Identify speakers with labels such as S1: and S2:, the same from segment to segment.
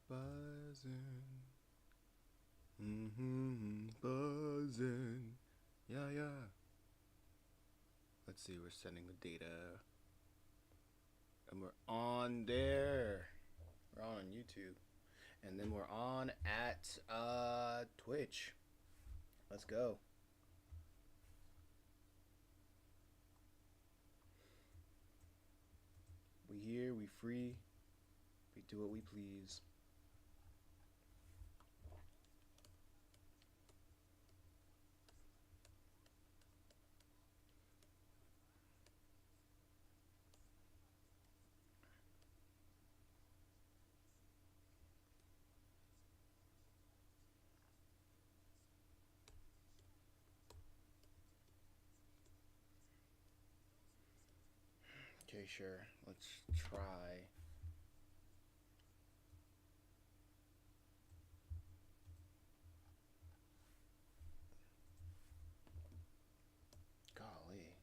S1: Buzzing. Buzzing. Yeah, yeah. Let's see, we're sending the data. And we're on there. We're on YouTube. And then we're on at Twitch. Let's go. We here, we free. We do what we please. Okay, sure. Let's try. Golly.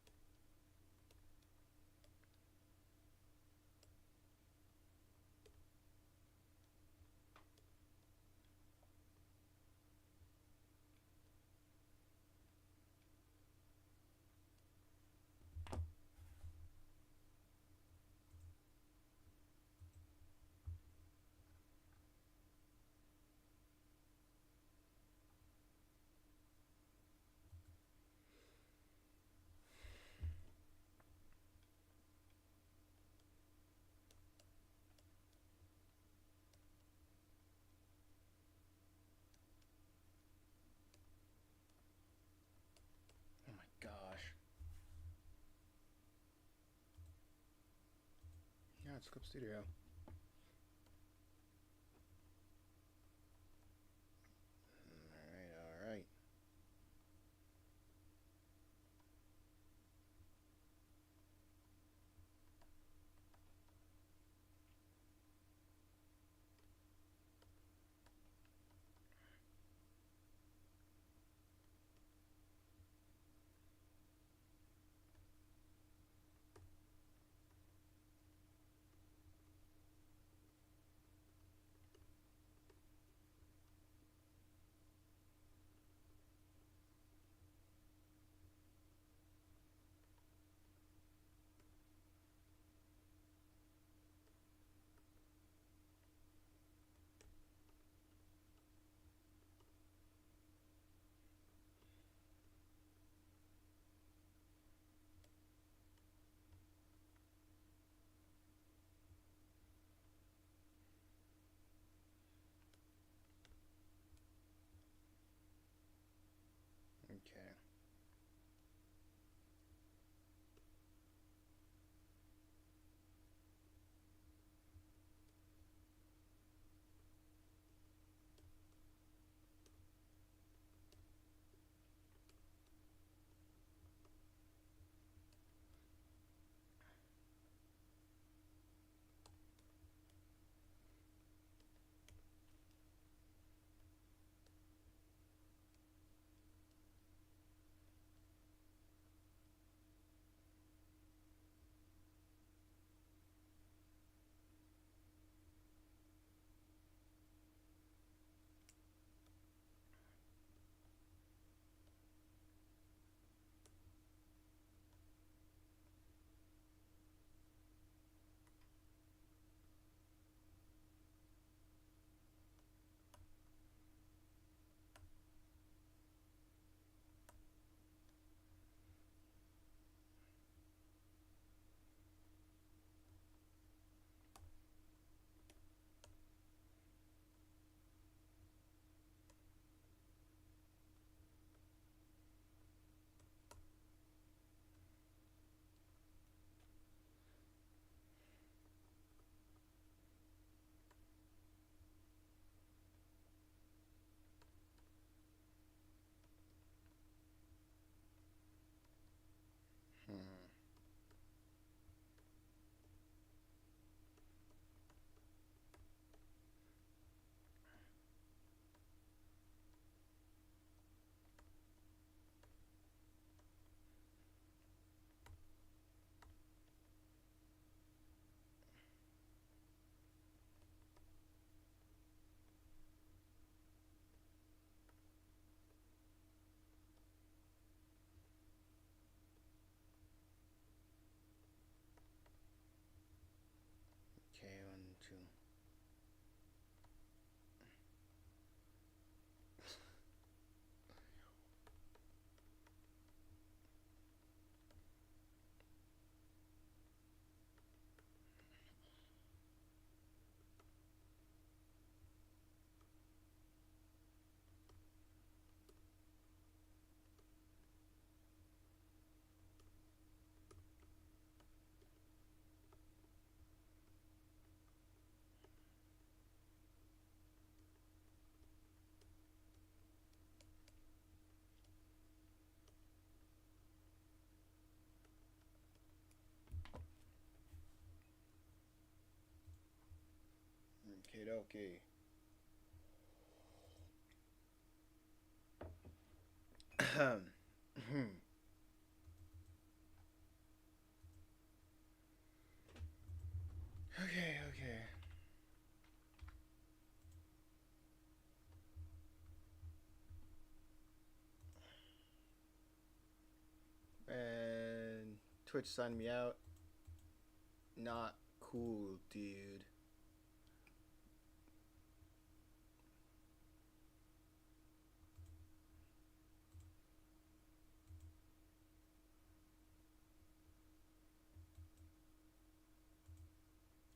S1: Oh my gosh. Yeah, it's Clip Studio. Alright, alright. Okie dokie. Okay, okay. And Twitch signed me out. Not cool, dude.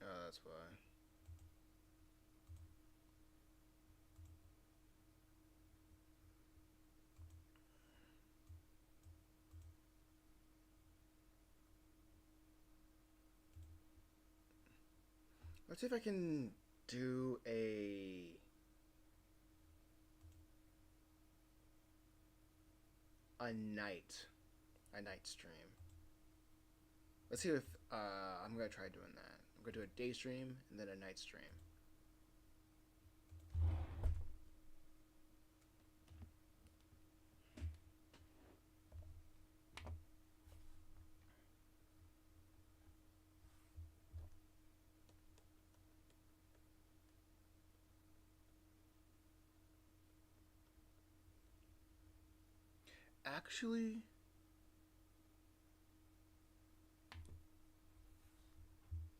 S1: Oh, that's why. Let's see if I can do a night stream. Let's see if I'm gonna try doing that. I'm gonna do a day stream and then a night stream. Actually,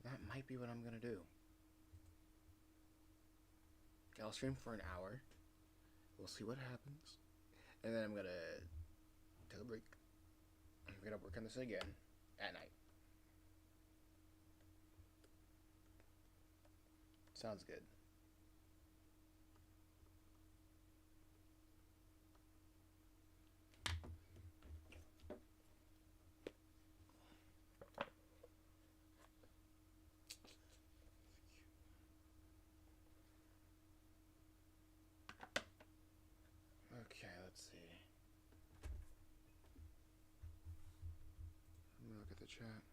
S1: that might be what I'm gonna do. I'll stream for an hour. We'll see what happens, and then I'm gonna take a break. I'm gonna work on this again at night. Sounds good. Okay, let's see. Let me look at the chat.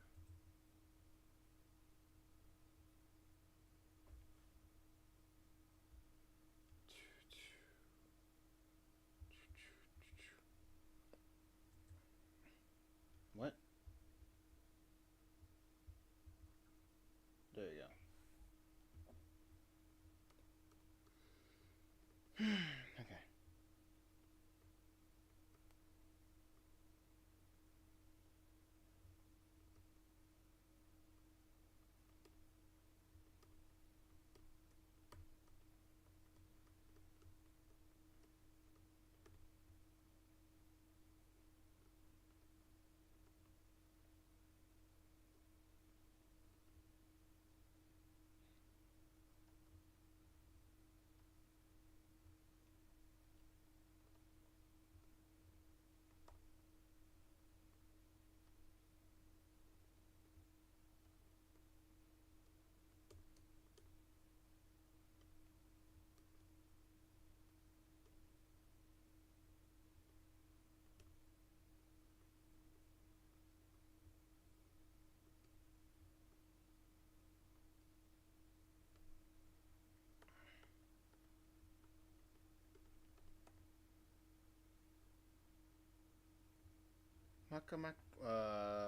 S1: What? There you go. Okay.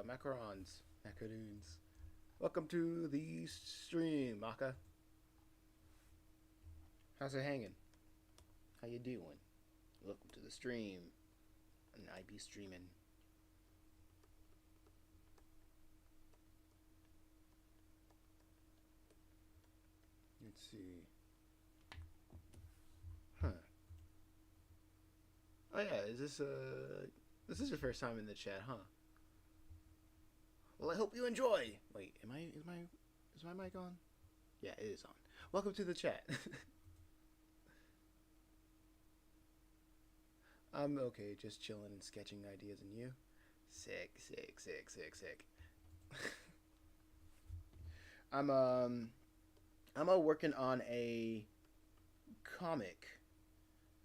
S1: Macarons. Macaroons. Welcome to the stream, Maka. How's it hanging? How you doing? Welcome to the stream. And I be streaming. Let's see. Huh. Oh yeah, this is your first time in the chat, huh? Well, I hope you enjoy. Wait, is my mic on? Yeah, it is on. Welcome to the chat. I'm okay, just chilling and sketching ideas, and you? Sick, sick, sick, sick, sick. I'm working on a comic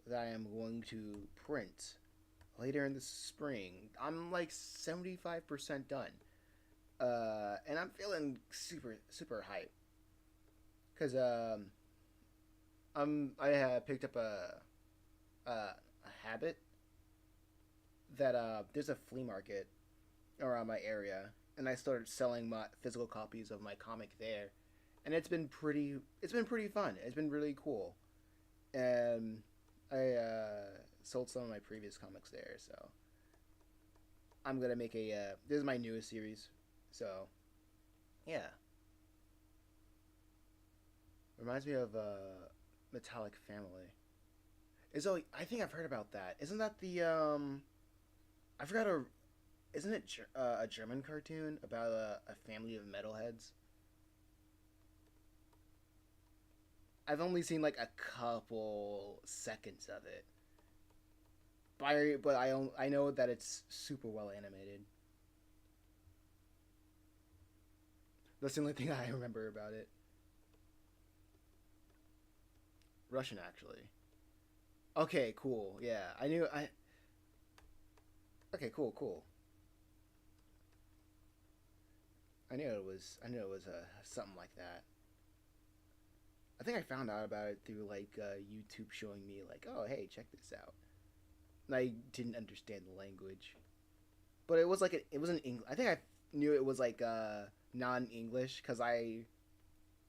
S1: that I am going to print later in the spring. I'm like 75% done. And I'm feeling super hype. Cause I have picked up a habit that there's a flea market around my area, and I started selling my physical copies of my comic there, and it's been pretty fun. It's been really cool, and I sold some of my previous comics there, so I'm gonna make a this is my newest series, so yeah, reminds me of Metallic Family. Is oh I think I've heard about that. Isn't that the I forgot a isn't it a German cartoon about a family of metalheads? I've only seen like a couple seconds of it, but I know that it's super well animated. That's the only thing I remember about it. Russian, actually. Okay, cool. Yeah, I knew I. Okay, cool, cool. I knew it was. I knew it was something like that. I think I found out about it through like YouTube showing me like, oh hey, check this out. And I didn't understand the language, but it was like it was an English. I think I knew it was like non-English I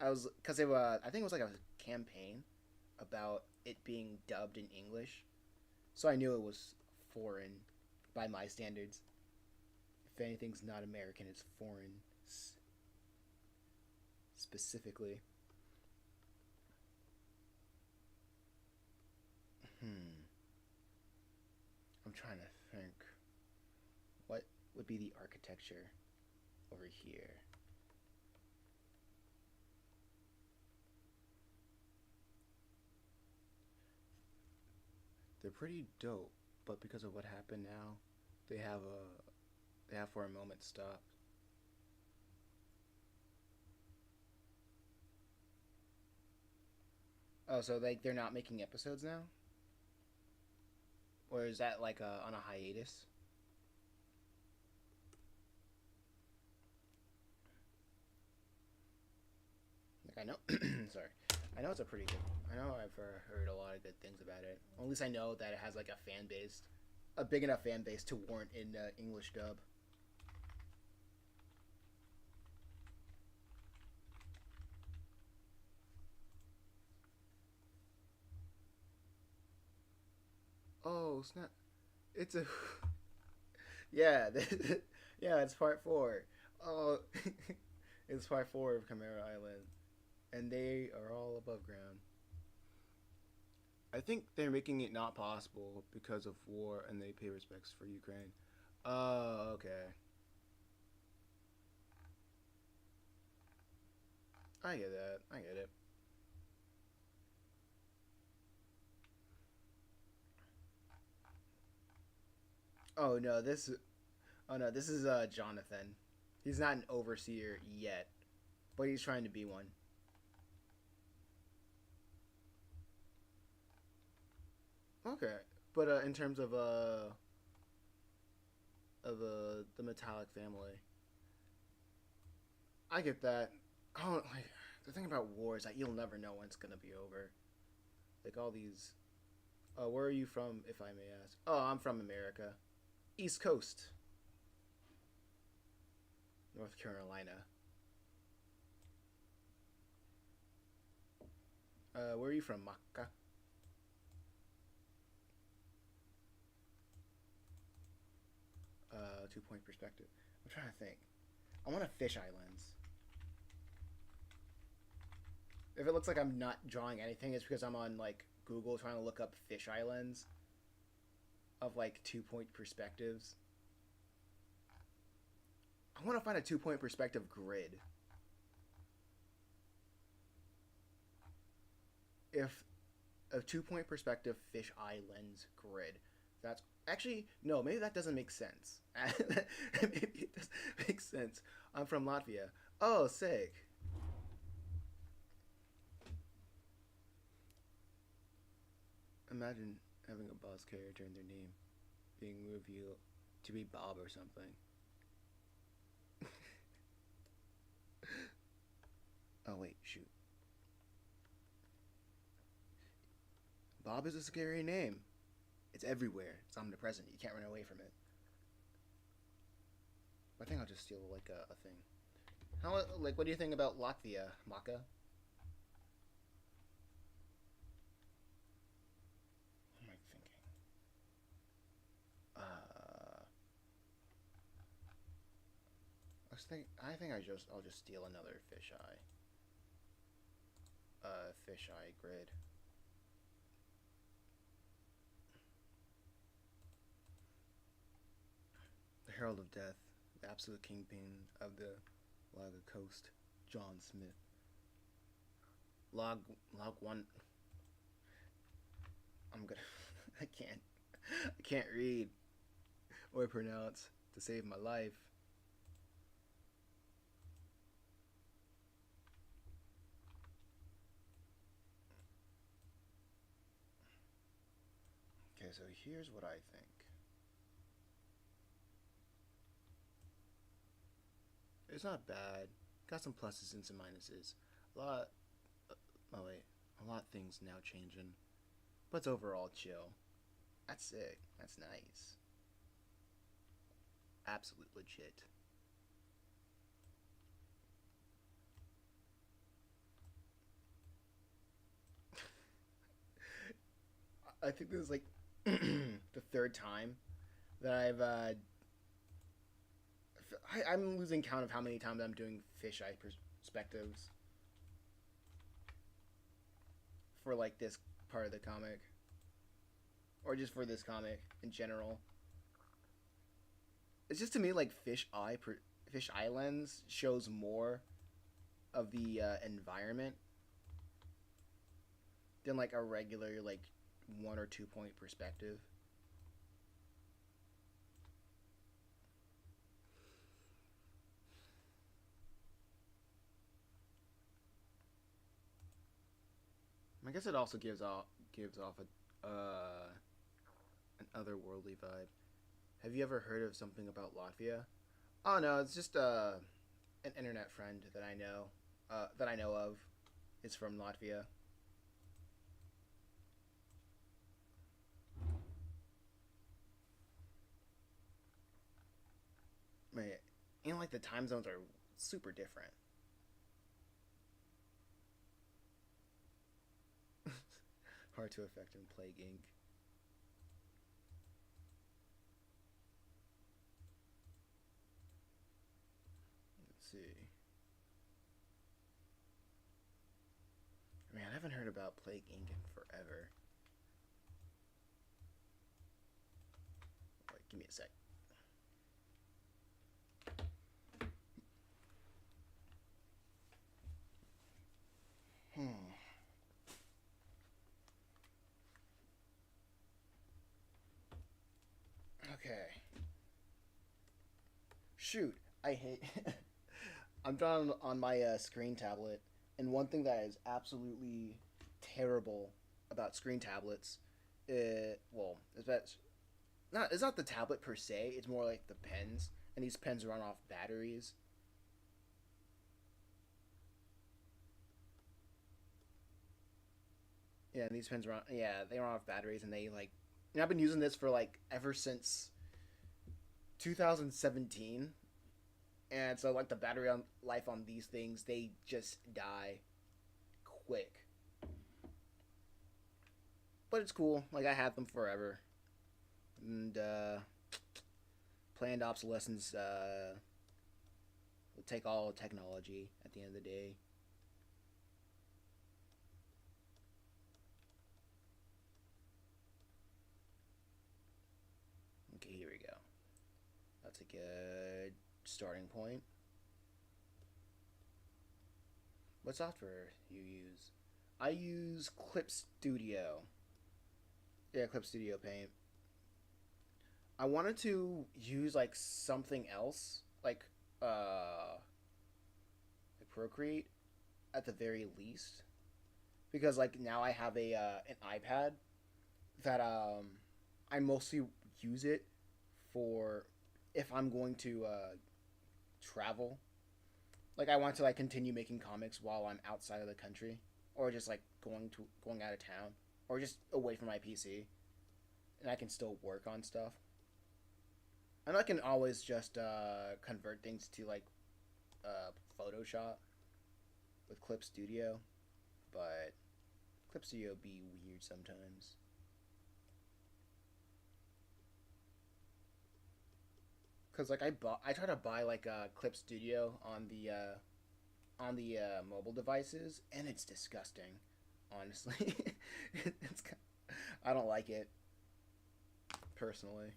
S1: was because it I think it was like a campaign about it being dubbed in English, so I knew it was foreign by my standards. If anything's not American, it's foreign specifically. Hmm. I'm trying to think. What would be the architecture over here? They're pretty dope, but because of what happened now, they have a they have for a moment stopped. Oh, so they're not making episodes now, or is that like on a hiatus? Like I know, sorry, I know it's a pretty good. I know I've heard a lot of good things about it. Or at least I know that it has like a fan base, a big enough fan base to warrant in English dub. Oh snap! It's a yeah, yeah. It's part four. Oh, it's part four of Chimera Island, and they are all above ground. I think they're making it not possible because of war, and they pay respects for Ukraine. Oh, okay. I get that. I get it. Oh no, this. Oh no, this is Jonathan. He's not an overseer yet, but he's trying to be one. Okay, but in terms of the metallic family, I get that. Oh, like the thing about war is that you'll never know when it's gonna be over. Like all these. Where are you from, if I may ask? Oh, I'm from America, East Coast, North Carolina. Where are you from, Maka? 2 point perspective. I'm trying to think. I want to fish islands. If it looks like I'm not drawing anything, it's because I'm on like Google trying to look up fish islands of like 2 point perspectives. I want to find a 2 point perspective grid. If a 2 point perspective fish islands grid, that's actually no. Maybe that doesn't make sense. Maybe it does make sense. I'm from Latvia. Oh, sick. Imagine having a boss character in their name being revealed to be Bob or something. Oh wait, shoot. Bob is a scary name. It's everywhere. It's omnipresent. You can't run away from it. I think I'll just steal like a thing. How like what do you think about Latvia, Maka? What am I thinking? I think I'll just steal another fisheye. Fisheye grid. The Herald of Death, the absolute kingpin of the Laga Coast, John Smith. Log one. I'm gonna. I can't. I can't read or pronounce to save my life. Okay, so here's what I think. It's not bad. Got some pluses and some minuses. A lot. Oh wait, a lot of things now changing, but it's overall chill. That's sick. That's nice. Absolute legit. I think this is like the third time that I'm losing count of how many times I'm doing fisheye perspectives for like this part of the comic, or just for this comic in general. It's just to me like fish eye lens shows more of the environment than like a regular like 1 or 2 point perspective. I guess it also gives off an otherworldly vibe. Have you ever heard of something about Latvia? Oh no, it's just an internet friend that I know of. It's from Latvia. Man, and like the time zones are super different. Hard to affect in Plague Inc. Let's see. Man, I haven't heard about Plague Inc. in forever. Wait, give me a sec. Hmm. Okay. Shoot, I hate. I'm drawing on my screen tablet, and one thing that is absolutely terrible about screen tablets, well, is that it's not the tablet per se. It's more like the pens, and these pens run off batteries. Yeah, and these pens run. Yeah, they run off batteries, and they like. And I've been using this for like ever since 2017, and so like the battery on life on these things, they just die quick. But it's cool. Like I had them forever, and planned obsolescence will take all technology at the end of the day. Okay, here we go. That's a good starting point. What software you use? I use Clip Studio. Yeah, Clip Studio Paint. I wanted to use like something else, like Procreate at the very least, because like now I have a an iPad that I mostly use it for if I'm going to travel. Like I want to like continue making comics while I'm outside of the country, or just like going out of town, or just away from my PC, and I can still work on stuff. And I can always just convert things to like Photoshop with Clip Studio, but Clip Studio be weird sometimes. Cause like I try to buy like Clip Studio on the mobile devices, and it's disgusting. Honestly, it's I don't like it personally.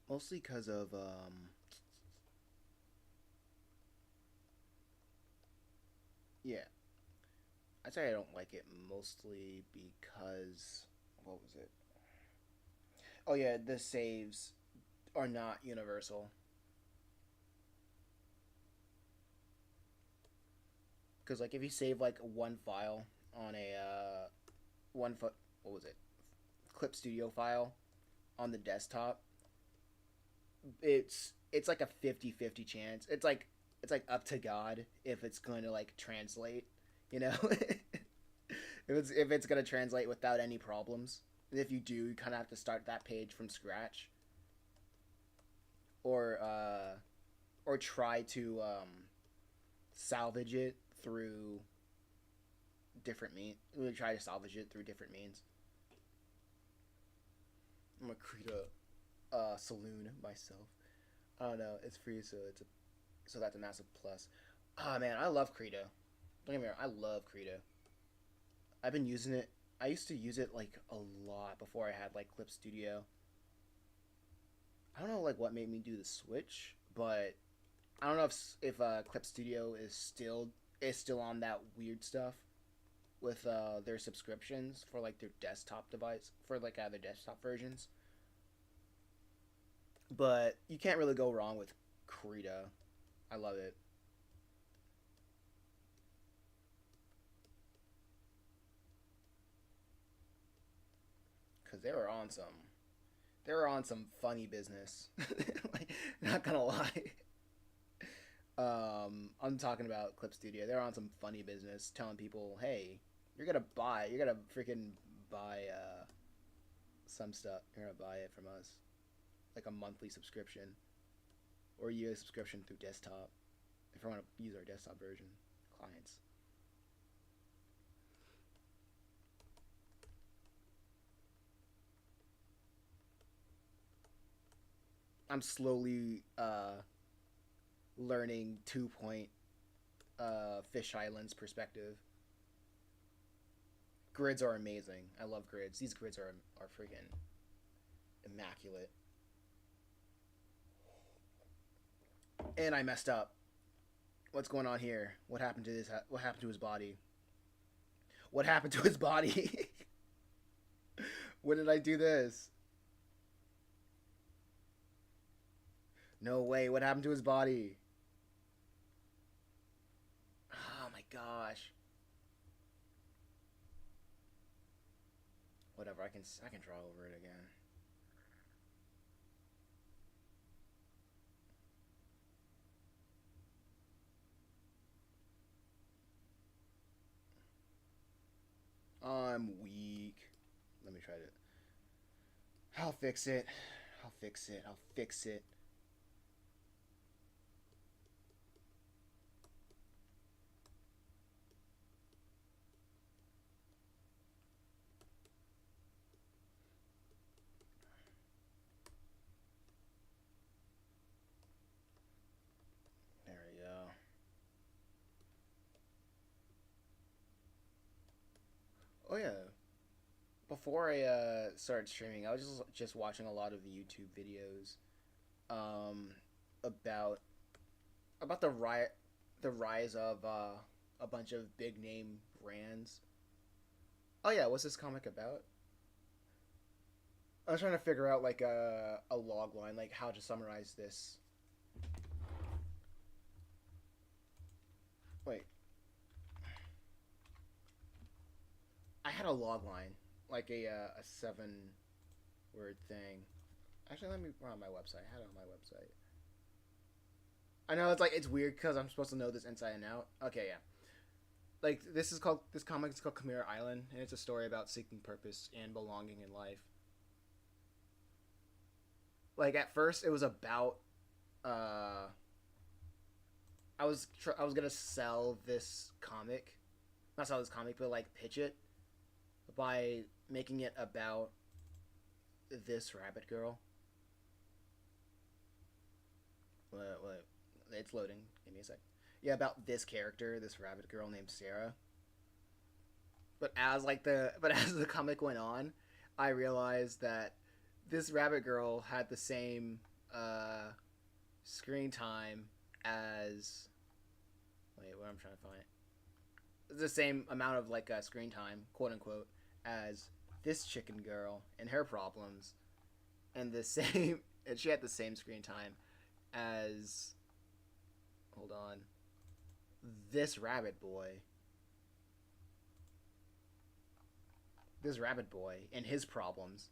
S1: Mostly because of yeah. I'd say I don't like it mostly because what was it? Oh yeah, the saves are not universal. Because like if you save like one file on a one foot what was it Clip Studio file on the desktop, it's like a 50-50 chance. It's like up to God if it's going to like translate, you know. If it's going to translate without any problems. And if you do, you kind of have to start that page from scratch, or or try to salvage it through different means. We try to salvage it through different means. I'm gonna create a saloon myself. I don't know. It's free, so that's a massive plus. Ah oh, man, I love Krita. Don't get me wrong, I love Krita. I've been using it. I used to use it like a lot before I had like Clip Studio. I don't know like what made me do the switch, but I don't know if Clip Studio is still on that weird stuff with their subscriptions for like their desktop device for like their desktop versions. But you can't really go wrong with Krita. I love it because they were on some funny business. Like, not gonna lie. I'm talking about Clip Studio. They're on some funny business, telling people, "Hey, you're gonna freaking buy some stuff. You're gonna buy it from us, like a monthly subscription or a yearly subscription through desktop. If you want to use our desktop version, clients." I'm slowly learning 2 point Fish Islands perspective. Grids are amazing. I love grids. These grids are freaking immaculate. And I messed up. What's going on here? What happened to this? What happened to his body? What happened to his body? When did I do this? No way. What happened to his body? Oh my gosh. Whatever. I can draw over it again. I'm weak. Let me try to. I'll fix it. I'll fix it. I'll fix it. There we go. Oh yeah. Before I started streaming, I was just watching a lot of YouTube videos um, about the rise of a bunch of big name brands. Oh yeah, what's this comic about? I was trying to figure out like a log line, like how to summarize this. Wait, I had a log line, like a 7 word thing. Actually, let me run on my website. I had it on my website. I know it's like it's weird because I'm supposed to know this inside and out. Okay, yeah. Like this comic is called Chimera Island, and it's a story about seeking purpose and belonging in life. Like at first, it was about uh, I was gonna sell this comic, not sell this comic, but like pitch it by making it about this rabbit girl. What? It's loading. Give me a sec. Yeah, about this character, this rabbit girl named Sarah. But as the comic went on, I realized that this rabbit girl had the same uh, screen time as what I'm trying to find the same amount of like screen time, quote unquote, as this chicken girl and her problems, and the same and she had the same screen time as hold on this rabbit boy, this rabbit boy and his problems.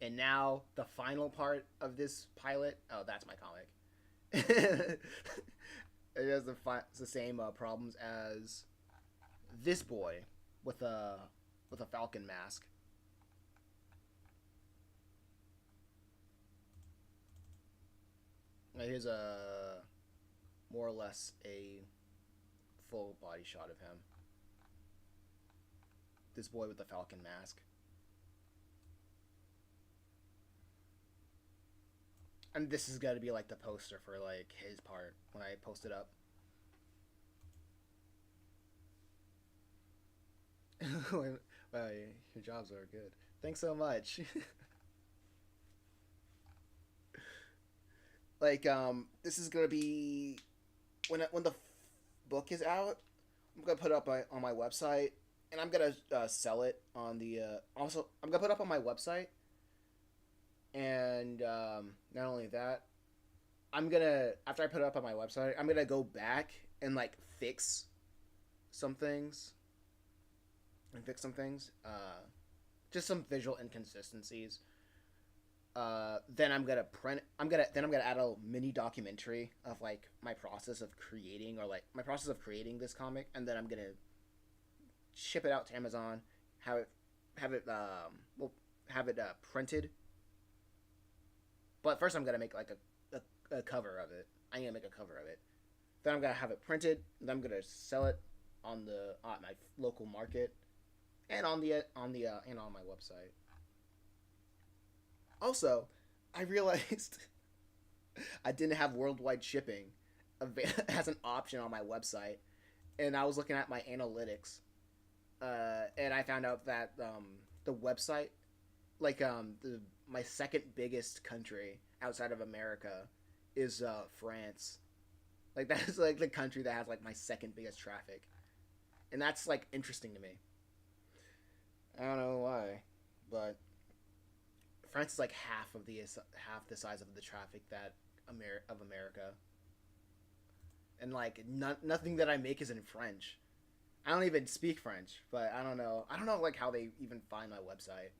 S1: And now the final part of this pilot. Oh, that's my comic. It has the same problems as this boy with a falcon mask. Now here's a more or less a full body shot of him. This boy with the falcon mask. And this is gonna be like the poster for like his part when I post it up. Wow, your jobs are good. Thanks so much. Like this is gonna be when the book is out. I'm gonna put it up on my website, and I'm gonna sell it on the. Also, I'm gonna put it up on my website, and not only that, I'm gonna after I put it up on my website, I'm gonna go back and like some things, fix some things. Just some visual inconsistencies. Then I'm gonna print. I'm gonna add a mini documentary of like my process of creating or like my process of creating this comic, and then I'm gonna ship it out to Amazon. Have it have it well have it printed. But first I'm gonna make like a cover of it. I'm gonna make a cover of it. Then I'm gonna have it printed. Then I'm gonna sell it on the on my local market and and on my website. Also, I realized I didn't have worldwide shipping as an option on my website, and I was looking at my analytics, and I found out that the website, like my second biggest country outside of America, is France. Like that is like the country that has like my second biggest traffic, and that's like interesting to me. I don't know why, but France is like half the size of the traffic that of America, and like nothing that I make is in French. I don't even speak French, but I don't know. I don't know like how they even find my website,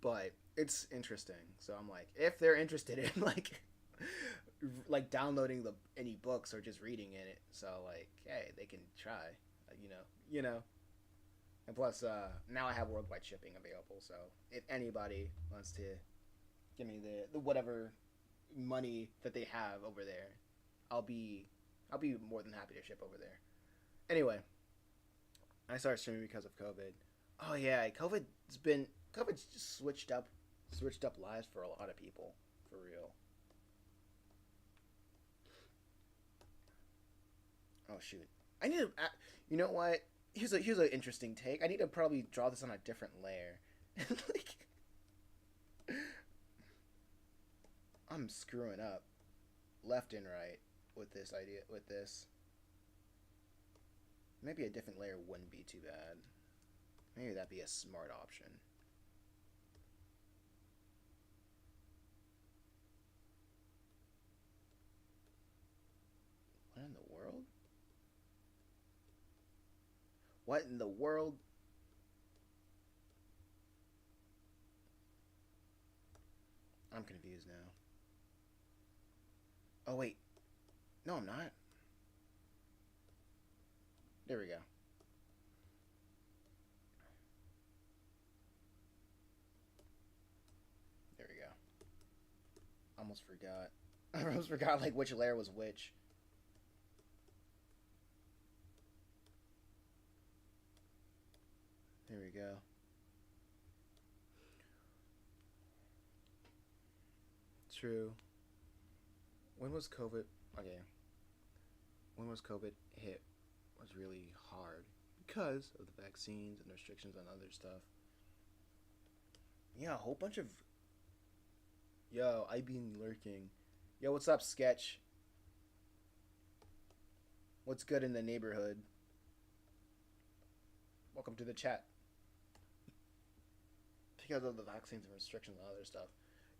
S1: but it's interesting. So I'm like, if they're interested in like downloading the any books or just reading in it, so like, hey, they can try. You know. And plus, now I have worldwide shipping available. So if anybody wants to give me the whatever money that they have over there, I'll be more than happy to ship over there. Anyway, I started streaming because of COVID. Oh yeah, COVID's just switched up lives for a lot of people, for real. Oh shoot, I need to. You know what? Here's an interesting take. I need to probably draw this on a different layer. Like, I'm screwing up left and right with this idea. With this, maybe a different layer wouldn't be too bad. Maybe that'd be a smart option. What in the world? What in the world? I'm confused now. Oh wait, no, I'm not. There we go. There we go. Almost forgot. I almost forgot like which layer was which. There we go. True. When was COVID? Okay. When was COVID hit? Was really hard because of the vaccines and restrictions on other stuff. Yeah, a whole bunch of. Yo, I been lurking. Yo, what's up, Sketch? What's good in the neighborhood? Welcome to the chat. Because of the vaccines and restrictions and other stuff.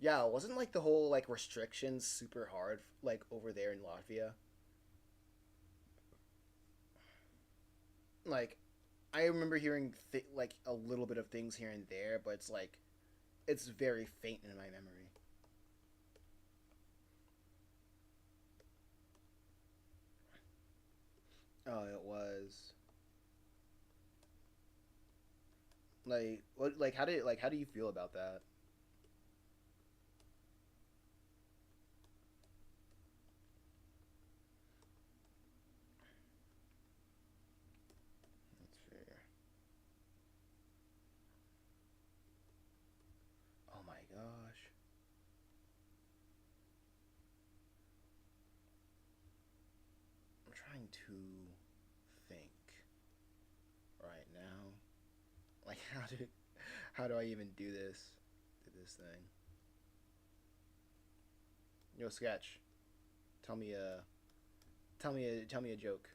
S1: Yeah, wasn't like the whole like restrictions super hard like over there in Latvia? Like, I remember hearing like a little bit of things here and there, but it's like it's very faint in my memory. Oh, it was like what? Like how do you feel about that? That's fair. Oh my gosh, I'm trying to think right now. Like how do I even do this? Do this thing? Yo, Sketch. Tell me a tell me a joke.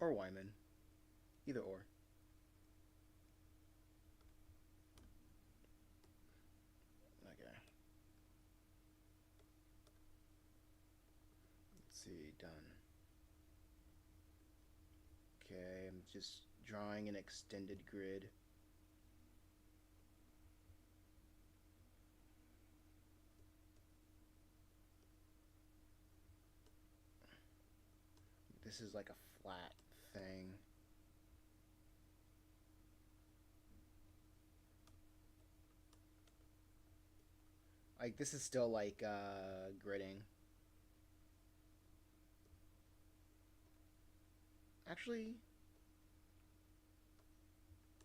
S1: Or Wyman. Either or. Okay. Let's see. Done. Okay, I'm just drawing an extended grid. This is like a flat thing. Like this is still like gridding. Actually,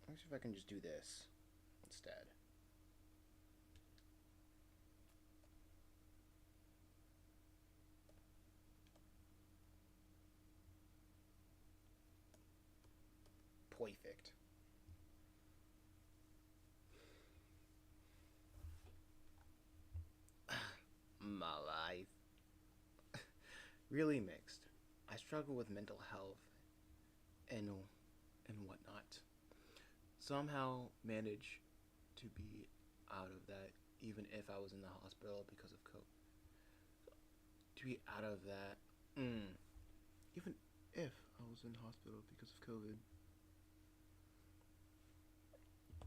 S1: let me see if I can just do this instead. Perfect. My life. Really mixed. I struggle with mental health and whatnot. Somehow manage to be out of that, even if I was in the hospital because of COVID. To be out of that, even if I was in hospital because of COVID.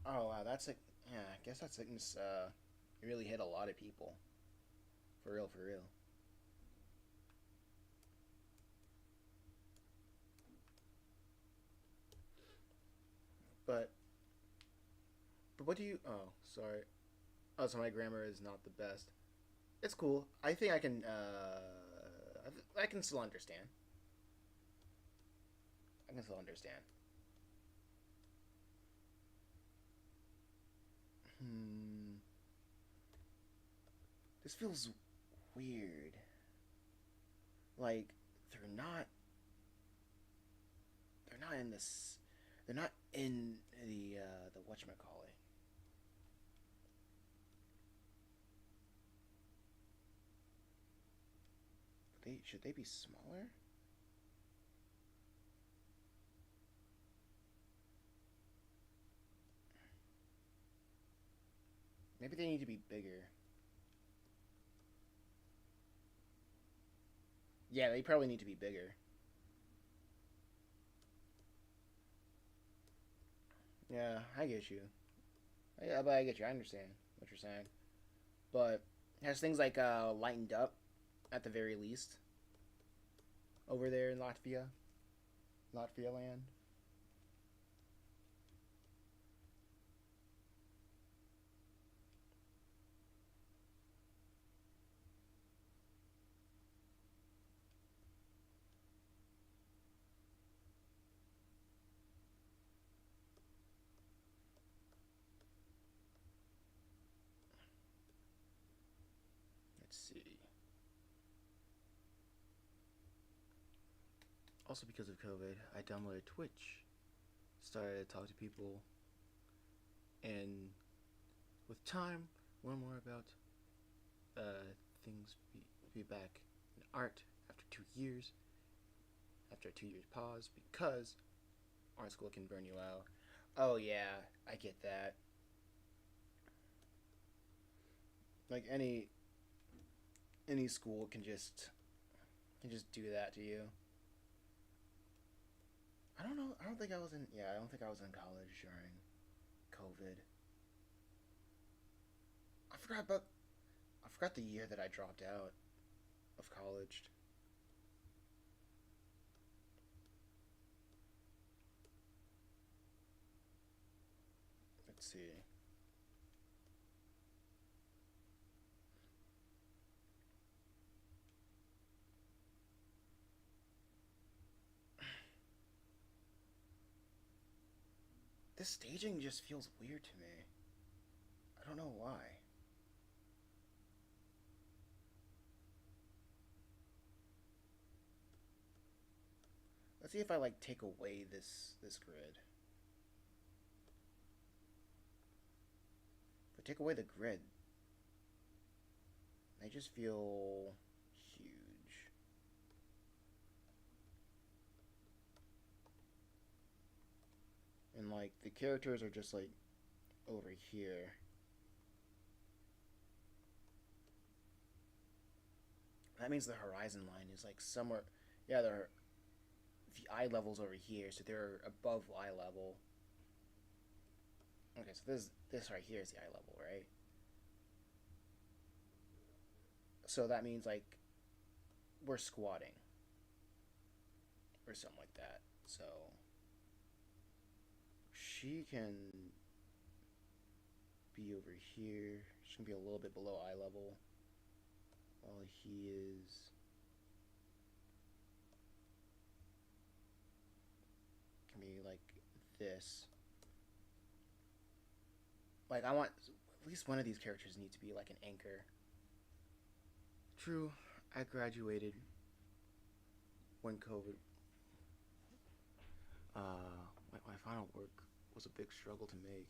S1: Oh wow, that's like yeah. I guess that sickness really hit a lot of people. For real, for real. But what do you? Oh, sorry. Oh, so my grammar is not the best. It's cool. I think I can. I can still understand. I can still understand. Hmm. This feels weird. Like they're not. They're not in this. They're not in the whatchamacallit. They should they be smaller? Maybe they need to be bigger. Yeah, they probably need to be bigger. Yeah, I get you. Yeah, but I get you. I understand what you're saying. But has things like lightened up at the very least over there in Latvia land? Let's see. Also, because of COVID, I downloaded Twitch, started to talk to people, and with time, learn more about things be back in art after 2 years, after a 2 years pause, because art school can burn you out. Oh yeah, I get that. Like any school can just do that to you. I don't know. I don't think I was in. Yeah, I don't think I was in college during COVID. I forgot about. I forgot the year that I dropped out of college. Let's see. This staging just feels weird to me. I don't know why. Let's see if I like take away this grid. If I take away the grid, they just feel huge. And like the characters are just like over here. That means the horizon line is like somewhere. Yeah, they're the eye level's over here, so they're above eye level. Okay, so this right here is the eye level, right? So that means like we're squatting or something like that. So she can be over here. She's gonna be a little bit below eye level, while he is can be like this. Like I want at least one of these characters needs to be like an anchor. True, I graduated when COVID. My final work was a big struggle to make.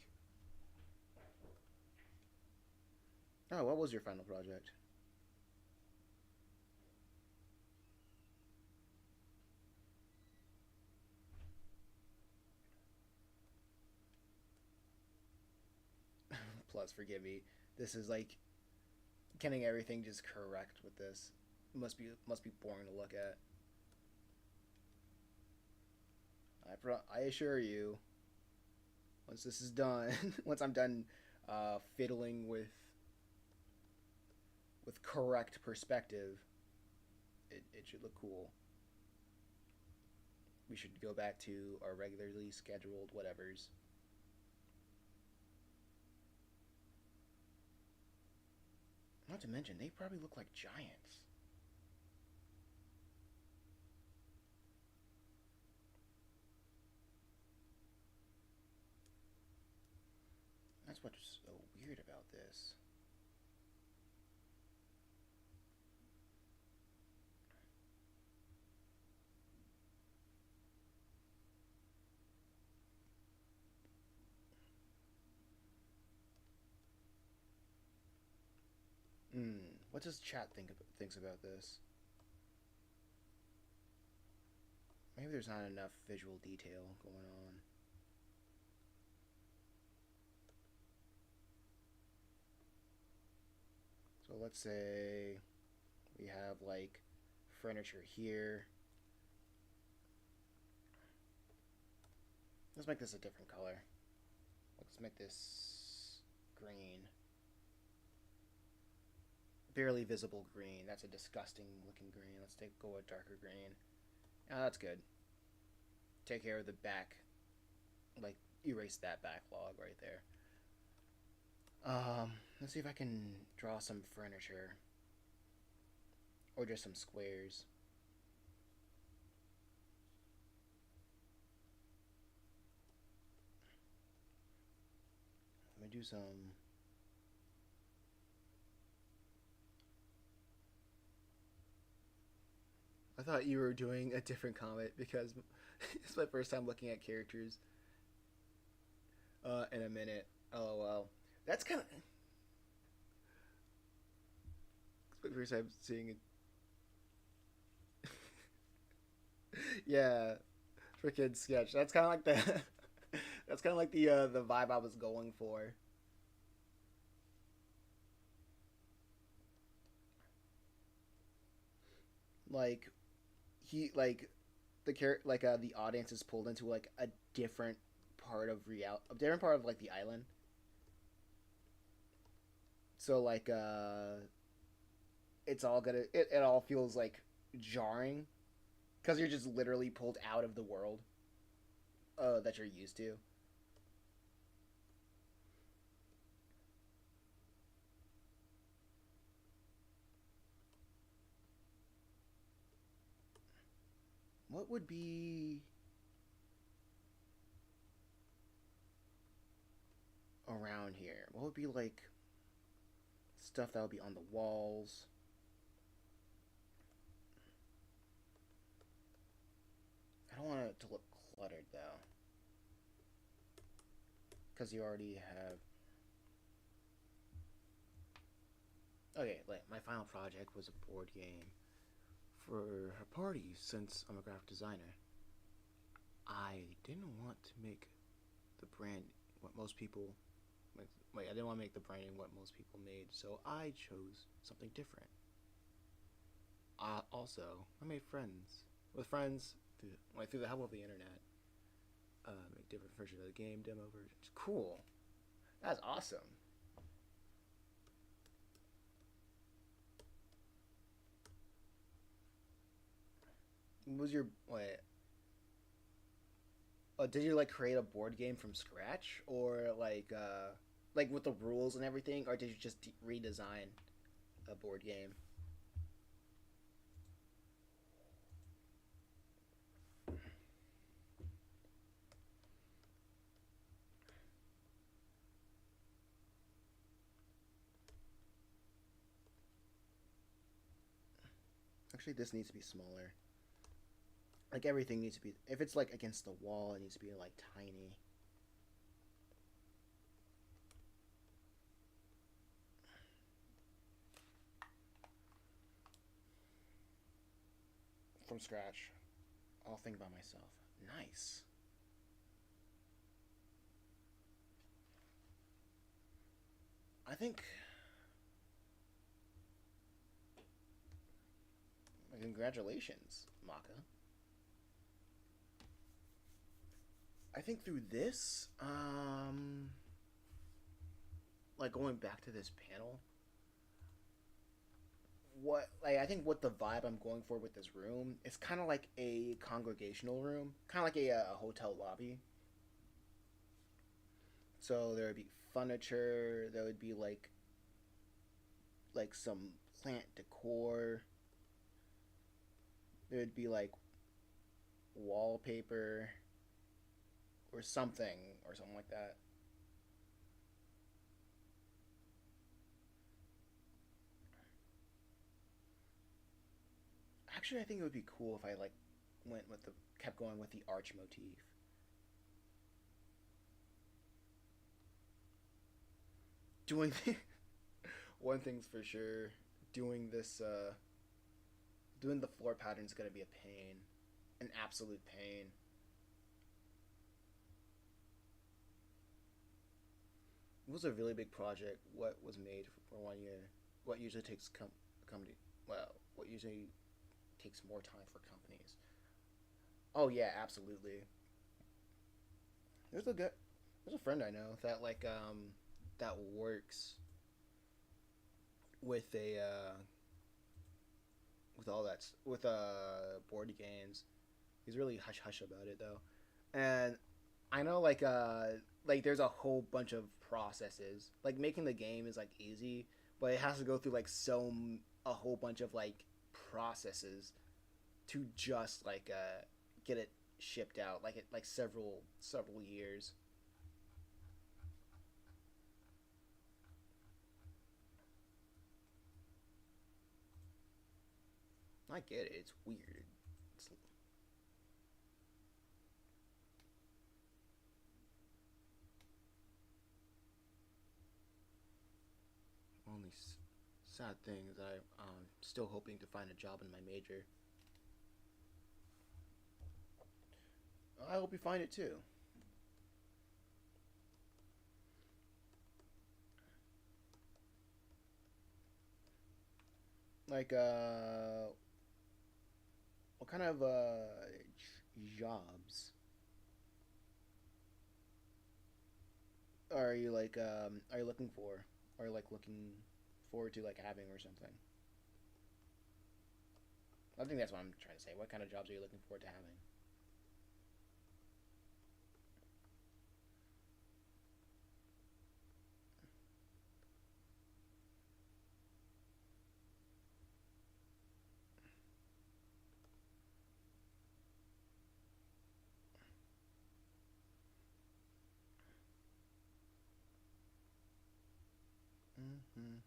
S1: Oh, what was your final project? Plus, forgive me. This is like getting everything just correct with this. Must be boring to look at. I assure you, once this is done, once I'm done fiddling with correct perspective, it should look cool. We should go back to our regularly scheduled whatevers. Not to mention, they probably look like giants. That's what's so weird about this. What does chat thinks about this? Maybe there's not enough visual detail going on. So let's say we have like furniture here. Let's make this a different color. Let's make this green. Barely visible green. That's a disgusting looking green. Let's go a darker green. Oh, that's good. Take care of the back. Like, erase that backlog right there. Let's see if I can draw some furniture. Or just some squares. Let me do some... I thought you were doing a different comic because it's my first time looking at characters in a minute. LOL. That's kind of... It's my first time seeing it. Yeah, freaking sketch. That's kind of like the that's kind of like the vibe I was going for. Like he like the audience is pulled into like a different part of a different part of like the island. So like it's all gonna it all feels like jarring because you're just literally pulled out of the world that you're used to. What would be around here? What would be like stuff that would be on the walls? I don't want it to look cluttered though, because you already have. Okay, like my final project was a board game for a party. Since I'm a graphic designer, I didn't want to make the brand what most people. Wait, I didn't want to make the branding what most people made, so I chose something different. I made friends with friends through the help of the internet. Make different versions of the game, demo versions. Cool. That's awesome. What was your wait? Did you like create a board game from scratch, or like with the rules and everything, or did you just redesign a board game? Actually, this needs to be smaller. Like everything needs to be. If it's like against the wall, it needs to be like tiny. From scratch. I'll think by myself. Nice. I think. Congratulations, Maka. I think through this, like going back to this panel, what like I think what the vibe I'm going for with this room is kind of like a congregational room, kind of like a hotel lobby. So there would be furniture. There would be like some plant decor. There would be like wallpaper or something like that. Actually, I think it would be cool if I like went with the kept going with the arch motif. Doing one thing's for sure, doing this doing the floor pattern is gonna be a pain, an absolute pain. It was a really big project. What was made for 1 year? What usually takes come to well, what usually takes more time for companies. Oh yeah, absolutely. There's a good there's a friend I know that that works with a with all that with board games. He's really hush hush about it though, and I know like there's a whole bunch of processes. Like making the game is like easy, but it has to go through like a whole bunch of like processes to just get it shipped out. Like it like several years. I get it. It's weird. It's only sad thing is that I'm still hoping to find a job in my major. I hope you find it too. Like, what kind of jobs are you looking for? Or like looking forward to like having or something? I think that's what I'm trying to say. What kind of jobs are you looking forward to having? Mm-hmm.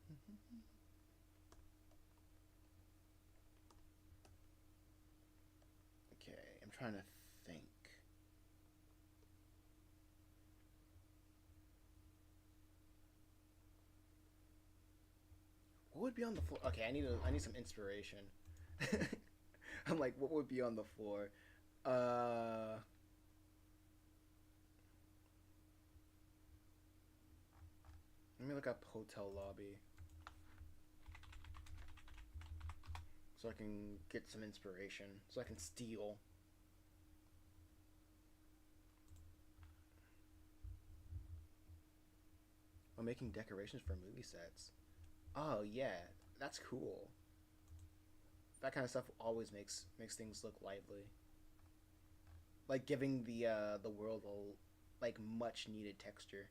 S1: Okay, I'm trying to think. What would be on the floor? Okay, I need some inspiration. I'm like, what would be on the floor? Uh, Let me look up hotel lobby so I can get some inspiration. So I can steal. I'm making decorations for movie sets. Oh yeah, that's cool. That kind of stuff always makes things look lively. Like giving the world a like much needed texture.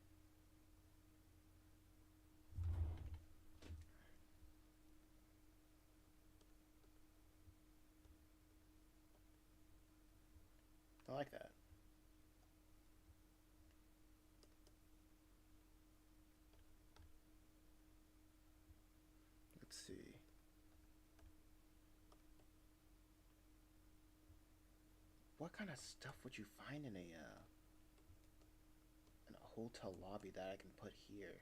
S1: I like that. Let's see. What kind of stuff would you find in a hotel lobby that I can put here?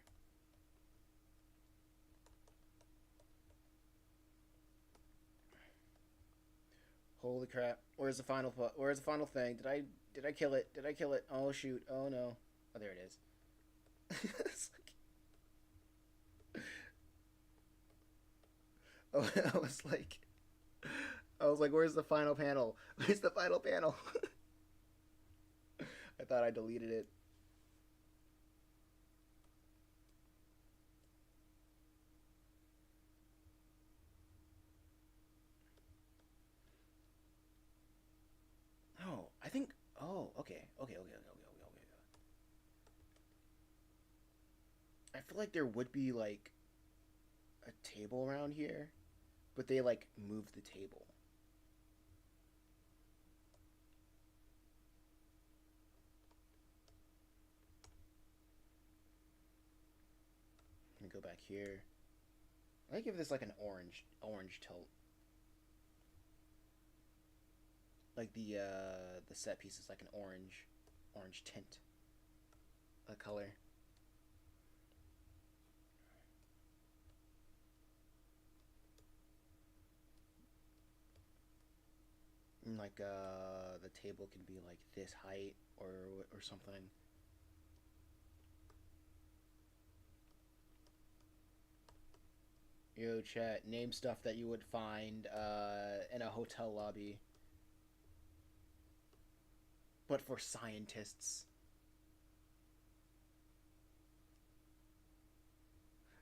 S1: Holy crap! Where's the final thing? Did I kill it? Did I kill it? Oh shoot! Oh no! Oh, there it is. It's oh, I was like, where's the final panel? Where's the final panel? I thought I deleted it. Oh, I think. Oh, okay. I feel like there would be like a table around here, but they like moved the table. Let me go back here. I give this like an orange tilt. Like the set piece is like an orange tint, a color. And like the table can be like this height or something. Yo, chat. Name stuff that you would find in a hotel lobby, but for scientists.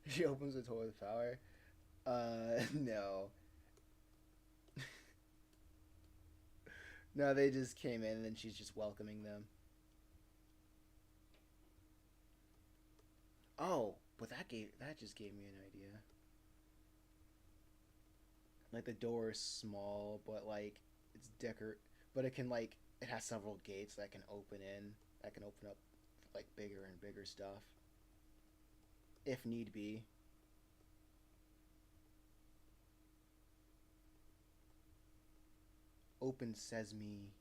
S1: She opens the door with power. No. No, they just came in and she's just welcoming them. Oh, but that just gave me an idea. Like the door is small, but like it's but it can like it has several gates that can open in that can open up like bigger and bigger stuff if need be. Open sesame.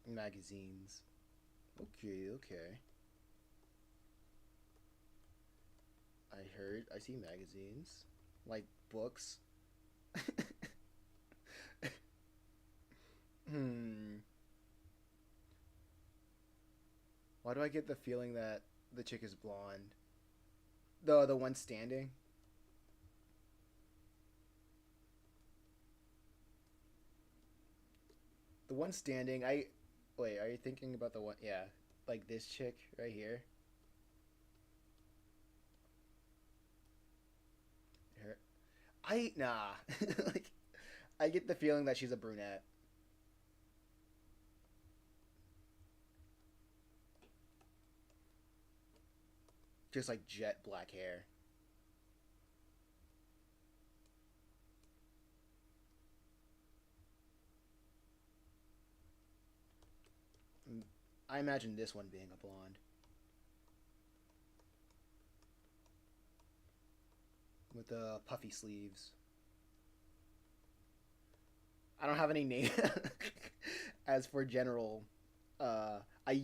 S1: Magazines. Okay, okay. I see magazines. Like books. Hmm. Why do I get the feeling that the chick is blonde? The one standing? The one standing, I wait, are you thinking about the one yeah. Like this chick right here? Her I nah. Like I get the feeling that she's a brunette. Just like jet black hair. Mm, I imagine this one being a blonde with the puffy sleeves. I don't have any name. As for general, I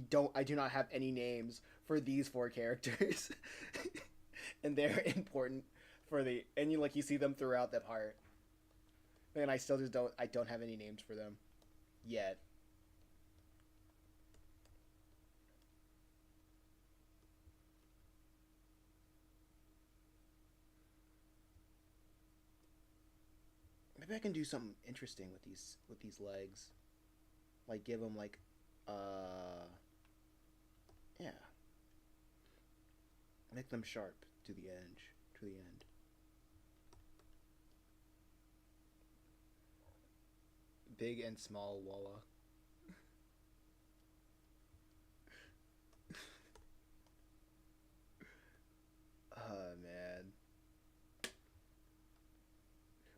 S1: do not have any names for these four characters, and they're important for the and you see them throughout the part, and I still just don't have any names for them yet. Maybe I can do something interesting with these legs, like give them like, yeah, make them sharp to the edge to the end. Big and small Walla. Oh man.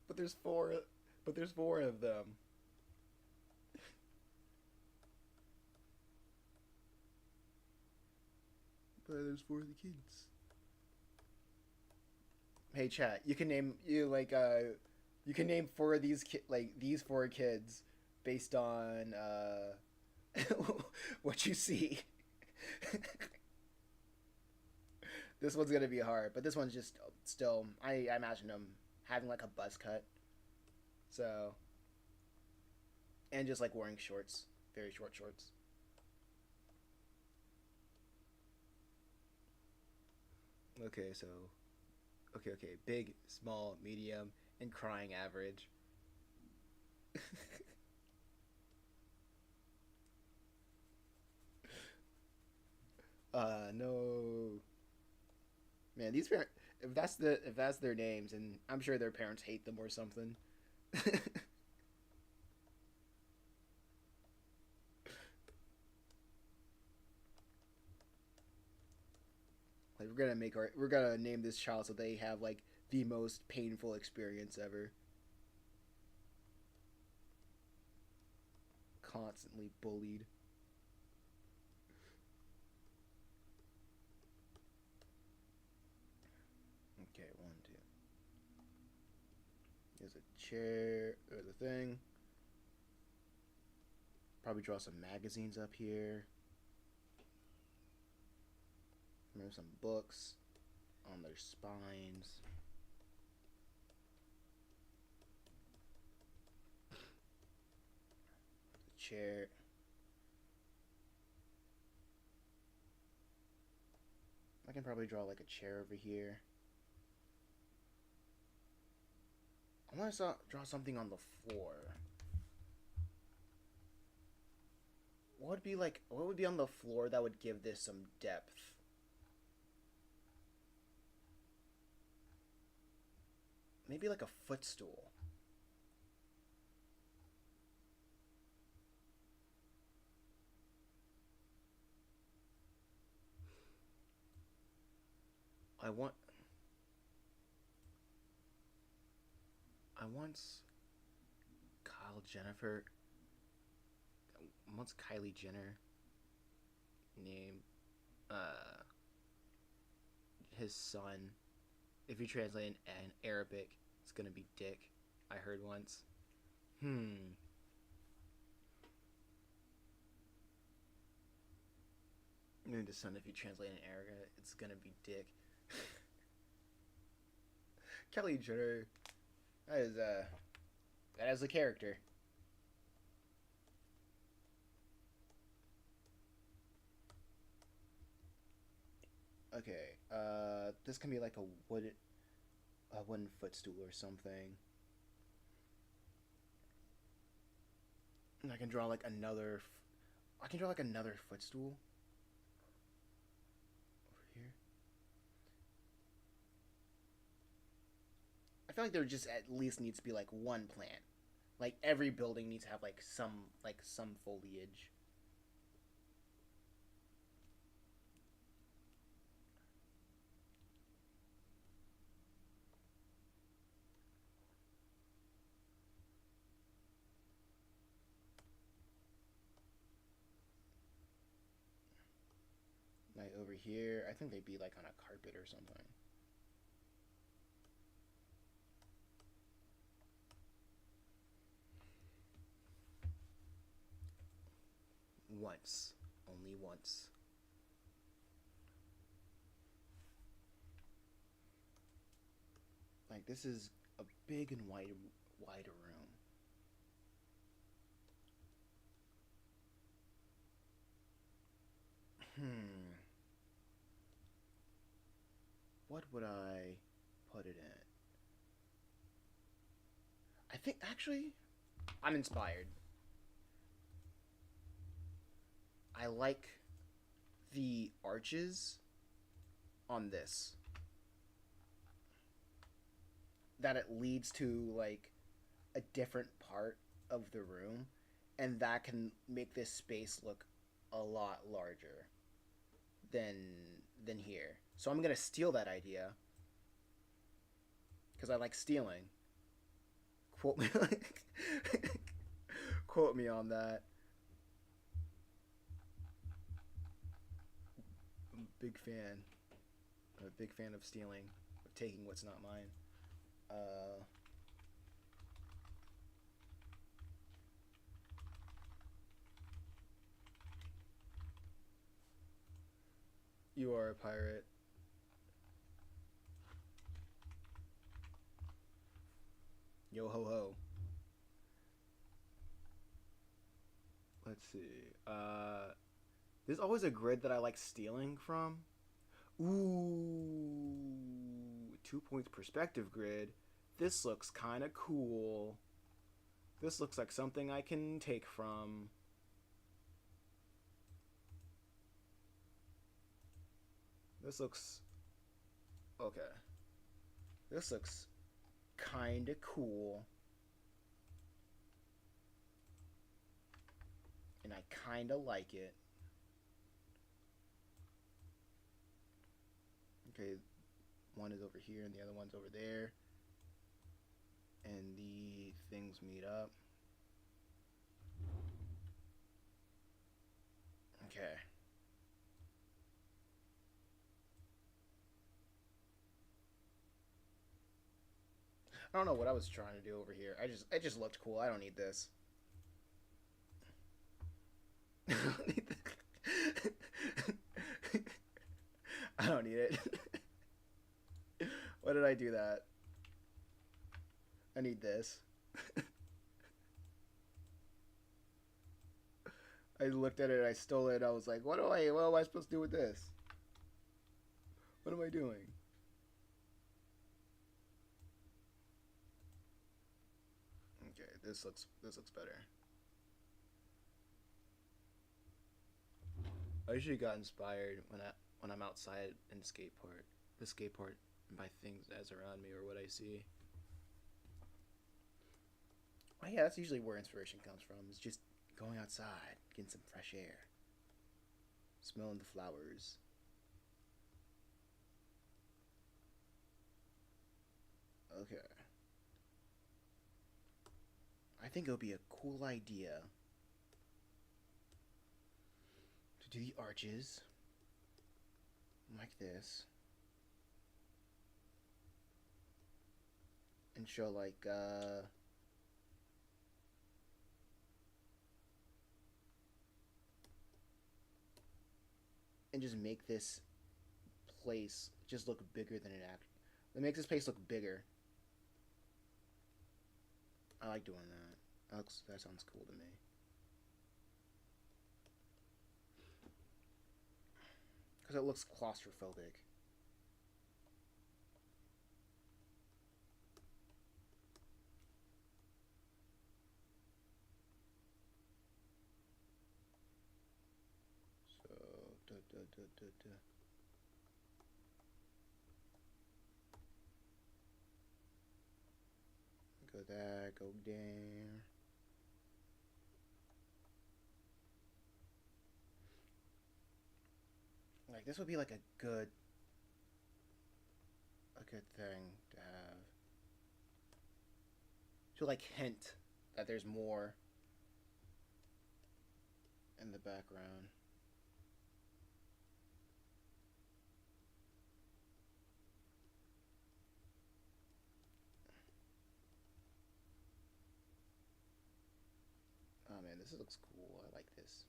S1: But there's four. But there's four of them. But there's four of the kids. Hey chat, you can name you like you can name four of these four kids based on what you see. This one's gonna be hard, but this one's just still. I imagine them having like a buzz cut, so and just like wearing shorts, very short shorts. Okay, so okay, big, small, medium, and crying average. No, man, these parents. If that's their names, and I'm sure their parents hate them or something. Like we're gonna name this child so they have like the most painful experience ever. Constantly bullied. Okay, one, two. There's a chair or the thing. Probably draw some magazines up here. Remember some books on their spines. The chair. I can probably draw like a chair over here. I want to draw something on the floor. What would be on the floor that would give this some depth? Maybe like a footstool. I want I once Kyle Jennifer once Kylie Jenner named uh his son, if you translate in Arabic, it's gonna be Dick. I heard once. Hmm. Maybe the son, if you translate in Arabic, it's gonna be Dick. Kelly Jenner. That is a character. Okay. This can be like a wooden footstool or something. And I can draw like another. I can draw like another footstool over here. I feel like there just at least needs to be like one plant. Like every building needs to have like some foliage. Like over here, I think they'd be like on a carpet or something. Once, only once. Like this is a big and wide room. Hmm. What would I put it in? I think actually, I'm inspired. I like the arches on this. That it leads to like a different part of the room, and that can make this space look a lot larger than than here. So I'm gonna steal that idea because I like stealing. Quote me, quote me on that. I'm a big fan. I'm a big fan of stealing, of taking what's not mine. Uh, you are a pirate. Yo ho ho. Let's see. There's always a grid that I like stealing from. Ooh, 2 points perspective grid. This looks kind of cool. This looks like something I can take from. This looks okay. This looks kind of cool. And I kind of like it. Okay, one is over here and the other one's over there. And the things meet up. Okay. I don't know what I was trying to do over here. It just looked cool. I don't need this. I don't need I don't need it. Why did I do that? I need this. I looked at it, I stole it, I was like, what am I supposed to do with this? am I doing? Okay, this looks better. I usually got inspired when I'm outside in the skateboard by things as around me or what I see. Oh yeah, that's usually where inspiration comes from. Is just going outside, getting some fresh air, smelling the flowers. Okay, I think it would be a cool idea to do the arches like this and show like and just make this place just look bigger than it act. It makes this place look bigger. I like doing that. That sounds cool to me. Because it looks claustrophobic. So, da, da, da, da, da. Go there, go there. Like this would be like a good thing to have. To like hint that there's more in the background. Oh man, this looks cool. I like this.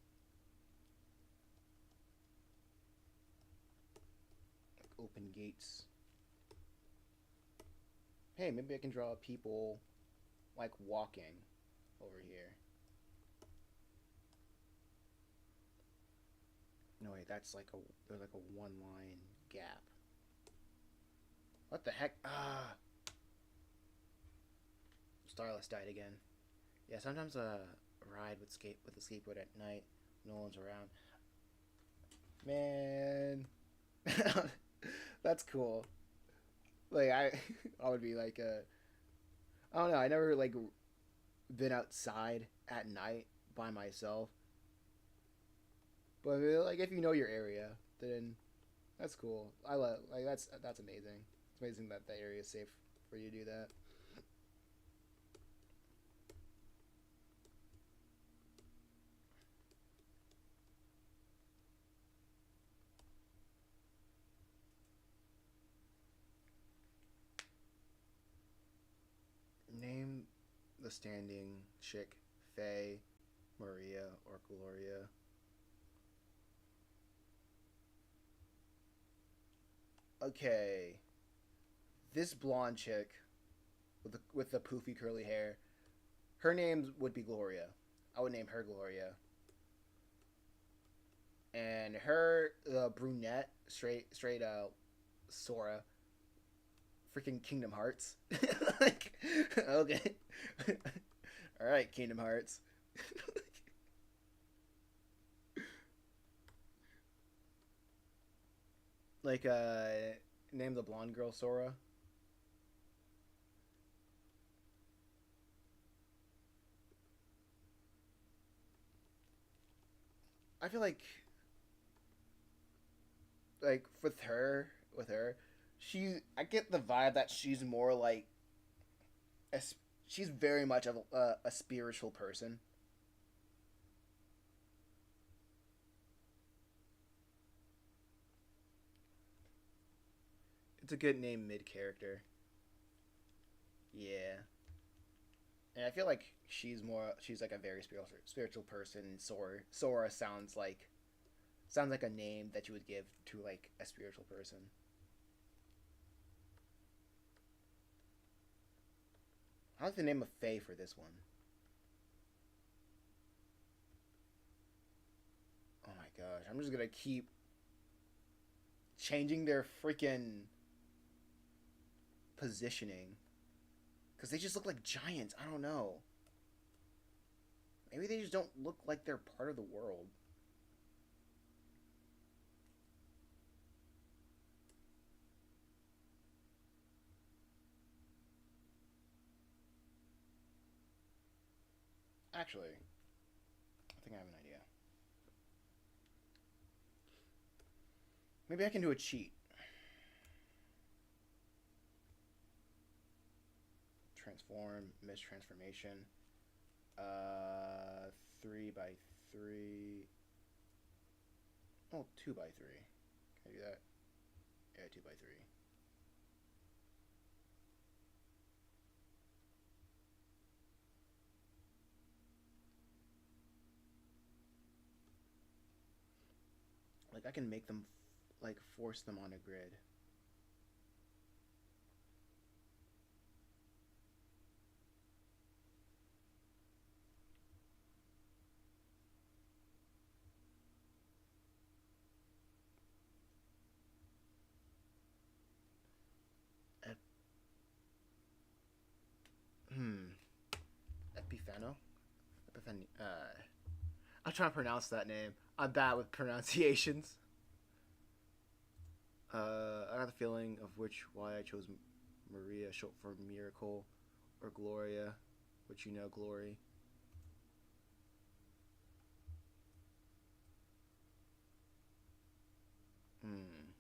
S1: Like open gates. Hey, maybe I can draw people like walking over here. No wait, that's like there's like a one line gap. What the heck? Ah, Starless died again. Yeah, sometimes a ride with a skateboard at night, no one's around. Man, that's cool. Like I would be like I don't know. I never like been outside at night by myself, but like if you know your area, then that's cool. I love like that's amazing. It's amazing that that area is safe for you to do that. Name the standing chick, Faye, Maria, or Gloria. Okay, this blonde chick with the poofy curly hair, her name would be Gloria. I would name her Gloria. And her the brunette, straight Sora, freaking Kingdom Hearts. Like, okay, all right, Kingdom Hearts. Like name the blonde girl Sora. I feel like with her, she I get the vibe that she's more like a, she's very much of a spiritual person. It's a good name mid character. Yeah, and I feel like she's like a very spiritual person. And Sora sounds like a name that you would give to like a spiritual person. I like the name of Faye for this one. Oh my gosh, I'm just gonna keep changing their freaking positioning because they just look like giants. I don't know. Maybe they just don't look like they're part of the world. Actually, I think I have an idea. Maybe I can do a cheat. Transform, mistransformation. 3 by 3. Oh, 2 by 3. Can I do that? Yeah, 2 by 3. Like I can make them, like force them on a grid. Hmm. Epifano. Epifani. I'm trying to pronounce that name. I'm bad with pronunciations. I got the feeling of why I chose Maria, short for miracle, or Gloria, which you know, glory. Hmm.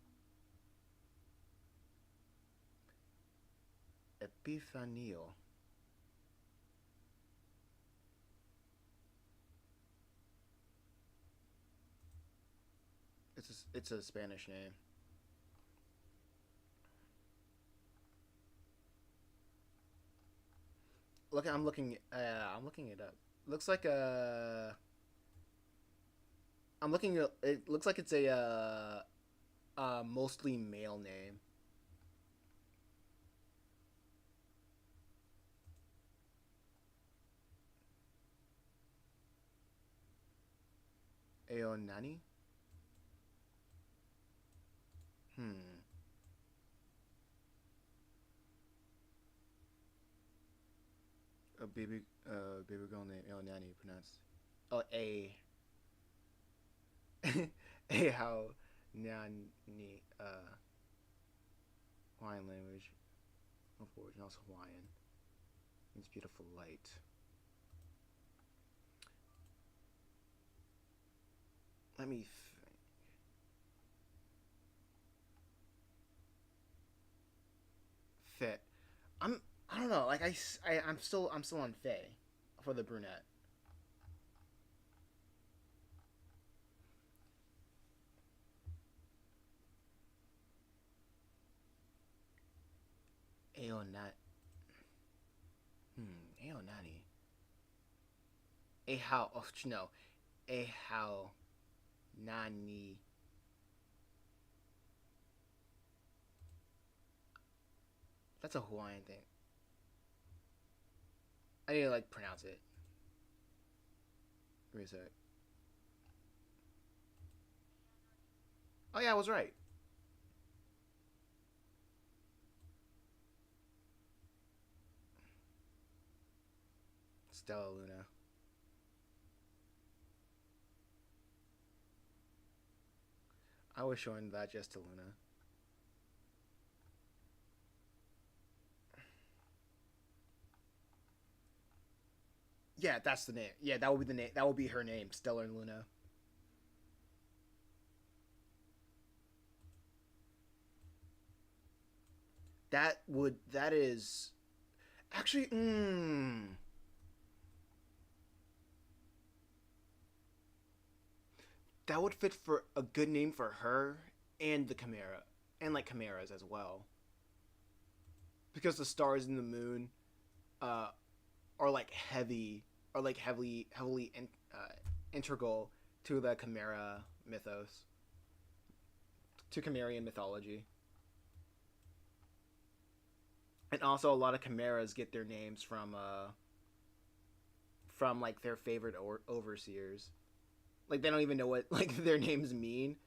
S1: Epifanio. It's a Spanish name. Look, I'm looking. I'm looking it up. Looks like a. I'm looking. It looks like it's a mostly male name. Aonani. Hmm. A baby girl named Aonani pronounced. Oh, a. A how Nani. Hawaiian language of origin, also Hawaiian. Means beautiful light. Let me fit. I'm. I don't know. Like I'm still on Faye for the brunette. Aonat. Aonani. A how? Oh no. A how Nani. That's a Hawaiian thing. I need to like pronounce it. Give me a sec. Oh yeah, I was right. Stella Luna. I was showing that just to Luna. Yeah, that's the name. Yeah, that would be the name. That would be her name, Stellar Luna. That is actually. That would fit for a good name for her and the Chimera, and like chimeras as well, because the stars and the moon, uh, are like heavily integral to the Chimera mythos, to Chimerian mythology. And also a lot of chimeras get their names from like their favorite overseers. Like they don't even know what like their names mean,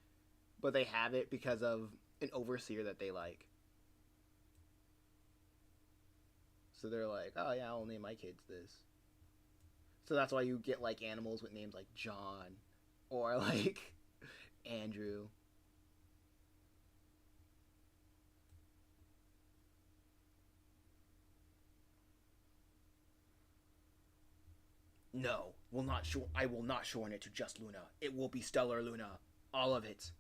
S1: but they have it because of an overseer that they like. So they're like, oh yeah, I'll name my kids this. So that's why you get like animals with names like John or like Andrew. No, will not show. I will not shorten it to just Luna. It will be Stellar Luna, all of it.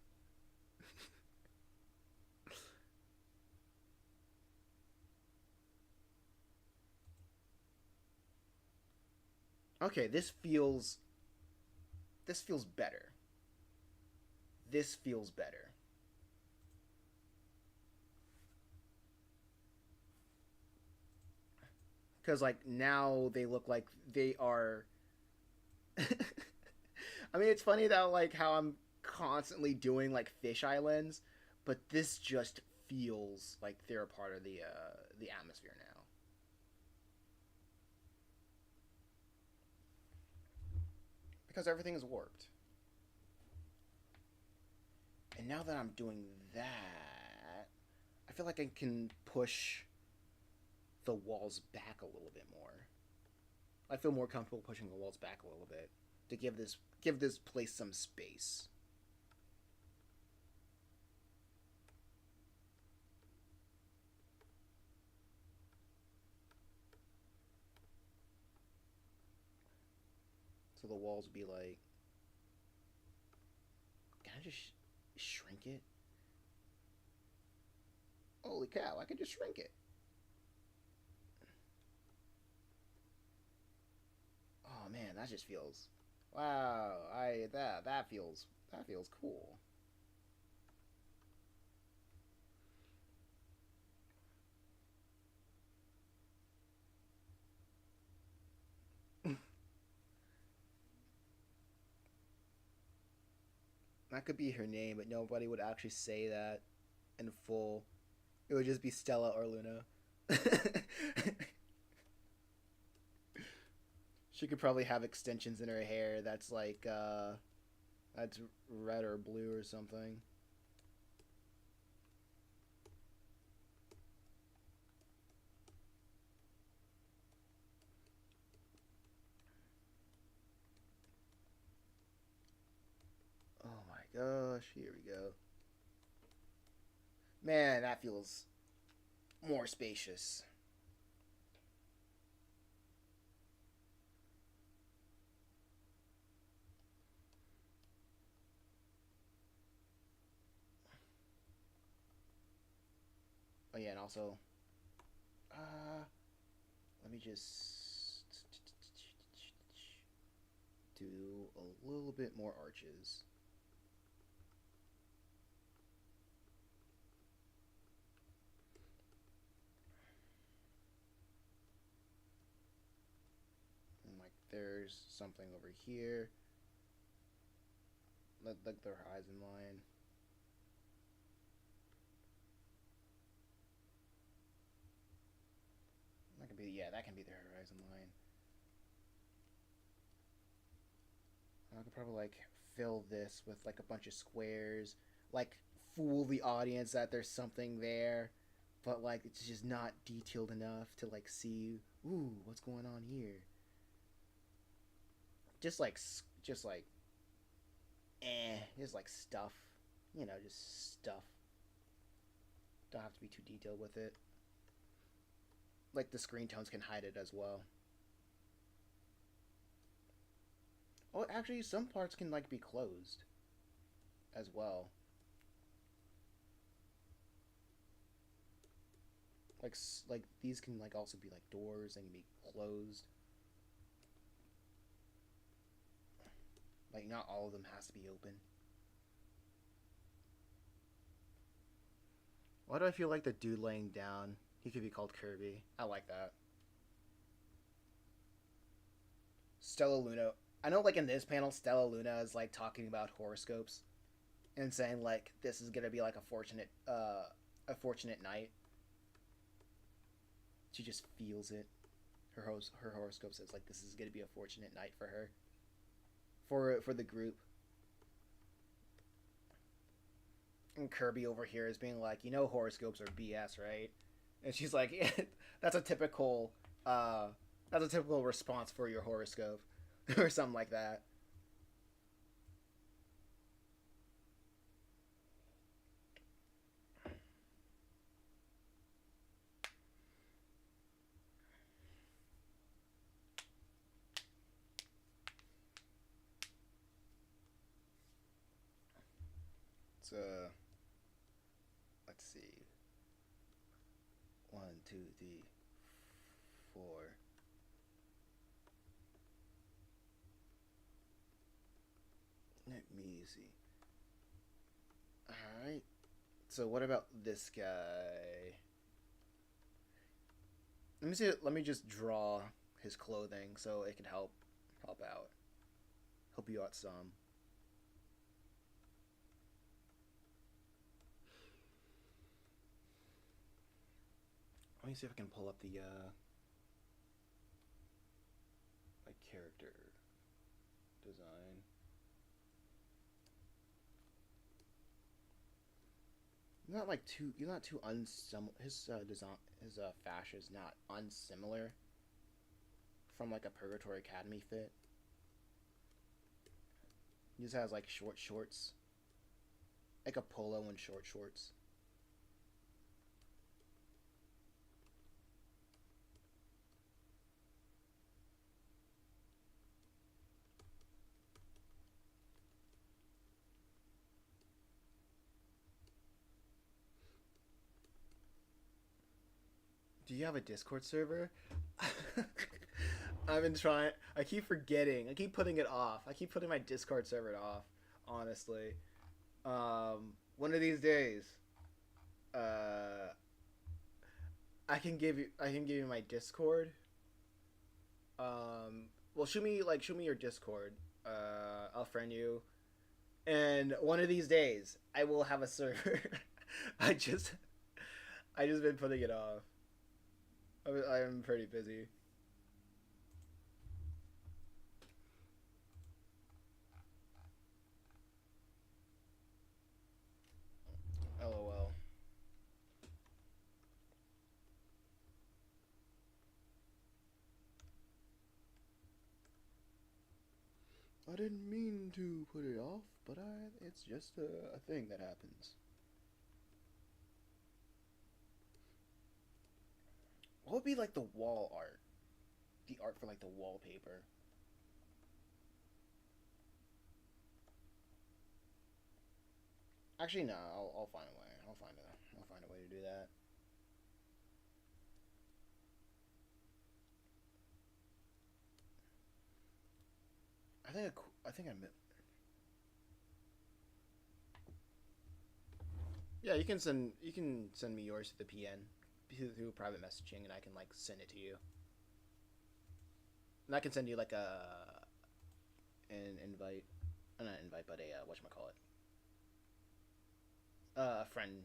S1: Okay, this feels better. This feels better. Cuz like now they look like they are I mean, it's funny that like how I'm constantly doing like fish islands, but this just feels like they're a part of the atmosphere now. Because everything is warped. And now that I'm doing that, I feel like I can push the walls back a little bit more. I feel more comfortable pushing the walls back a little bit to give this place some space. So the walls be like, can I just shrink it? Holy cow! I could just shrink it. Oh man, that just feels. Wow, I that feels cool. That could be her name, but nobody would actually say that in full. It would just be Stella or Luna. She could probably have extensions in her hair that's like that's red or blue or something. Oh my gosh, here we go. Man, that feels more spacious. Oh yeah, and also, let me just do a little bit more arches. And like, there's something over here. Like the horizon line. That can be yeah, that can be the horizon line. I could probably like fill this with like a bunch of squares, like fool the audience that there's something there, but like it's just not detailed enough to like see, ooh, what's going on here. Just like just like just like stuff, just stuff. Don't have to be too detailed with it. Like the screen tones can hide it as well. Oh, actually, some parts can like be closed as well. Like these can like also be like doors and can be closed. Like not all of them has to be open. Why do I feel like the dude laying down? He could be called Kirby. I like that. Stella Luna. I know, like in this panel, Stella Luna is like talking about horoscopes and saying like this is gonna be like a fortunate night. She just feels it. Her horoscope says like this is gonna be a fortunate night for her, for the group. And Kirby over here is being like, you know, horoscopes are BS, right? And she's like, yeah, that's a typical, uh, that's a typical response for your horoscope, or something like that. It's let's see, one, two, three, four. Let me see. All right. So what about this guy? Let me see. Let me just draw his clothing so it can help out, help you out some. Let me see if I can pull up the like character design. Not like too. You're not too unsimilar. His design, his fashion is not unsimilar from like a Purgatory Academy fit. He just has like short shorts, like a polo and short shorts. Do you have a Discord server? I've been trying. I keep forgetting. I keep putting it off. I keep putting my Discord server off. Honestly, one of these days, uh, I can give you. I can give you my Discord. Well, shoot me your Discord. I'll friend you, and one of these days, I will have a server. I just, I just been putting it off. I'm pretty busy. LOL. I didn't mean to put it off, but it's just a thing that happens. What would be like the wall art? The art for like the wallpaper. Actually, no. I'll find a way. I'll find a way to do that. I think I. Yeah, you can send me yours to the PN through private messaging, and I can like send it to you. And I can send you like an invite, not an invite, but a what call it, a friend.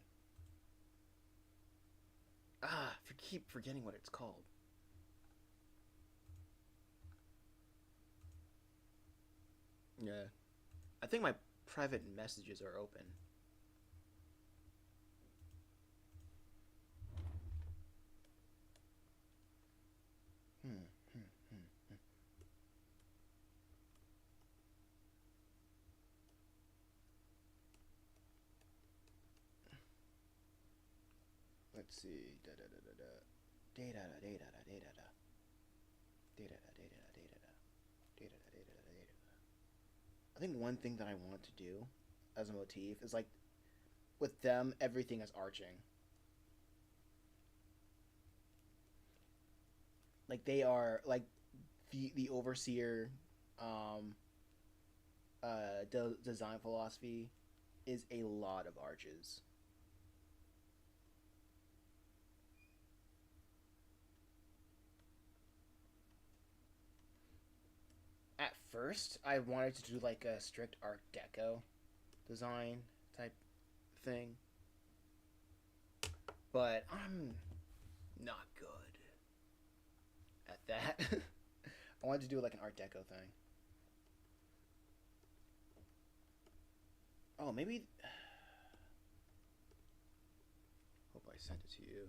S1: Keep forgetting what it's called. Yeah, I think my private messages are open. Hmm. Hmm. Hmm. Hmm. Let's see. Da da da da da. Da da da da da da da da. Da da da da da da da da. Da da da da da da da. I think one thing that I want to do as a motif is like with them, everything is arching. Like they are like the overseer, um, design philosophy is a lot of arches. At first, I wanted to do like a strict Art Deco design type thing, but I'm not good at that. I wanted to do like an Art Deco thing. Oh, maybe sent it to you.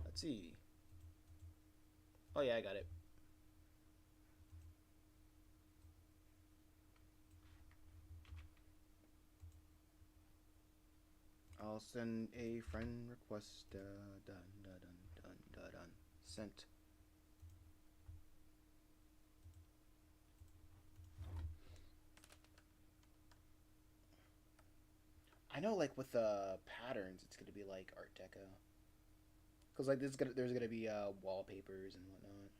S1: Let's see. Oh yeah, I got it. I'll send a friend request. Done, done, done, done, done. Sent. I know, like with patterns, it's gonna be like Art Deco, cause like there's gonna be wallpapers and whatnot.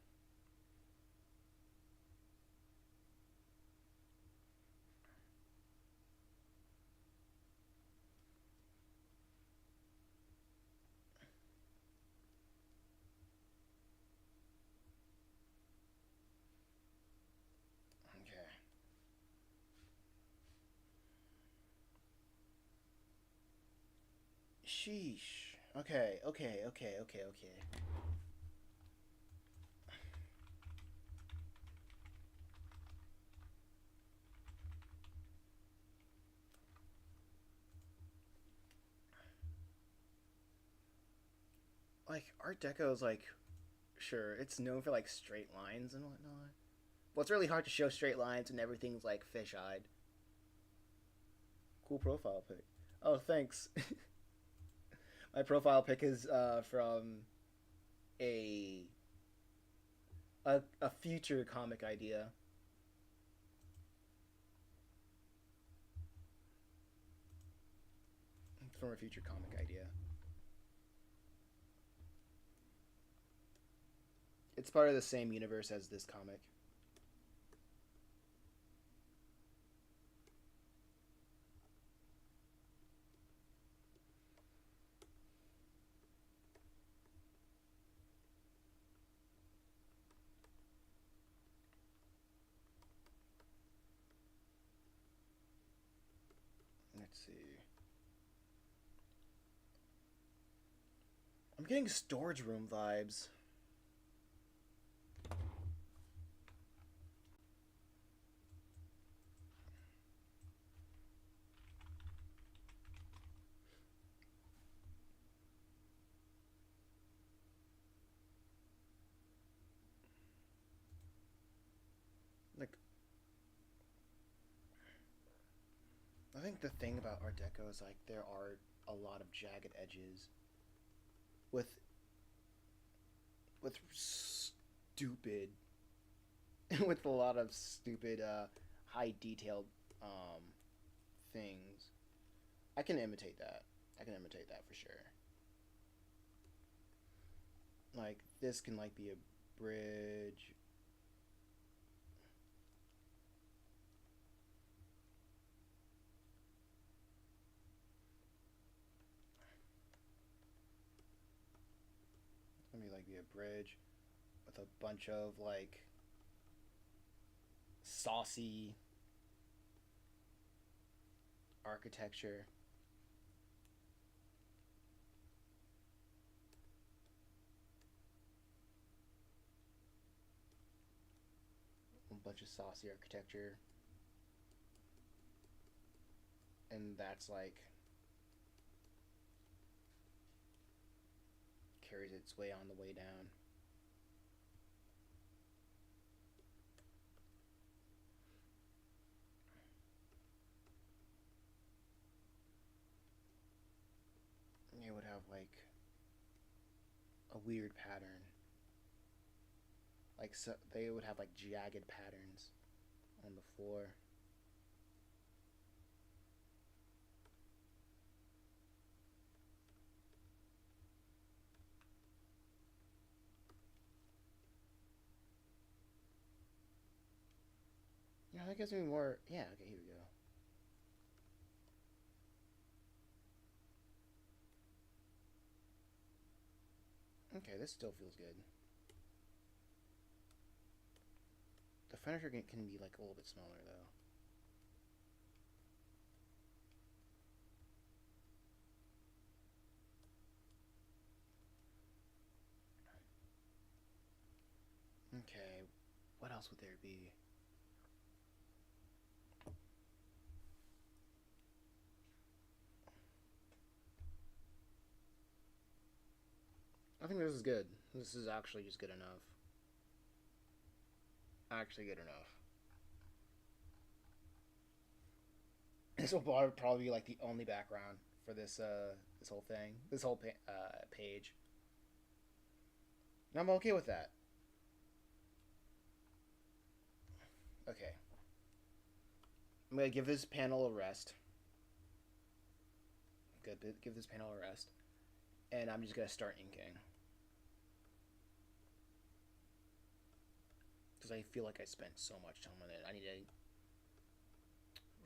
S1: Okay. Sheesh. Okay, okay, okay, okay, okay. Like Art Deco is like, sure, it's known for like straight lines and whatnot. Well, it's really hard to show straight lines and everything's like fish-eyed. Cool profile pic. Oh, thanks. My profile pic is from a, a future comic idea. From a future comic idea. It's part of the same universe as this comic. Let's see. I'm getting storage room vibes. Like, I think the thing about Art Deco is like there are a lot of jagged edges with stupid with a lot of stupid high detailed um things. I can imitate that. I can imitate that for sure. Like this can like be a bridge. Let me like be a bridge with a bunch of like saucy architecture. A bunch of saucy architecture. And that's like carries its way on the way down. You would have like a weird pattern. Like so, they would have like jagged patterns on the floor. Yeah, that gives me more. Yeah, okay, here we go. Okay, this still feels good. The furniture can be like a little bit smaller though. Okay, what else would there be? I think this is good. This is actually just good enough. Actually good enough. This will probably be like the only background for this whole thing, this whole page. And I'm okay with that. Okay, I'm gonna give this panel a rest. Good, give this panel a rest, and I'm just gonna start inking because I feel like I spent so much time on it. I need to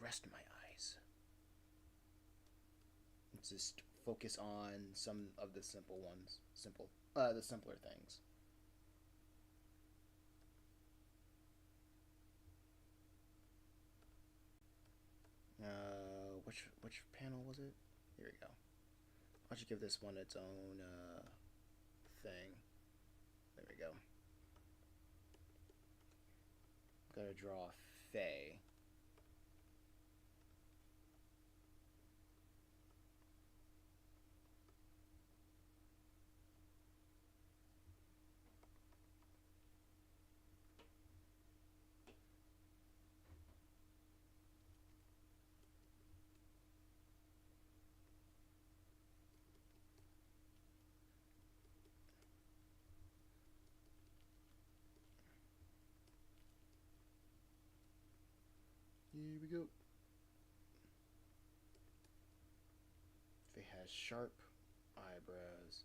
S1: rest my eyes. Just focus on some of the the simpler things. Which panel was it? Here we go. Why don't you give this one its own thing? There we go. Gotta draw Faye. Here we go. Faye has sharp eyebrows.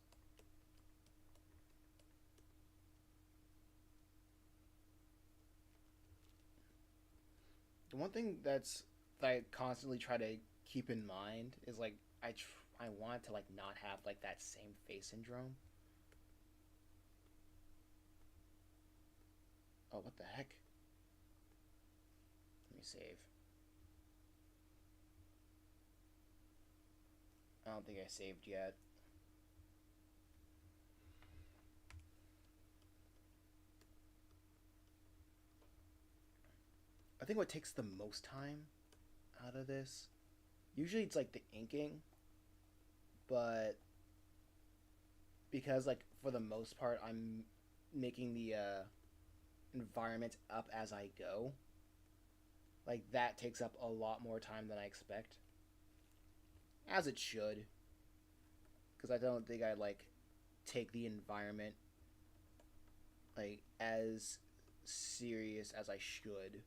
S1: The one thing that I constantly try to keep in mind is like I want to like not have like that same face syndrome. Oh, what the heck? Let me save. I don't think I saved yet. I think what takes the most time out of this, usually it's like the inking, but because like for the most part I'm making the environment up as I go, like that takes up a lot more time than I expect, as it should, because I don't think I like take the environment like as serious as I should.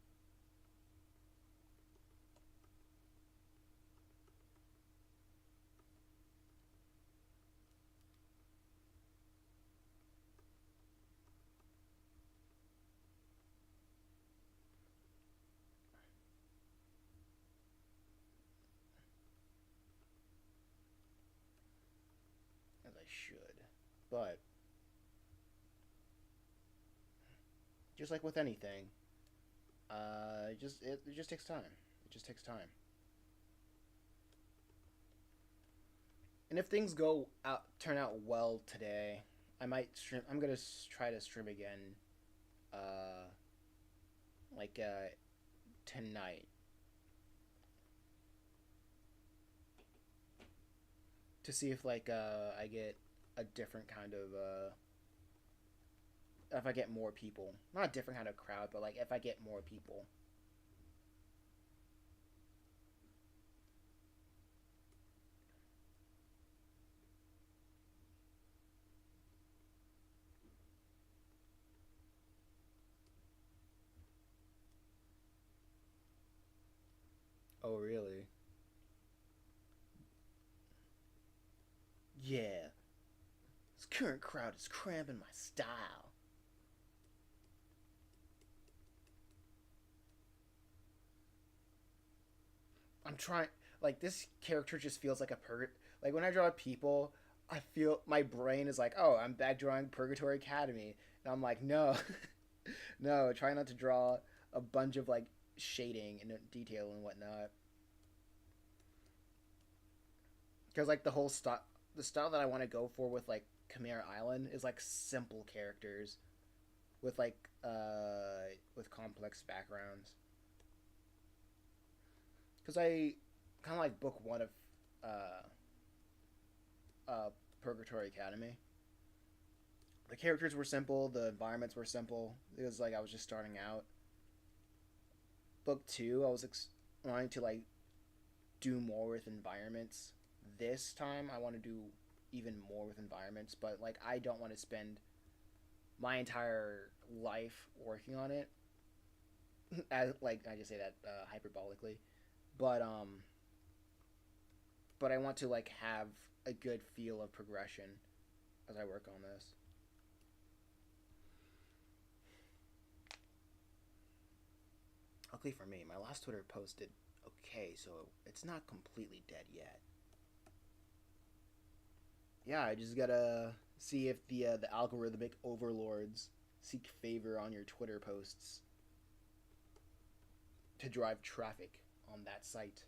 S1: As I should. But just like with anything, it just takes time. It just takes time. And if things turn out well today, I might stream. I'm gonna try to stream again, uh, like tonight to see if like I get a different kind of if I get more people, not a different kind of crowd, but like if I get more people. Oh really? Yeah. This current crowd is cramping my style. I'm trying. Like this character just feels like a Like when I draw people, I feel my brain is like, oh, I'm back drawing Purgatory Academy, and I'm like, no, no, try not to draw a bunch of like shading and detail and whatnot. Because like the style that I want to go for with like Chimera Island is like simple characters with complex backgrounds. Because I kind of like book 1 of uh, Purgatory Academy. The characters were simple, the environments were simple. It was like I was just starting out. Book two, I was wanting to like do more with environments. This time, I want to do even more with environments, but like I don't want to spend my entire life working on it. As, like I just say that hyperbolically, but but I want to like have a good feel of progression as I work on this. Luckily for me, my last Twitter post did okay, so it's not completely dead yet. Yeah, I just gotta see if the algorithmic overlords seek favor on your Twitter posts to drive traffic on that site.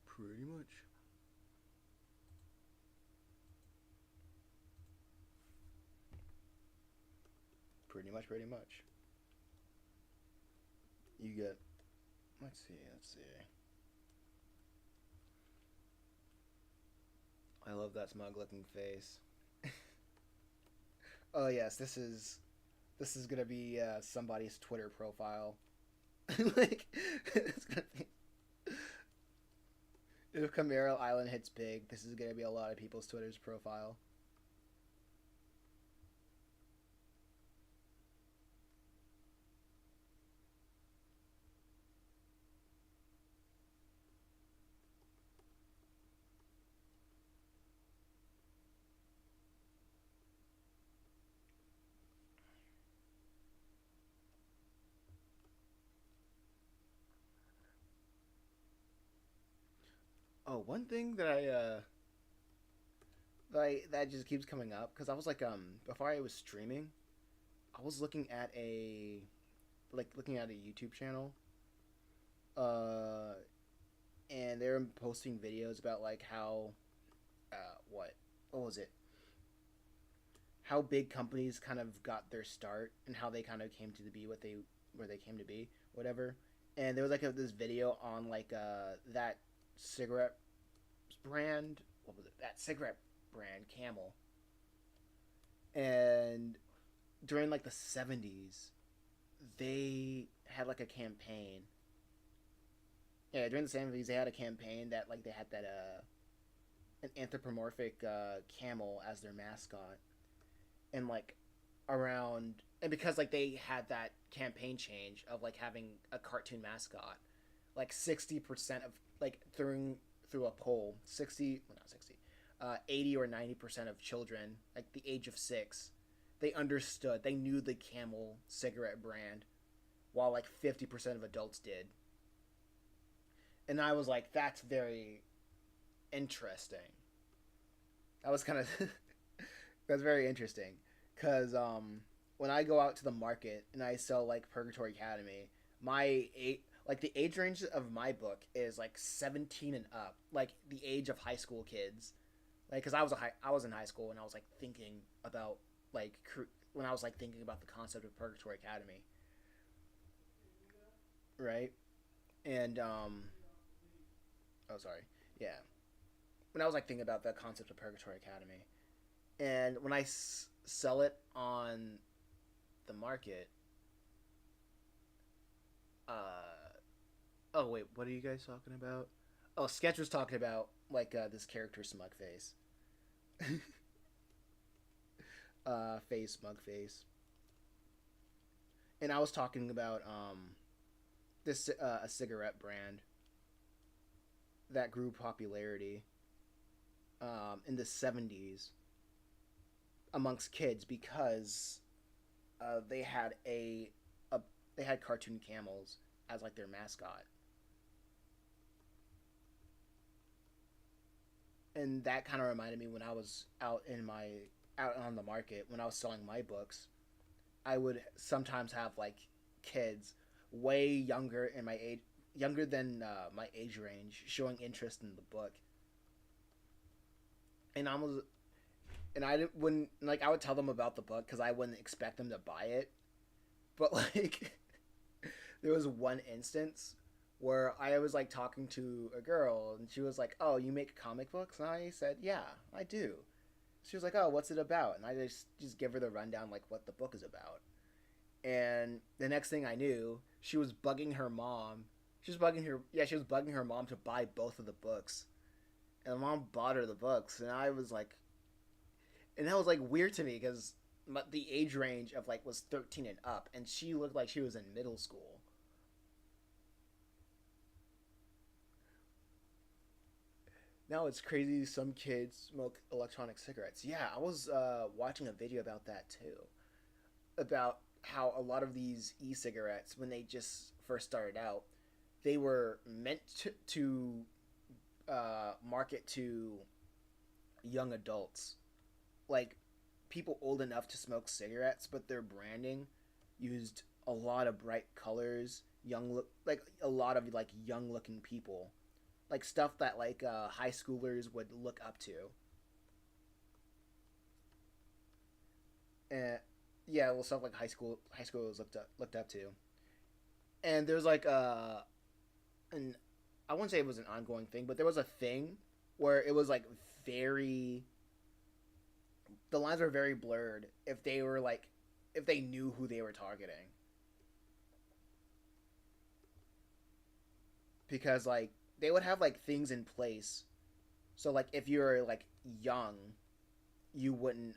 S1: Pretty much. Pretty much, pretty much. You get. Let's see. I love that smug looking face. Oh yes, this is gonna be somebody's Twitter profile. Like it's gonna be if Camaro Island hits big, this is gonna be a lot of people's Twitter's profile. Oh, one thing that that just keeps coming up because I was like before I was streaming, I was looking at a YouTube channel, uh, and they're posting videos about like how what was it? How big companies kind of got their start and how they kind of came to be what they where they came to be, whatever. And there was like this video on like that cigarette brand. What was it? That cigarette brand, Camel. And during like the 70s, they had like a campaign. Yeah, during the 70s, they had a campaign that like they had that an anthropomorphic camel as their mascot, and like around and because like they had that campaign change of like having a cartoon mascot, like 60% of like through a poll, 60 well, not 60, 80 or 90% of children like the age of 6, they knew the Camel cigarette brand, while like 50% of adults did. And I was like, that's very interesting. That was kind of that's very interesting because when I go out to the market and I sell like Purgatory Academy, like the age range of my book is like 17 and up, like the age of high school kids. Like, cause I was in high school and I was like thinking about like when I was like thinking about the concept of Purgatory Academy, right? And oh sorry, yeah, when I was like thinking about the concept of Purgatory Academy, and when I sell it on the market, uh, oh wait, what are you guys talking about? Oh, Sketch was talking about like this character Smug Face, Face Smug Face, and I was talking about this a cigarette brand that grew popularity in the 70s amongst kids because they had a they had cartoon camels as like their mascot, and that kind of reminded me when I was out on the market when I was selling my books. I would sometimes have like kids way younger in my age, younger than my age range, showing interest in the book, and and I didn't when like I would tell them about the book because I wouldn't expect them to buy it. But like, there was one instance where I was like talking to a girl, and she was like, "Oh, you make comic books?" And I said, "Yeah, I do." She was like, "Oh, what's it about?" And I just give her the rundown like what the book is about. And the next thing I knew, she was bugging her mom. She was bugging her mom to buy both of the books. And the mom bought her the books, and I was like, and that was like weird to me because the age range of like was 13 and up, and she looked like she was in middle school. Now it's crazy. Some kids smoke electronic cigarettes. Yeah, I was watching a video about that too. About how a lot of these e-cigarettes, when they just first started out, they were meant to market to young adults, like people old enough to smoke cigarettes, but their branding used a lot of bright colors, like a lot of like young looking people, like stuff that like high schoolers would look up to. And yeah, well, stuff like high schoolers looked up to. And there's like an I wouldn't say it was an ongoing thing, but there was a thing where it was like very the lines were very blurred if they were like if they knew who they were targeting, because like they would have like things in place. So like if you're like young, you wouldn't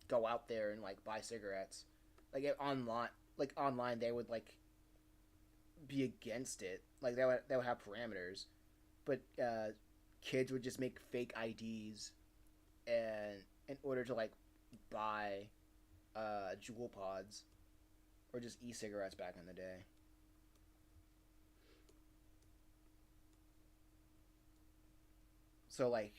S1: go out there and like buy cigarettes. Like online they would like be against it. Like they would have parameters, but kids would just make fake IDs and in order to like buy jewel pods or just e-cigarettes back in the day. So like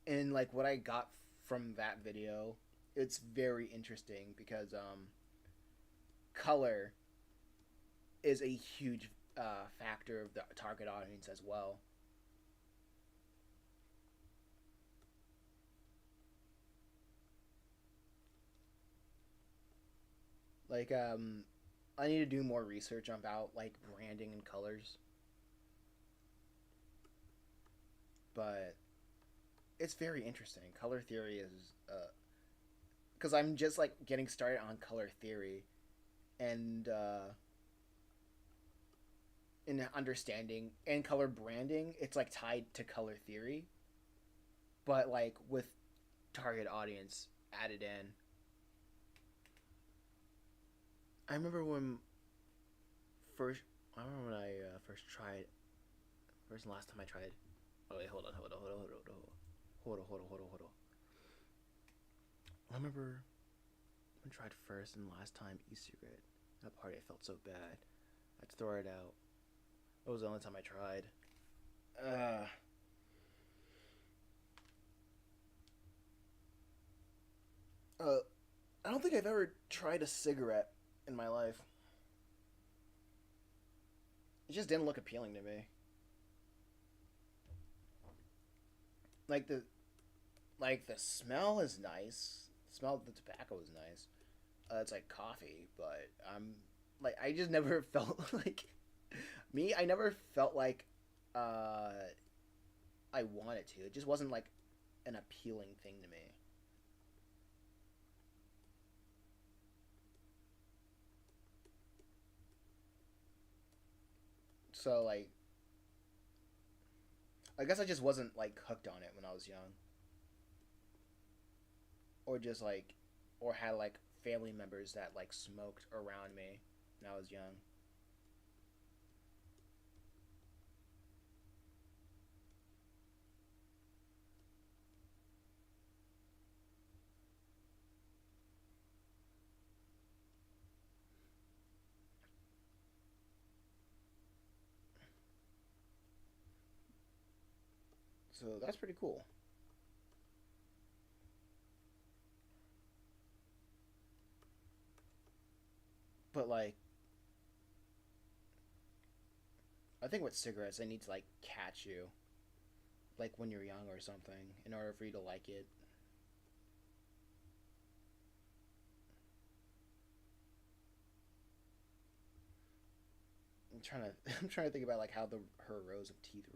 S1: in like what I got from that video, it's very interesting because color is a huge factor of the target audience as well. Like I need to do more research about like branding and colors, but it's very interesting. Color theory is because I'm just like getting started on color theory and in understanding and color branding. It's like tied to color theory, but like with target audience added in. I remember when first. I remember when I first tried. First and last time I tried. Oh wait, hold on. I remember when I tried first and last time e-cigarette. That party, I felt so bad. I had to throw it out. That was the only time I tried. Uh, uh, I don't think I've ever tried a cigarette in my life. It just didn't look appealing to me. Like the smell is nice. The smell of the tobacco is nice. It's like coffee, but I'm like I just never felt like me. I never felt like uh, I wanted to. It just wasn't like an appealing thing to me. So like I guess I just wasn't like hooked on it when I was young, or just like, or had like family members that like smoked around me when I was young. So that's pretty cool. But like, I think with cigarettes, they need to like catch you, like when you're young or something, in order for you to like it. I'm trying to I'm trying to think about like how the her rows of teeth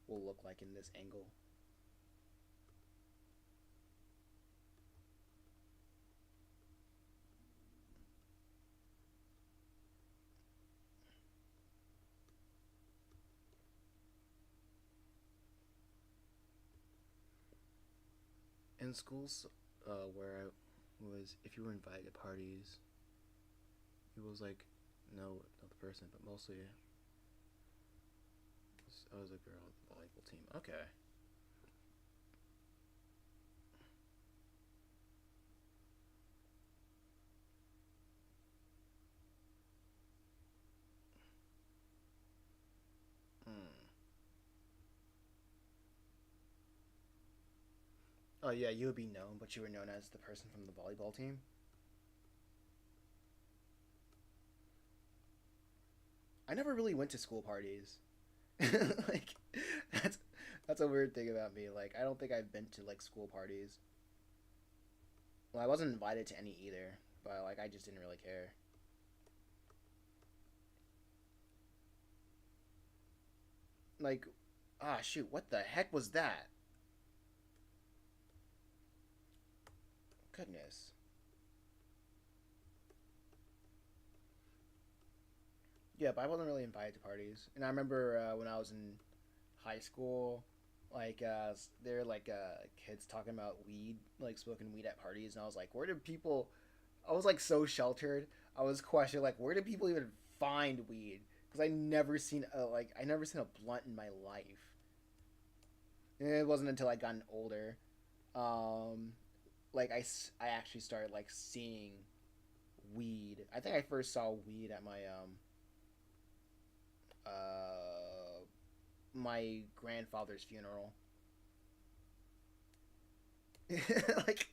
S1: will look like in this angle. In schools, where I was, if you were invited to parties, it was like no, not the person, but mostly I was a girl on the volleyball team. Okay. Hmm. Oh yeah, you would be known, but you were known as the person from the volleyball team. I never really went to school parties. Like that's that's a weird thing about me. Like I don't think I've been to like school parties. Well, I wasn't invited to any either, but like I just didn't really care. Like, ah, shoot, what the heck was that? Goodness. Yeah, but I wasn't really invited to parties. And I remember when I was in high school, like there were like kids talking about weed, like smoking weed at parties, and I was like, where do people? I was like so sheltered. I was questioning like, where do people even find weed? Because I never seen a blunt in my life. And it wasn't until I gotten older, um, like I actually started like seeing weed. I think I first saw weed at uh my grandfather's funeral. Like,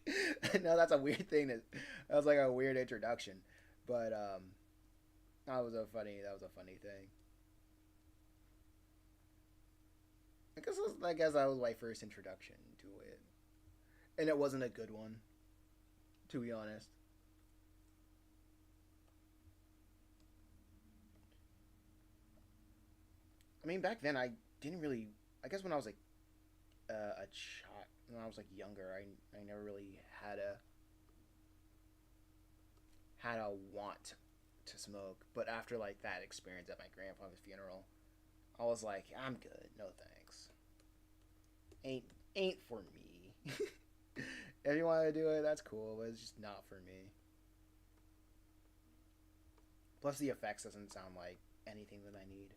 S1: no, that's a weird thing. That was like a weird introduction, but that was a funny thing. I guess that was my first introduction to it, and it wasn't a good one, to be honest. I mean, back then I didn't really. I guess when I was like a child, when I was like younger, I never really had a want to smoke. But after like that experience at my grandfather's funeral, I was like, I'm good, no thanks. Ain't ain't for me. If you want to do it, that's cool, but it's just not for me. Plus, the effects doesn't sound like anything that I need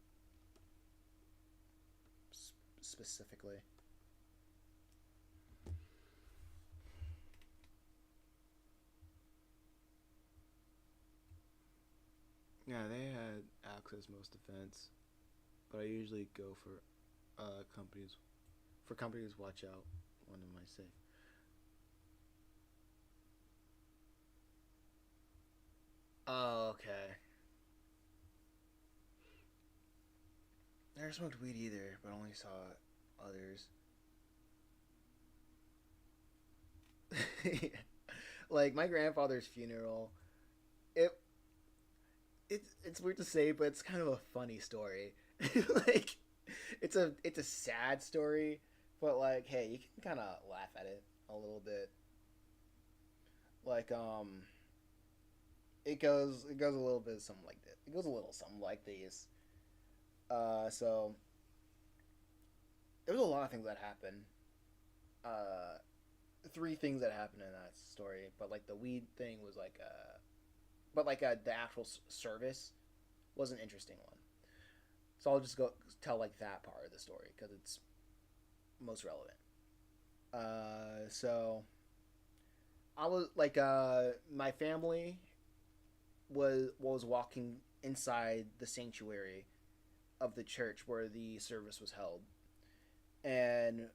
S1: specifically. Yeah, they had access most defense, but I usually go for companies. For companies, watch out. One of my say. Oh, okay. Never smoked weed either, but only saw others. Like my grandfather's funeral, it it's weird to say, but it's kind of a funny story. Like it's a sad story, but like hey, you can kind of laugh at it a little bit. Like it goes a little bit something like this. It goes a little something like this. So there was a lot of things that happened. Uh, three things that happened in that story, but like the weed thing was like but like the actual service was an interesting one. So I'll just go tell like that part of the story because it's most relevant. So I was like my family was walking inside the sanctuary of the church where the service was held, and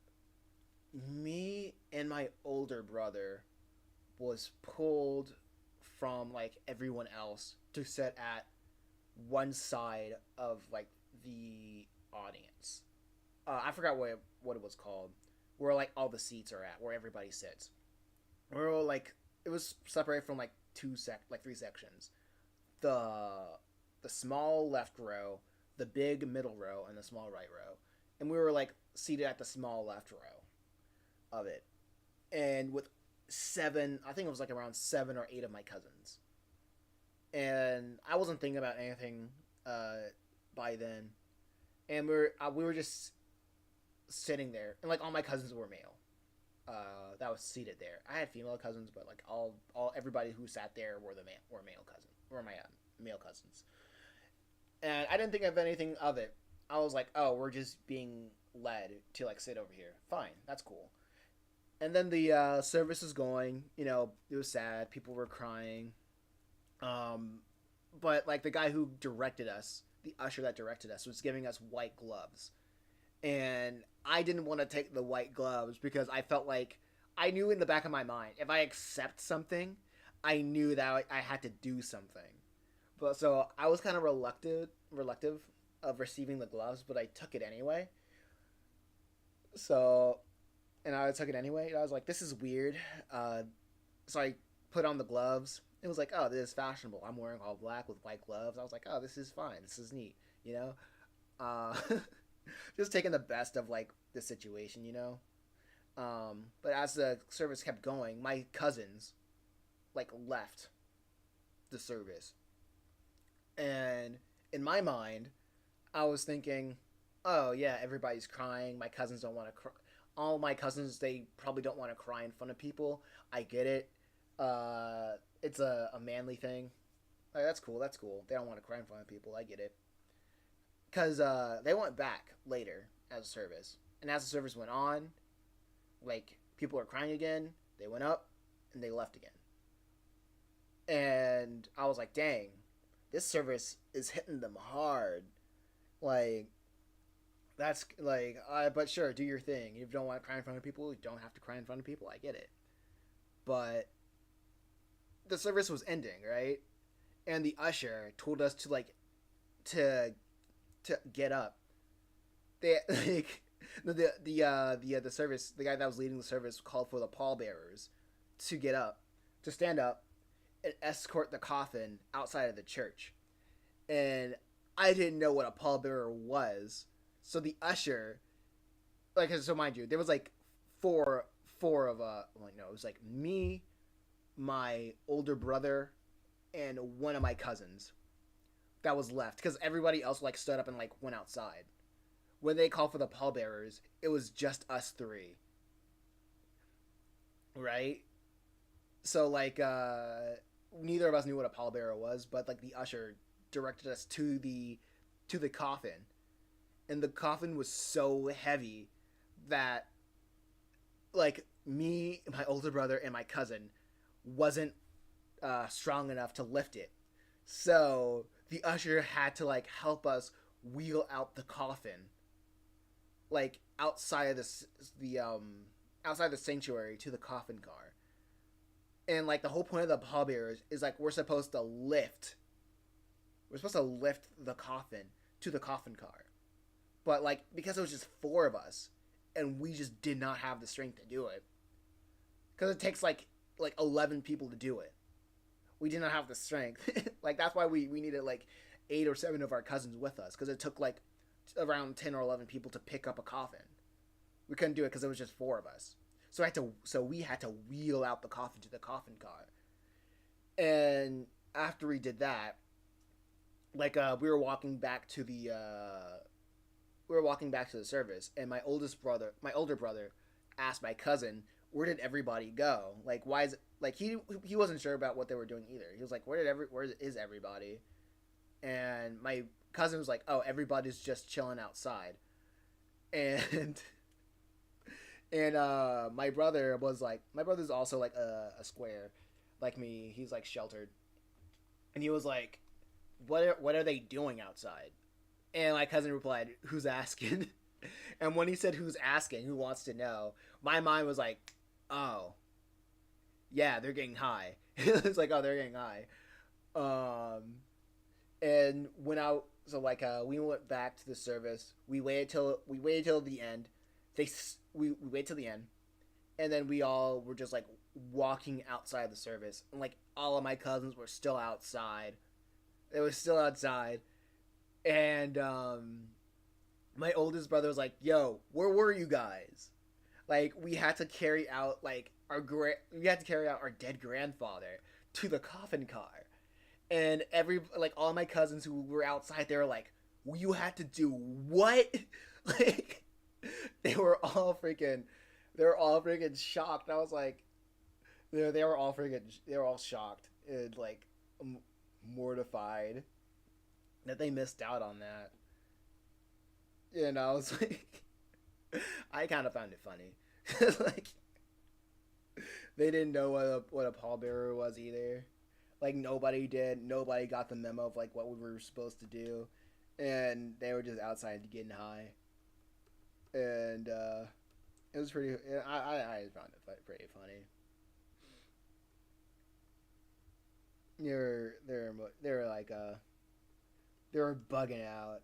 S1: me and my older brother was pulled from like everyone else to sit at one side of like the audience. I forgot what it was called, where like all the seats are at, where everybody sits. We're all like it was separated from like three sections. The the small left row, the big middle row and the small right row, and we were like seated at the small left row of it, and with seven, I think it was like around 7 or 8 of my cousins, and I wasn't thinking about anything by then, and we were just sitting there, and like all my cousins were male. That was seated there. I had female cousins, but like all everybody who sat there were male cousins, were my male cousins, and I didn't think of anything of it. I was like, oh, we're just being led to like sit over here. Fine, that's cool. And then the service was going. You know, it was sad. People were crying. Um, but like the guy who directed us, the usher that directed us, was giving us white gloves, and I didn't want to take the white gloves because I felt like I knew in the back of my mind if I accept something, I knew that I had to do something. But so I was kind of reluctant of receiving the gloves, but I took it anyway. So and I took it anyway. And I was like, this is weird. So I put on the gloves. It was like, oh, this is fashionable. I'm wearing all black with white gloves. I was like, oh, this is fine. This is neat. You know, uh, just taking the best of like the situation. You know. But as the service kept going, my cousins like left the service, and in my mind, I was thinking, oh yeah, everybody's crying. My cousins don't want to cry. All my cousins, they probably don't want to cry in front of people. I get it. It's a manly thing. Like, that's cool. That's cool. They don't want to cry in front of people. I get it. Because they went back later as a service. And as the service went on, like, people were crying again. They went up and they left again. And I was like, dang, this service is hitting them hard. Like, that's like, but sure, do your thing. If you don't want to cry in front of people, you don't have to cry in front of people. I get it. But the service was ending, right? And the usher told us to like to get up. They like the service, the guy that was leading the service called for the pallbearers to get up, to stand up and escort the coffin outside of the church. And I didn't know what a pallbearer was. So the usher, like, so mind you, there was like four of like no, it was like me, my older brother, and one of my cousins that was left because everybody else like stood up and like went outside. When they called for the pallbearers, it was just us three, right? So like neither of us knew what a pallbearer was, but like the usher directed us to the coffin, and the coffin was so heavy that like me, my older brother, and my cousin wasn't strong enough to lift it. So the usher had to like help us wheel out the coffin, like outside of outside the sanctuary to the coffin car. And like the whole point of the pallbearers is like we're supposed to lift. We're supposed to lift the coffin to the coffin car, but like because it was just four of us, and we just did not have the strength to do it, because it takes like 11 people to do it. We did not have the strength. Like that's why we needed like 8 or 7 of our cousins with us, because it took like around 10 or 11 people to pick up a coffin. We couldn't do it because it was just four of us. So we had to wheel out the coffin to the coffin car. And after we did that, like we were walking back to the service, and my older brother asked my cousin, where did everybody go? Like, why is it like he wasn't sure about what they were doing either. He was like, where is everybody? And my cousin was like, oh, everybody's just chilling outside. And my brother was like, my brother's also like a square like me. He's like sheltered. And he was like, what are they doing outside? And my cousin replied, who's asking? And when he said who's asking, who wants to know, my mind was like, oh, yeah, they're getting high. It's like, oh, they're getting high. And when we went back to the service. We waited till the end. We waited till the end, and then we all were just like walking outside the service, and like all of my cousins were still outside. They were still outside, and my oldest brother was like, "Yo, where were you guys?" Like we had to carry out like we had to carry out our dead grandfather to the coffin car, and every like all my cousins who were outside, they were like, "You had to do what?" Like they were all freaking, they were all freaking shocked. And I was like, they were all freaking, they were all shocked and like mortified that they missed out on that. And I was like, I kind of found it funny. Like they didn't know what a pallbearer was either. Like nobody did. Nobody got the memo of like what we were supposed to do, and they were just outside getting high. And it was pretty. I found it pretty funny. They were like they were bugging out.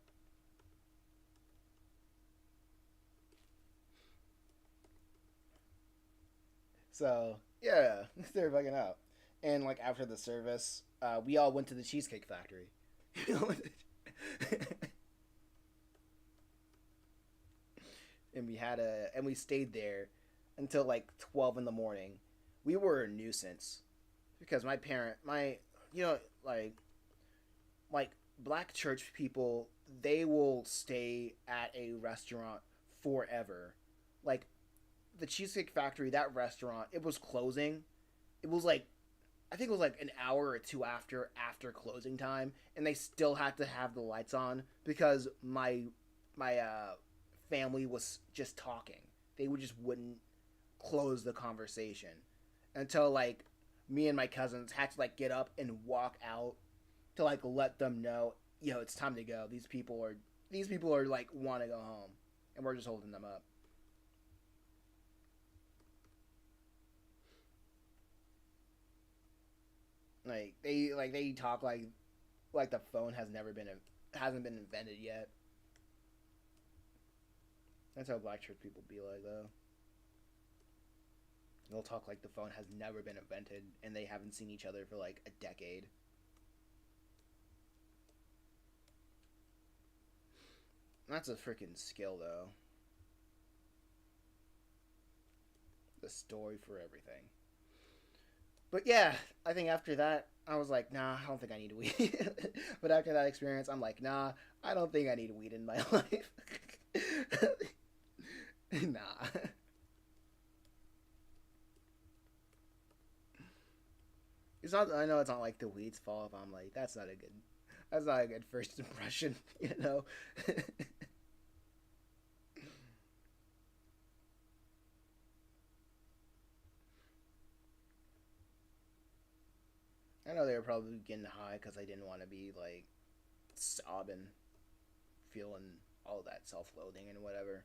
S1: So yeah, they were bugging out. And like after the service, we all went to the Cheesecake Factory. And we stayed there until like 12 in the morning. We were a nuisance because my you know like black church people, they will stay at a restaurant forever. Like the Cheesecake Factory, that restaurant, it was closing. It was like I think it was like an hour or two after closing time, and they still had to have the lights on because my family was just talking. They would just wouldn't close the conversation until like me and my cousins had to like get up and walk out to like let them know, it's time to go. These people are like want to go home, and we're just holding them up. They talk like the phone hasn't been invented yet. That's how black church people be like though. They'll talk like the phone has never been invented and they haven't seen each other for like a decade. That's a freaking skill though. The story for everything. But yeah, I think after that I was like, nah, I don't think I need weed. But after that experience, I'm like, nah, I don't think I need weed in my life. Nah. It's not. I know it's not like the weed's fault. If I'm like, that's not a good first impression. You know. I know they were probably getting high because I didn't want to be like sobbing, feeling all that self-loathing and whatever.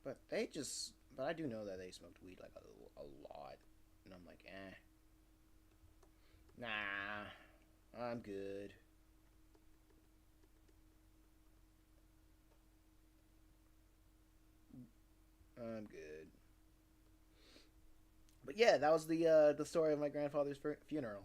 S1: But I do know that they smoked weed like a lot, and I'm like, nah, I'm good. I'm good. But yeah, that was the story of my grandfather's funeral.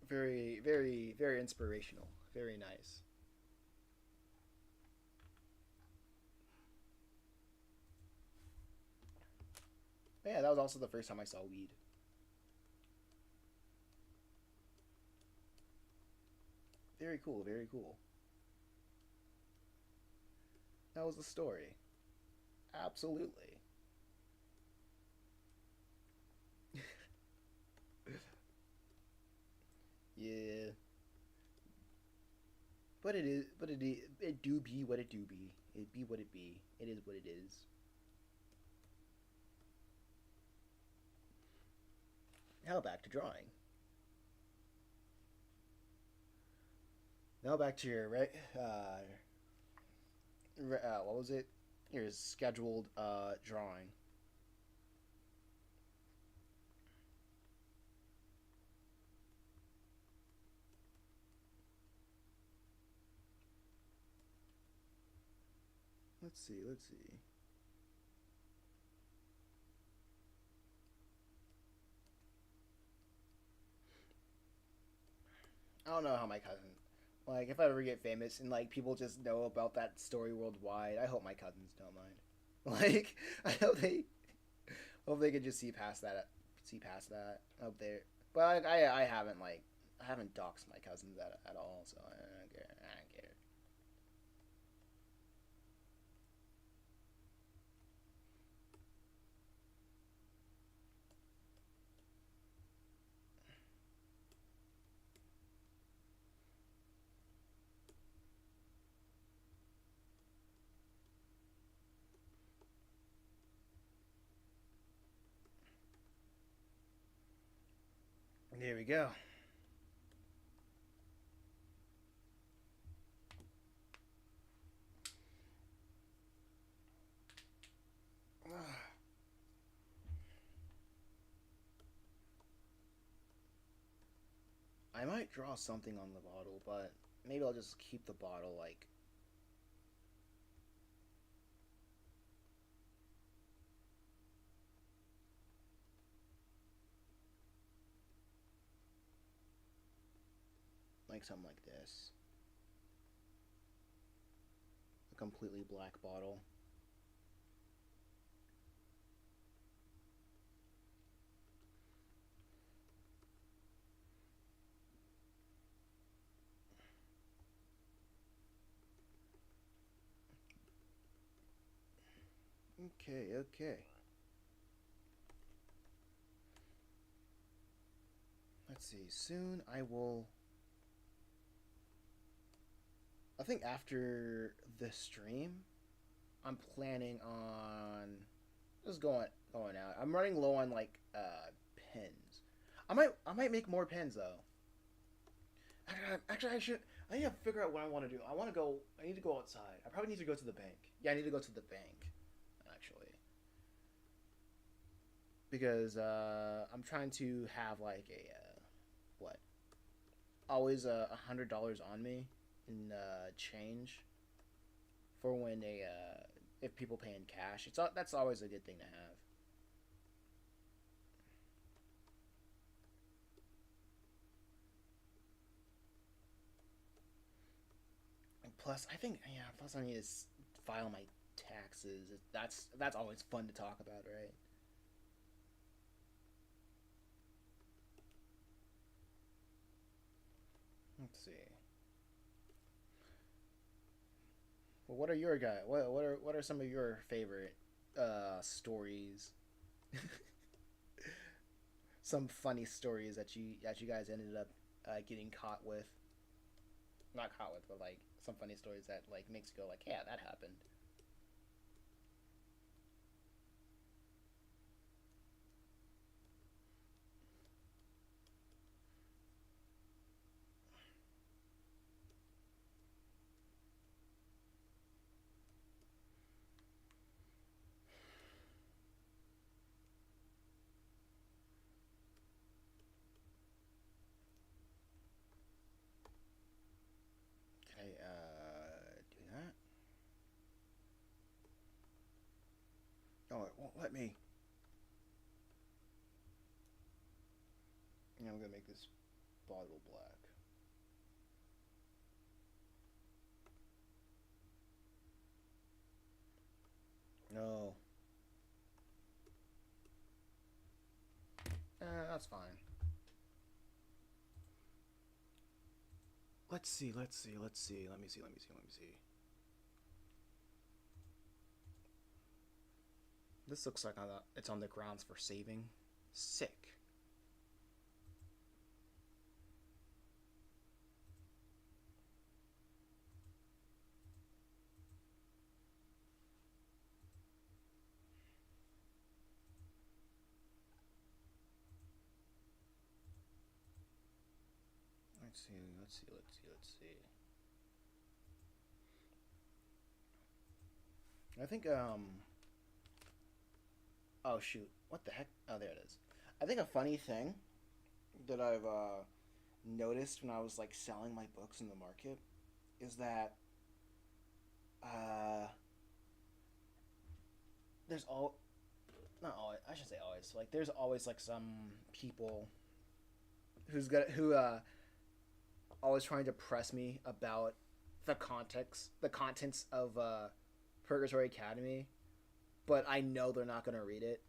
S1: Very, very, very inspirational. Very nice. But yeah, that was also the first time I saw weed. Very cool. Very cool. That was the story. Absolutely. Yeah. But it is. It do be what it do be. It be what it be. It is what it is. Now back to drawing. Now back to your what was it? Your scheduled drawing. let's see. Let's see. I don't know how my cousin, like, if I ever get famous and like people just know about that story worldwide, I hope my cousins don't mind. Like, I hope they could just see past that up there. But I haven't like, I haven't doxed my cousins at all, so I don't care. I don't care. Here we go. I might draw something on the bottle, but maybe I'll just keep the bottle like something like this. A completely black bottle. Okay, okay. Let's see. Soon I will. I think after the stream, I'm planning on just going out. I'm running low on like pens. I might make more pens though. Actually, I should. I need to figure out what I want to do. I want to go. I need to go outside. I probably need to go to the bank. Yeah, I need to go to the bank. Actually, because I'm trying to have like a what? Always $100 on me in change for when a if people pay in cash. That's always a good thing to have. And plus, I think yeah. Plus, I need to file my taxes. That's always fun to talk about, right? Let's see. Well, what are your guys? What are some of your favorite stories? Some funny stories that you guys ended up getting caught with. Not caught with, but like some funny stories that like makes you go like, yeah, that happened. Can I do that? Oh, it won't let me. Yeah, I'm gonna make this bottle black. No, that's fine. Let's see. Let's see. Let's see. Let me see. Let me see. Let me see. This looks like it's on the grounds for saving. Sick. Let's see. Let's see. Let's see. Let's see. I think Oh shoot! What the heck? Oh, there it is. I think a funny thing that I've noticed when I was like selling my books in the market is that uh, there's all not always. I should say always. Like there's always like some people who always trying to press me about the contents of Purgatory Academy, but I know they're not gonna read it.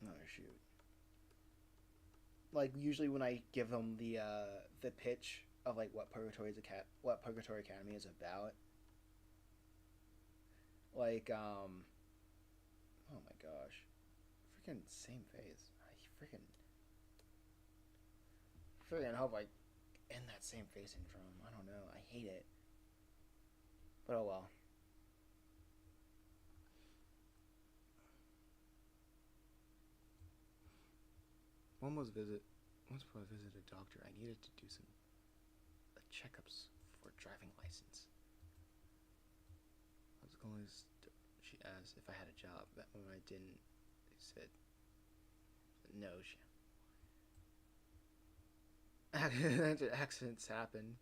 S1: Oh shoot! Like usually when I give them the pitch of like what Purgatory Academy is about, like oh my gosh, freaking same face. I freaking hope I end that same face syndrome. I don't know. I hate it. But oh well. Once before I visited a doctor, I needed to do some checkups for driving license. I was going. She asked if I had a job. But when I didn't, they said no. Accidents happen.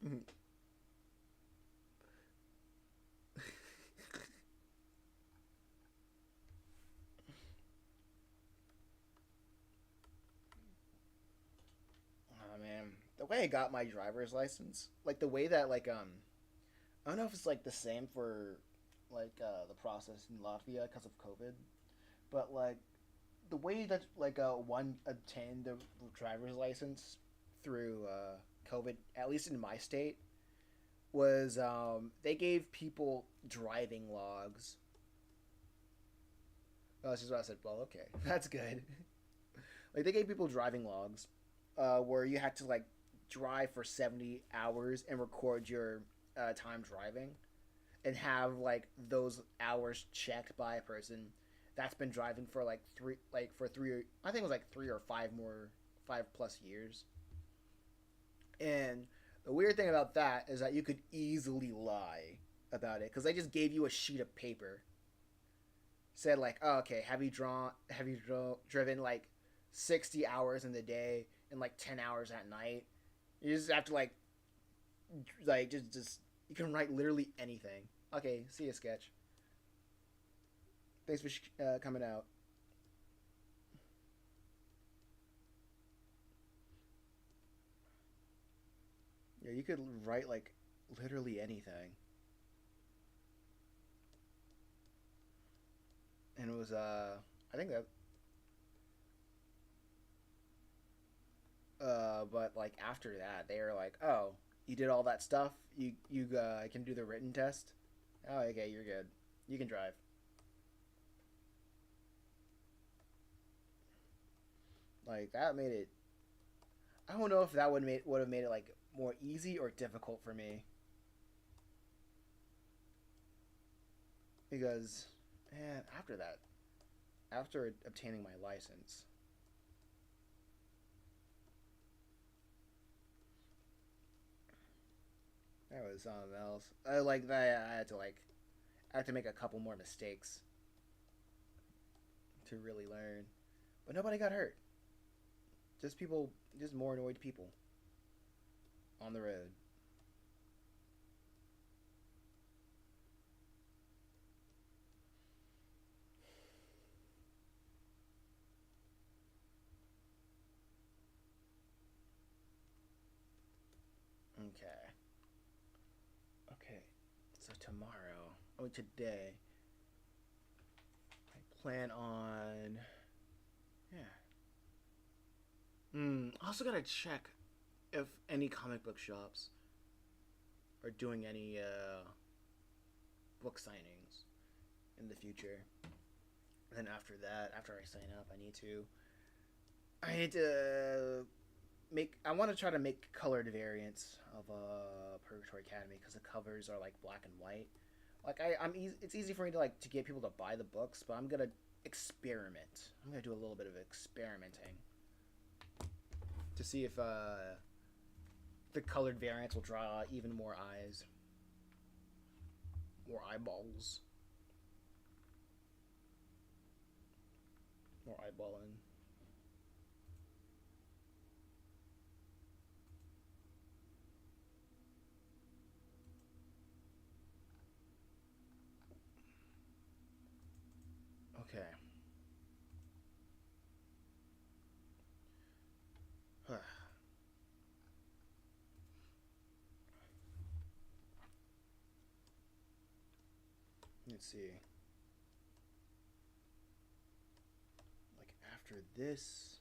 S1: Oh man, the way I got my driver's license, like the way that I don't know if it's like the same for the process in Latvia because of COVID, but like the way that one obtained the driver's license through COVID, at least in my state, was they gave people driving logs. Oh, that's just what I said. Well, okay, that's good. Like they gave people driving logs, where you had to like drive for 70 hours and record your time driving, and have like those hours checked by a person that's been driving for three. I think it was like 5 plus years. And the weird thing about that is that you could easily lie about it because they just gave you a sheet of paper. Said like, oh, okay, driven like 60 hours in the day and like 10 hours at night? You just have to just you can write literally anything. Okay, see you, sketch. Thanks for coming out. Yeah, you could write like literally anything, and it was I think that but like after that they were like, oh, you did all that stuff. You can do the written test. Oh, okay, you're good. You can drive. Like that made it. I don't know if that would have made it like more easy or difficult for me because man, after obtaining my license, that was something else. I like that. I had to make a couple more mistakes to really learn, but nobody got hurt. Just more annoyed people on the road. Okay. Okay. So tomorrow, today, I plan on. Yeah. I also gotta check if any comic book shops are doing any book signings in the future. And then after that, after I sign up, I need to make. I want to try to make colored variants of Purgatory Academy because the covers are like black and white. Like I'm easy. It's easy for me to like to get people to buy the books, but I'm gonna experiment. I'm gonna do a little bit of experimenting to see if the colored variants will draw even more eyes, more eyeballs. More eyeballing. Okay. Let's see. Like after this.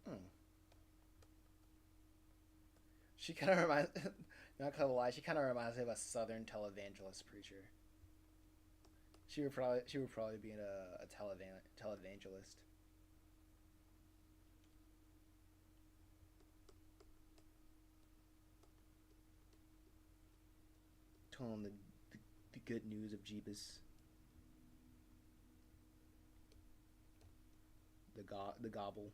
S1: Hmm. She kind of reminds. Not gonna lie, she kind of reminds me of a Southern televangelist preacher. She would probably be a televangelist. Telling the good news of Jeebus. The gobble.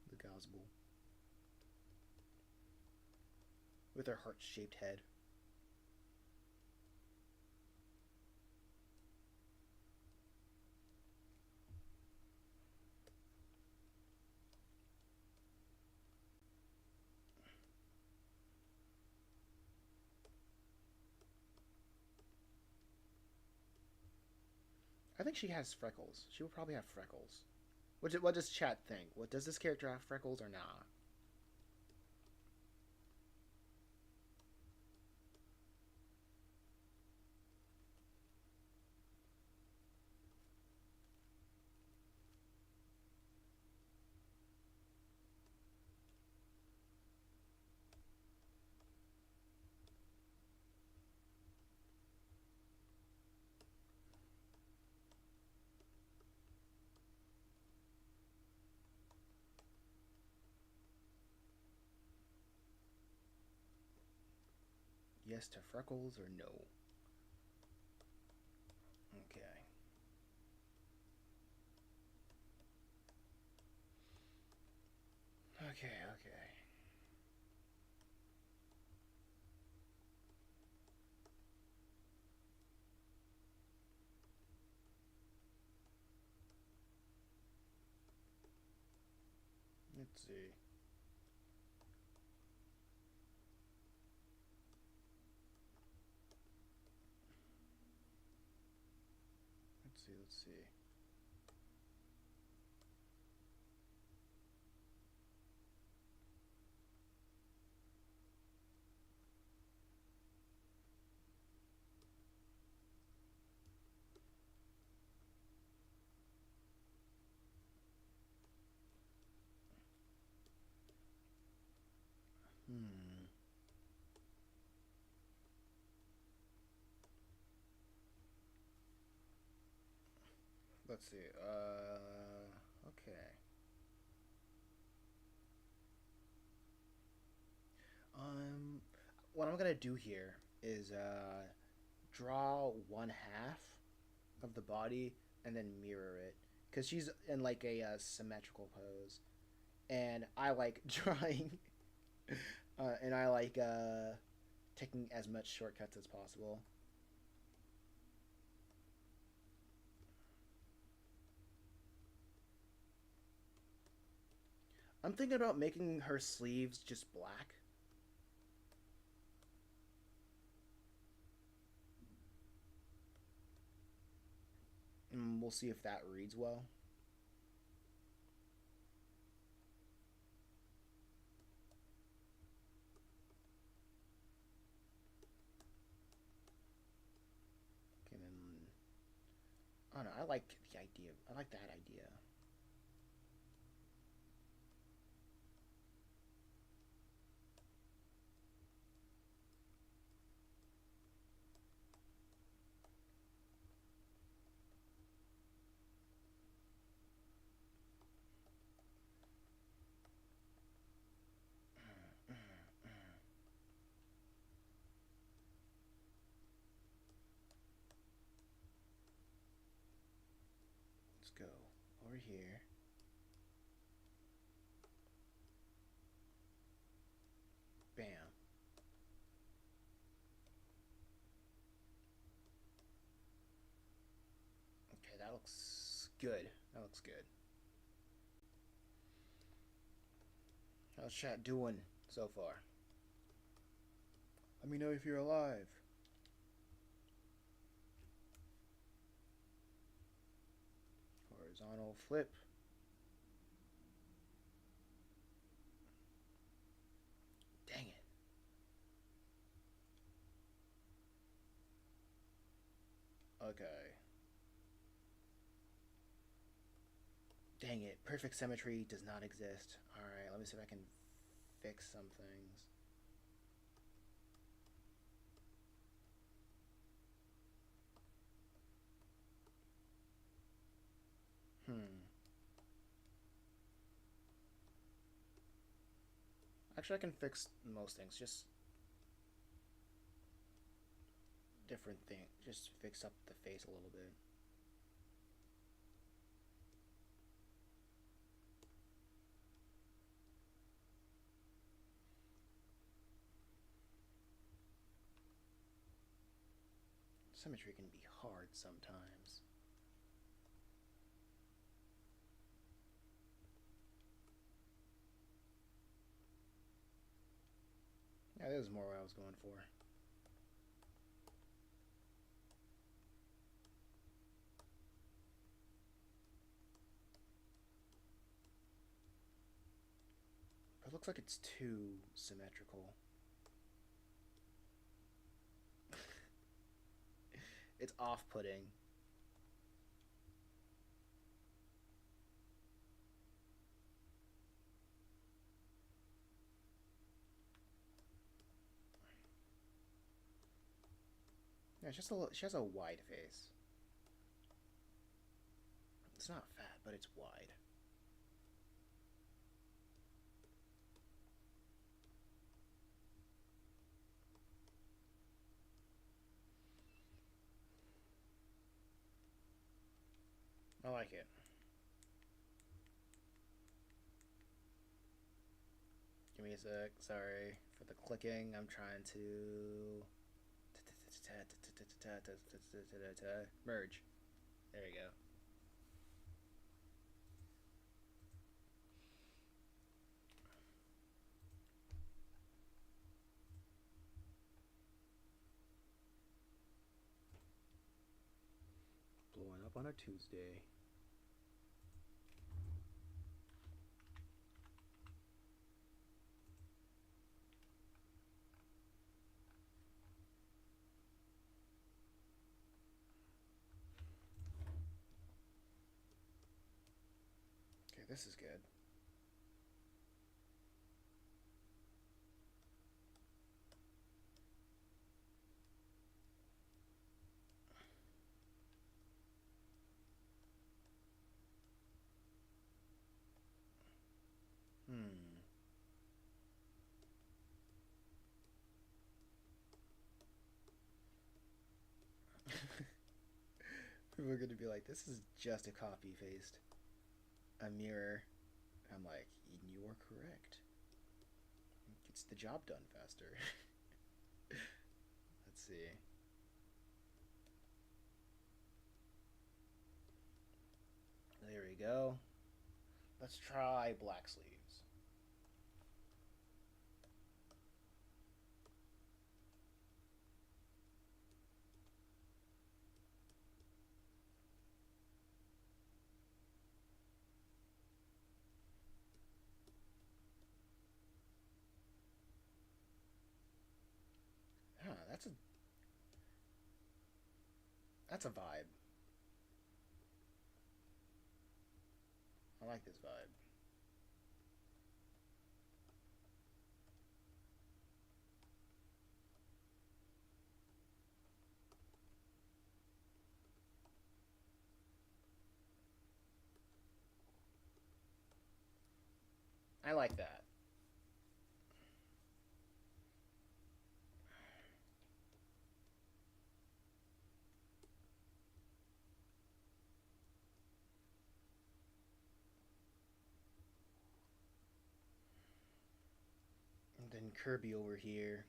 S1: The gospel. With her heart shaped head. I think she has freckles. She will probably have freckles. What does chat think? What does this character have freckles or not? Yes to freckles or no? Okay. Okay, okay. Let's see. Let's see. Hmm. Let's see. Okay. Um, what I'm gonna do here is draw one half of the body and then mirror it, because she's in like a symmetrical pose, and I like drawing, and I like taking as much shortcuts as possible. I'm thinking about making her sleeves just black. And we'll see if that reads well. Okay, then. I don't know. I like the idea. I like that idea. Let's go over here. Bam. Good. That looks good. How's chat doing so far? Let me know if you're alive. Horizontal flip. Dang it. Okay. Dang it. Perfect symmetry does not exist. Alright, let me see if I can fix some things. Actually, I can fix most things. Just different thing. Just fix up the face a little bit. Symmetry can be hard sometimes. Yeah, this is more what I was going for. But it looks like it's too symmetrical. It's off-putting. Yeah, it's just a little, she has a wide face. It's not fat, but it's wide. I like it. Give me a sec. Sorry for the clicking. I'm trying to merge. There you go. Blowing up on a Tuesday. Okay, this is good. People are gonna be like, this is just a copy paste. A mirror. I'm like, you are correct. Gets the job done faster. Let's see. There we go. Let's try black sleeves. Huh, that's a vibe. I like this vibe. I like that. And then Kirby over here.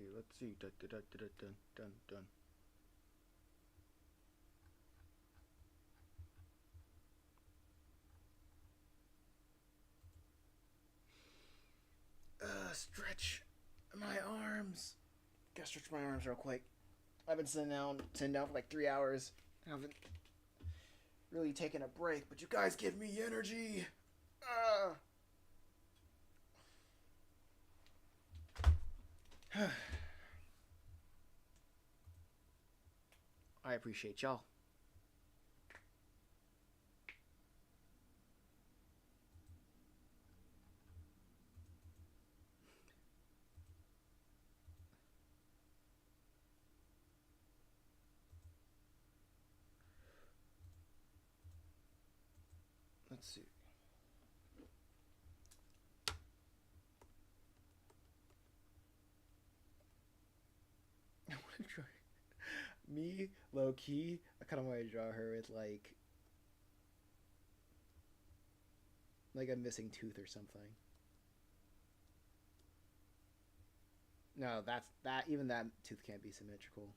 S1: see. Let's see. Dun, dun, dun, dun, dun, dun, dun. Stretch my arms. Gotta stretch my arms real quick. I've been sitting down for like 3 hours. I haven't really taken a break, but you guys give me energy. I appreciate y'all. Let's see. I want to try. Me, low key, I kind of want to draw her with like a missing tooth or something. No, that even that tooth can't be symmetrical.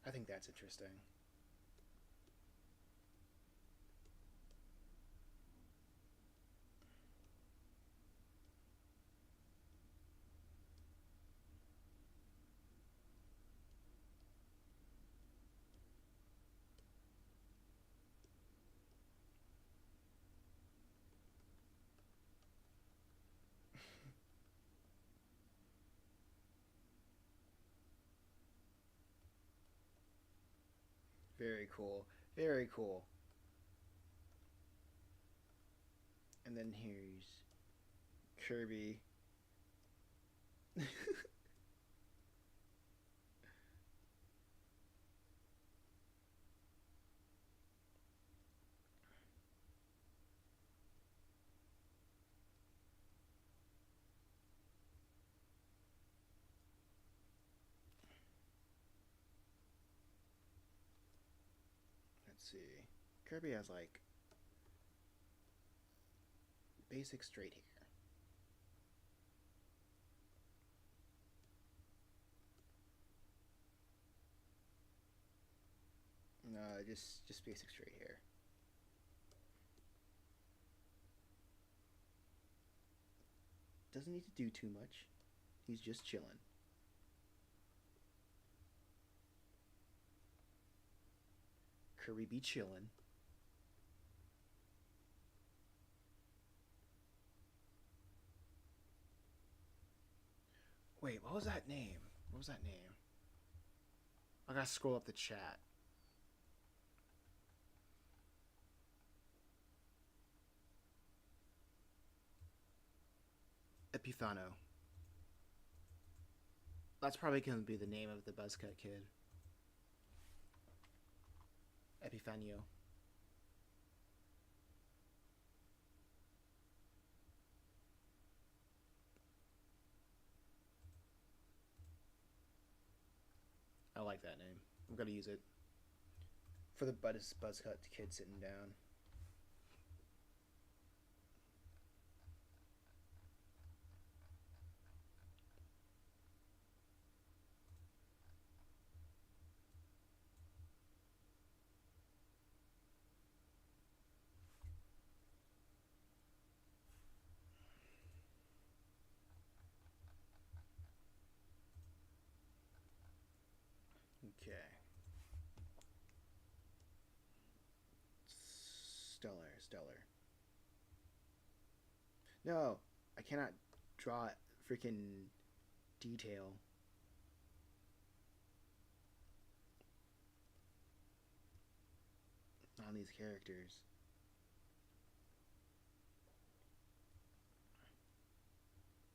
S1: I think that's interesting. Very cool. Very cool. And then here's Kirby. Let's see. Kirby has like basic straight hair. No, just basic straight hair. Doesn't need to do too much. He's just chilling. Kirby be chilling. Wait, what was that name? What was that name? I gotta scroll up the chat. Epifano. That's probably gonna be the name of the buzzcut kid. Epifanio. I like that name. I'm gonna use it for the buzzcut kid sitting down. Okay. Stellar. No, I cannot draw freaking detail. On these characters.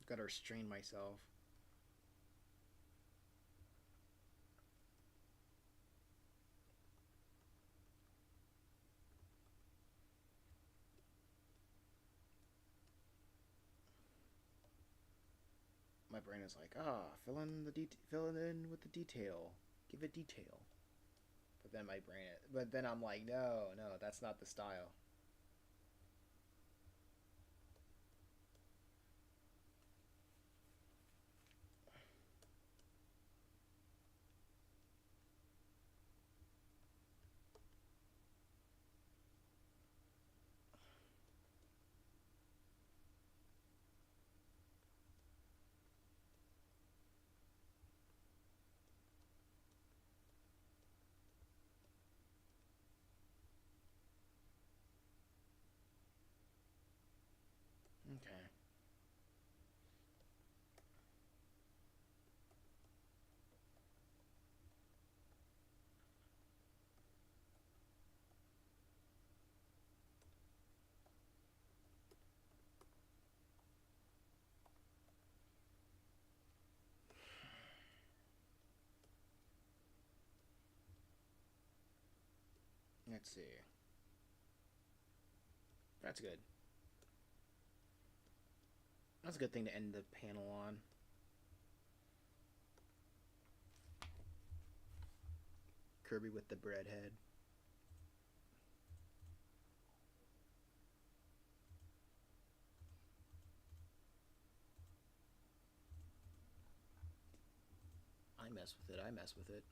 S1: Gotta restrain myself. My brain is like, fill in with the detail. Give it detail. But then my brain, but then I'm like, no, no, that's not the style. Okay. Let's see. That's good. That's a good thing to end the panel on. Kirby with the bread head. I mess with it. I mess with it.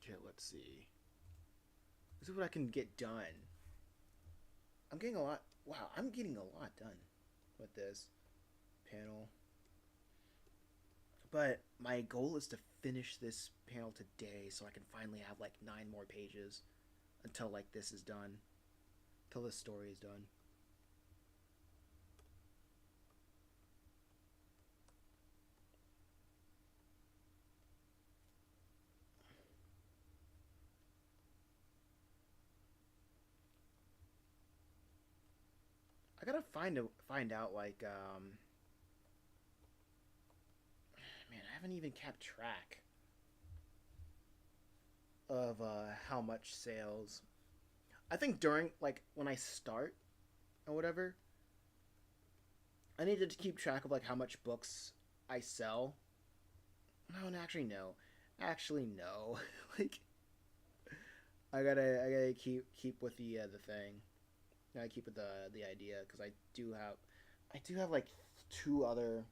S1: Okay, let's see. This is what I can get done. I'm getting a lot. Wow, I'm getting a lot done with this panel. But my goal is to finish this panel today so I can finally have like 9 more pages until like this is done. Until this story is done. I gotta find out like man, I haven't even kept track of how much sales. I think during like when I start or whatever, I needed to keep track of like how much books I sell. No, actually no. Actually no. Like I gotta keep with the thing. I gotta keep with the idea because I do have like 2 other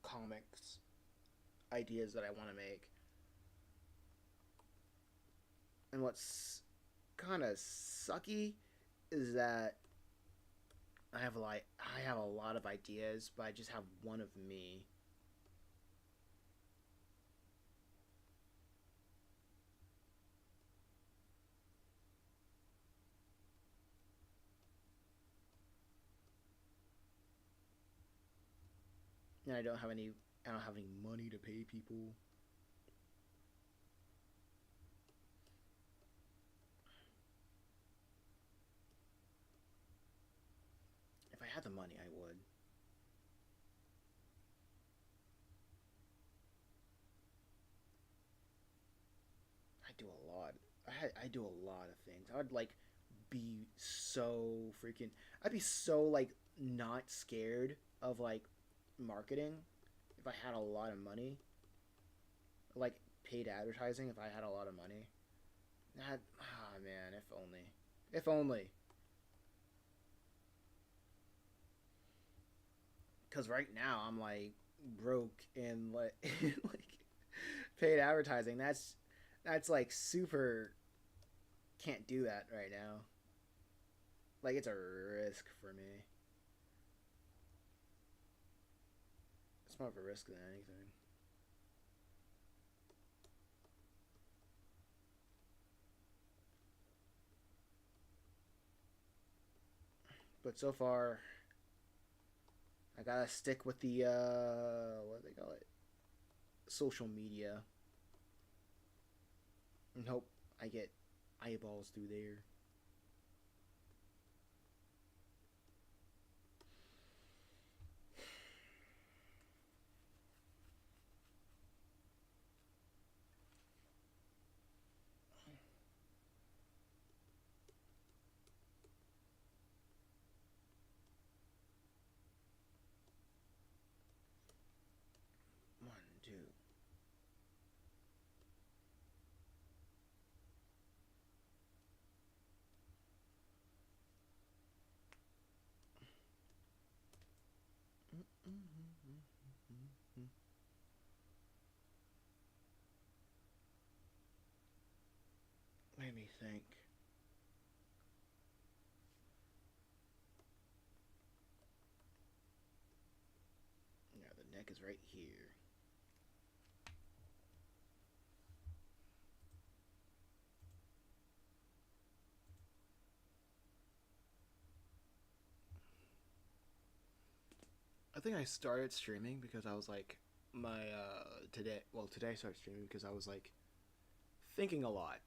S1: comics ideas that I want to make. And what's kind of sucky is that I have a lot of ideas, but I just have one of me. And I don't have any money to pay people. If I had the money, I would. I do a lot. I do a lot of things. I would like be so freaking. I'd be so like not scared of like marketing if I had a lot of money. Like paid advertising if I had a lot of money. That man, if only. If only. Cuz right now I'm like broke and like like paid advertising. That's like super can't do that right now. Like it's a risk for me. It's more of a risk than anything. But so far, I gotta stick with the what do they call it, social media, and hope I get eyeballs through there. Let me think. Yeah, the neck is right here. I think I started streaming because I was like my today I started streaming because I was like thinking a lot.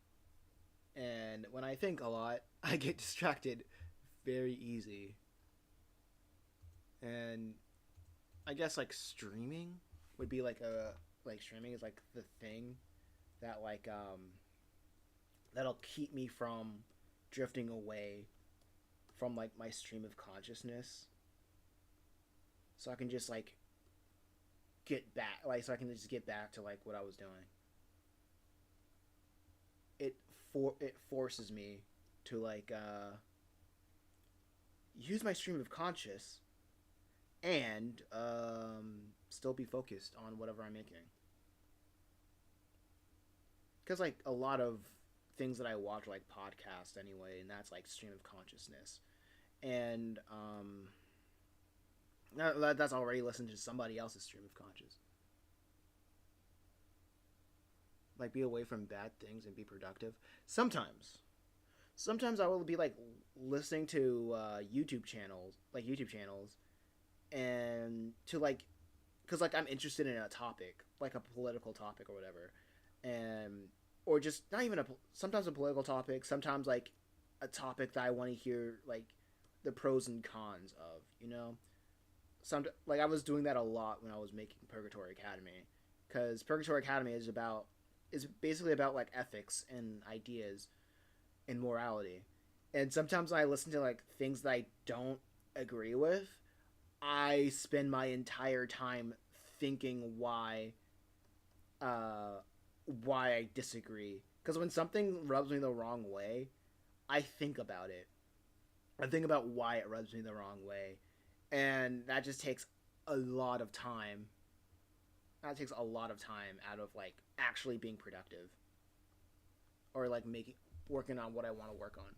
S1: And when I think a lot, I get distracted very easy. And I guess like streaming would be like a like streaming is like the thing that that'll keep me from drifting away from like my stream of consciousness, so I can just like get back, like so I can just get back to like what I was doing. It forces me to like use my stream of conscious and still be focused on whatever I'm making. Because like a lot of things that I watch, like podcasts anyway, and that's like stream of consciousness, and that's already listened to somebody else's stream of conscious. Like be away from bad things and be productive. Sometimes I will be like listening to YouTube channels, and to like, because like I'm interested in a topic, like a political topic or whatever, and or just not even sometimes a political topic, sometimes like a topic that I want to hear like the pros and cons of, some like I was doing that a lot when I was making Purgatory Academy, because Purgatory Academy is basically about like ethics and ideas and morality, and sometimes when I listen to like things that I don't agree with, I spend my entire time thinking uh why I disagree. Because when something rubs me the wrong way, I think about it. I think about why it rubs me the wrong way, and that just takes a lot of time. That takes a lot of time out of like actually being productive, or like making working on what I want to work on.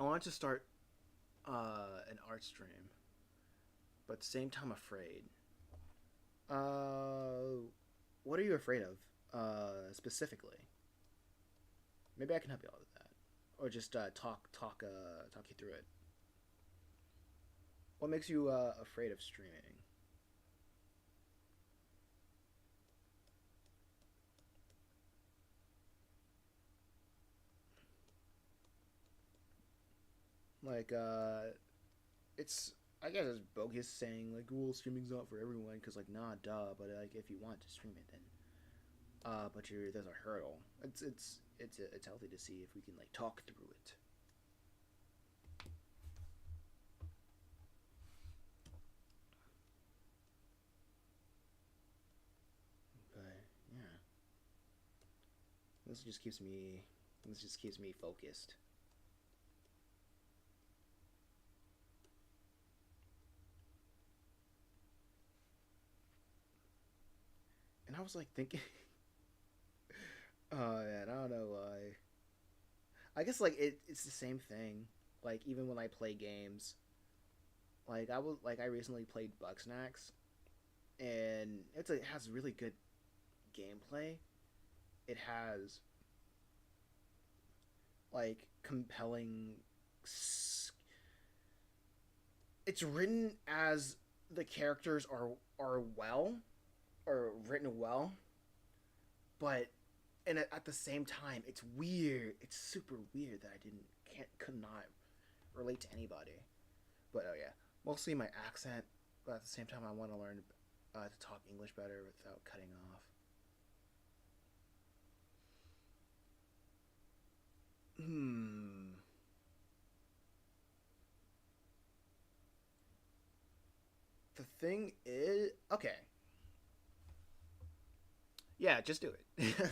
S1: I want to start an art stream, but at the same time afraid. Uh, what are you afraid of specifically? Maybe I can help you out with that, or just talk you through it. What makes you afraid of streaming? Like it's I guess it's bogus saying like, "Well, streaming's not for everyone," because like, nah, duh. But like, if you want to stream it, then but there's a hurdle. It's healthy to see if we can like talk through it. But yeah, this just keeps me this just keeps me focused. And I was like thinking, oh man, I don't know why. I guess like it's the same thing. Like even when I play games, I recently played Bugsnax, and it has really good gameplay. It has like compelling. It's written as the characters are well, or written well, but and at the same time, it's weird. It's super weird that I didn't can't could not relate to anybody. But oh yeah, mostly my accent. But at the same time, I want to learn to talk English better without cutting off. Hmm. The thing is, okay, yeah, just do it.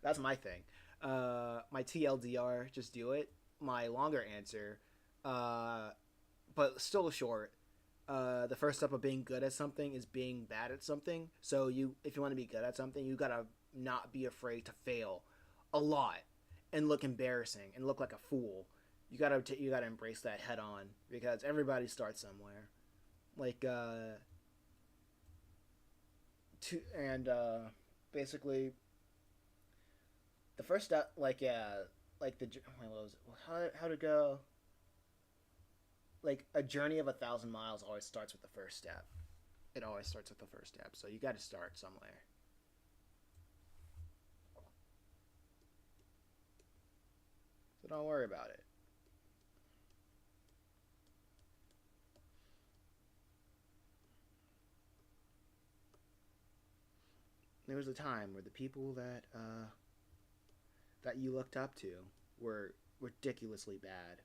S1: That's my thing. My TLDR, just do it. My longer answer, uh, but still short. The first step of being good at something is being bad at something. So if you want to be good at something, you gotta not be afraid to fail a lot and look embarrassing and look like a fool. You gotta embrace that head on because everybody starts somewhere. Like to and basically the first step, like yeah, like the what was it? How to go? Like a journey of 1,000 miles always starts with the first step. It always starts with the first step. So you got to start somewhere. So don't worry about it. There was a time where the people that you looked up to were ridiculously bad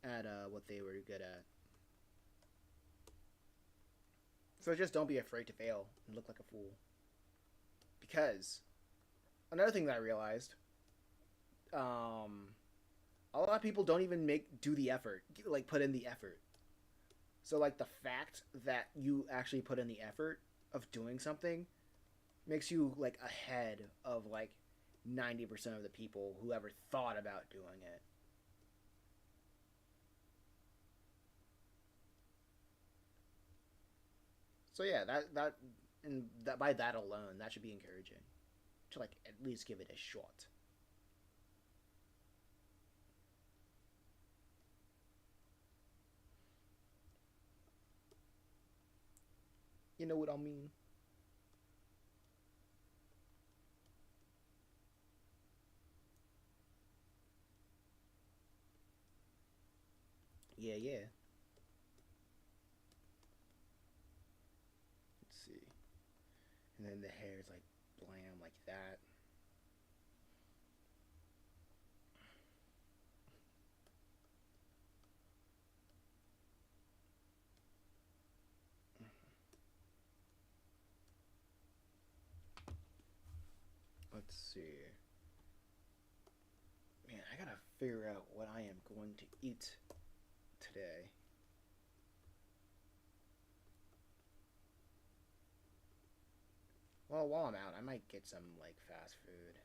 S1: at what they were good at. So just don't be afraid to fail and look like a fool. Because another thing that I realized, um, a lot of people don't even do the effort, like put in the effort. So like the fact that you actually put in the effort of doing something makes you like ahead of like 90% of the people who ever thought about doing it. So yeah, that by that alone, that should be encouraging to like at least give it a shot. You know what I mean? Yeah, yeah. Let's see. And then the hair is like blam like that. Let's see. Man, I gotta figure out what I am going to eat today. Well, while I'm out, I might get some like fast food.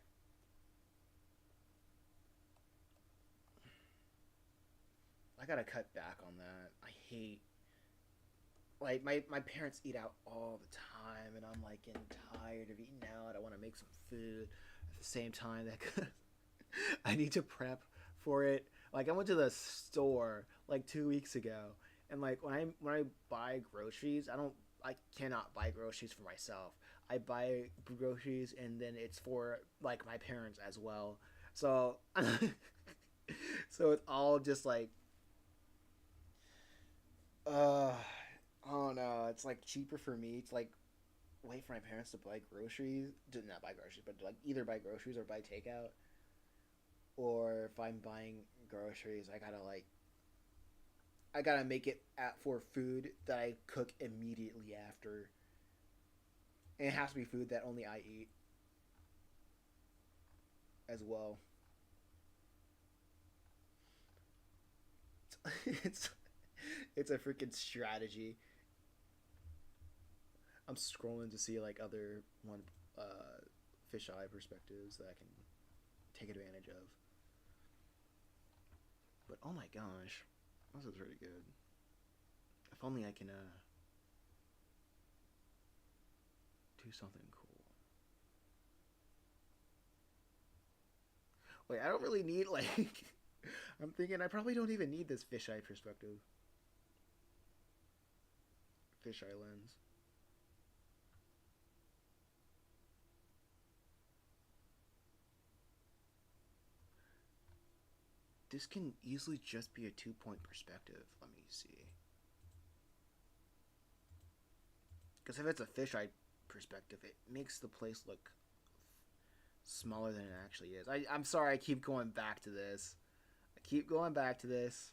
S1: I gotta cut back on that. I hate like my parents eat out all the time, and I'm like getting tired of eating out. I want to make some food at the same time that I need to prep for it. Like I went to the store like 2 weeks ago, and like when I buy groceries, I cannot buy groceries for myself. I buy groceries, and then it's for like my parents as well. So so it's all just like uh I don't know. It's like cheaper for me to like wait for my parents to buy groceries, to not buy groceries, but like either buy groceries or buy takeout. Or if I'm buying groceries, I gotta make it for food that I cook immediately after, and it has to be food that only I eat as well. it's it's a freaking strategy. I'm scrolling to see like other one fisheye perspectives that I can take advantage of. But oh my gosh, this is really good. If only I can do something cool. Wait, I don't really need like. I'm thinking I probably don't even need this fisheye perspective, fisheye lens. This can easily just be a 2 point perspective. Let me see. Because if it's a fisheye perspective, it makes the place look smaller than it actually is. I'm sorry, I keep going back to this. I keep going back to this.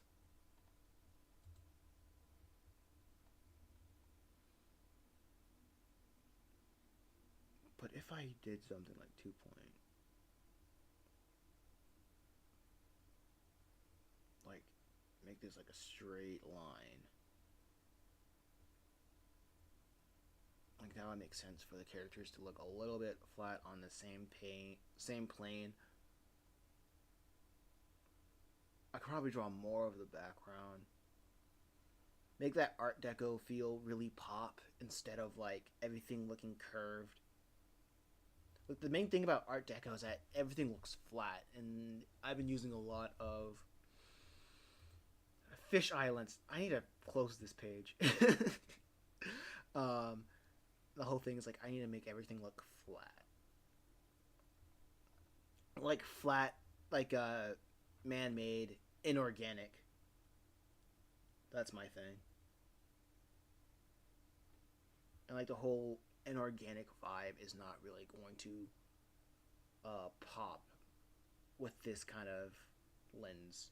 S1: But if I did something like 2 point, make this like a straight line. Like that would make sense for the characters to look a little bit flat on the same plane. I could probably draw more of the background. Make that Art Deco feel really pop instead of like everything looking curved. Like the main thing about Art Deco is that everything looks flat, and I've been using a lot of fish islands. I need to close this page. um, the whole thing is like I need to make everything look flat, like man-made, inorganic. That's my thing. And like the whole inorganic vibe is not really going to pop with this kind of lens.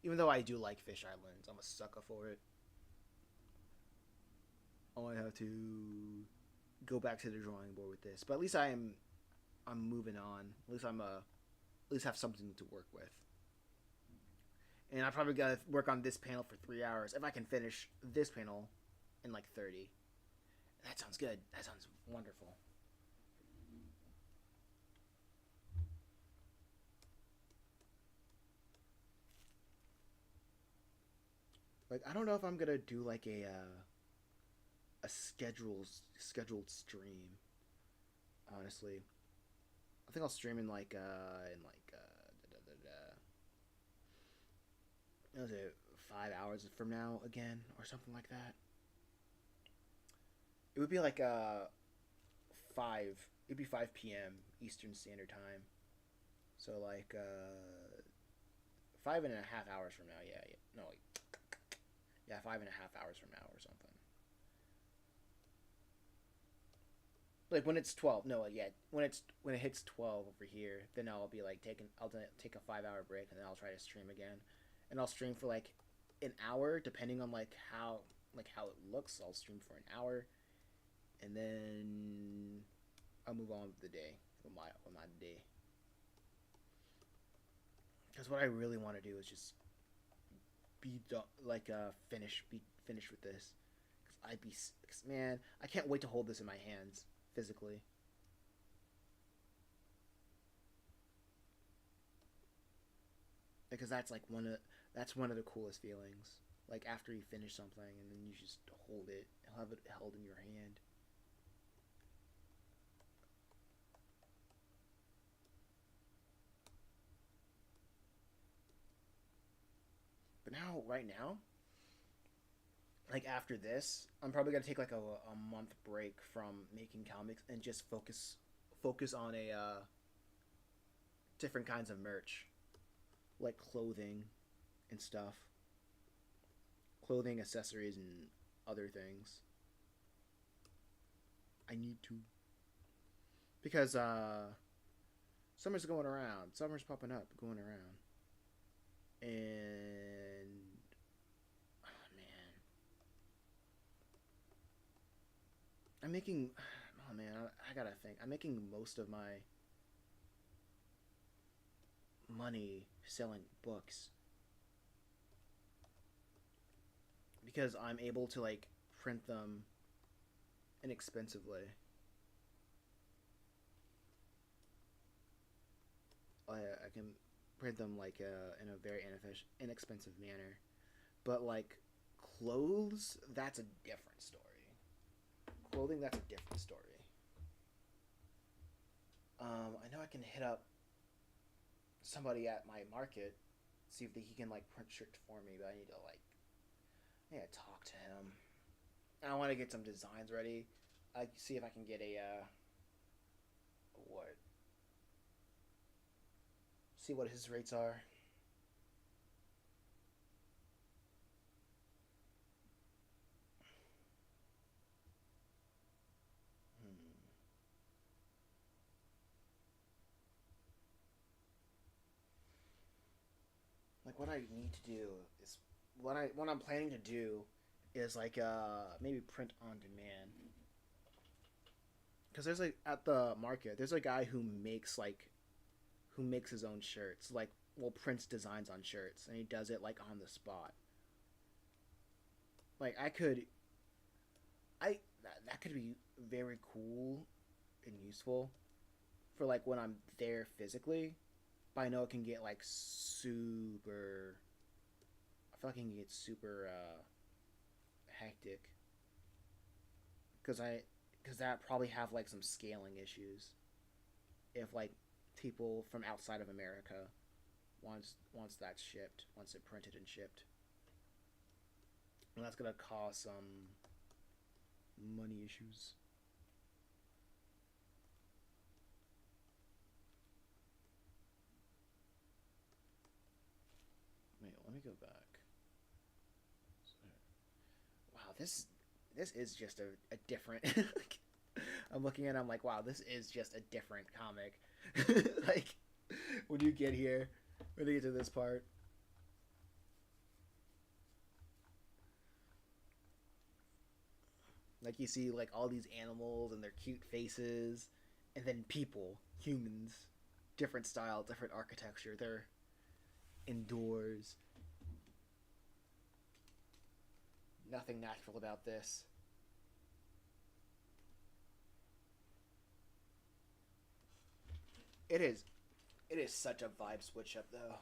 S1: Even though I do like fisheye lens, I'm a sucker for it. I might have to go back to the drawing board with this, but at least I'm moving on. At least have something to work with. And I probably gotta work on this panel for 3 hours if I can finish this panel in like 30. That sounds good. That sounds wonderful. Like I don't know if I'm gonna do like a scheduled stream. Honestly, I think I'll stream in like was it 5 hours from now again or something like that. It would be like five. It'd be 5 p.m. Eastern Standard Time. So like 5.5 hours from now. Yeah, yeah. No, like, yeah, 5.5 hours from now or something. Like when it's 12. No, yeah, when it hits 12 over here, then I'll be like I'll take a 5 hour break and then I'll try to stream again, and I'll stream for like an hour depending on like how it looks. I'll stream for an hour, and then I'll move on with the day with my day. Because what I really want to do is just be done, like be finished with this. Cause man, I can't wait to hold this in my hands physically. Because that's one of the coolest feelings. Like after you finish something and then you just hold it, have it held in your hand. But now, right now, like after this, I'm probably gonna take like a month break from making comics and just focus on a different kinds of merch, like clothing and stuff, clothing, accessories, and other things. I need to, because summer's going around, summer's popping up, going around, and oh man, I'm making. Oh man, I gotta think. I'm making most of my money selling books because I'm able to like print them inexpensively. I can print them like in a very inexpensive manner, but like clothes, that's a different story. Clothing, that's a different story. I know I can hit up somebody at my market, see if he can like print shirts for me, but I need to talk to him. I want to get some designs ready. I see if I can get a what? See what his rates are. Hmm. Like what I need to do is what I'm planning to do is like maybe print on demand. Because there's like at the market, there's a guy who makes his own shirts, like well, prints designs on shirts, and he does it like on the spot. Like that could be very cool and useful for like when I'm there physically. But I know it can get like super. I feel like it can get super hectic because that probably have like some scaling issues if like people from outside of America once that's shipped, once it printed and shipped, and that's gonna cause some money issues. Wait, let me go back. Wow, this is just a different. I'm looking at it, I'm like, wow, this is just a different comic. Like when you get here, when you get to this part, like you see like all these animals and their cute faces, and then people, humans, different style, different architecture. They're indoors. Nothing natural about this. It is. It is such a vibe switch up though.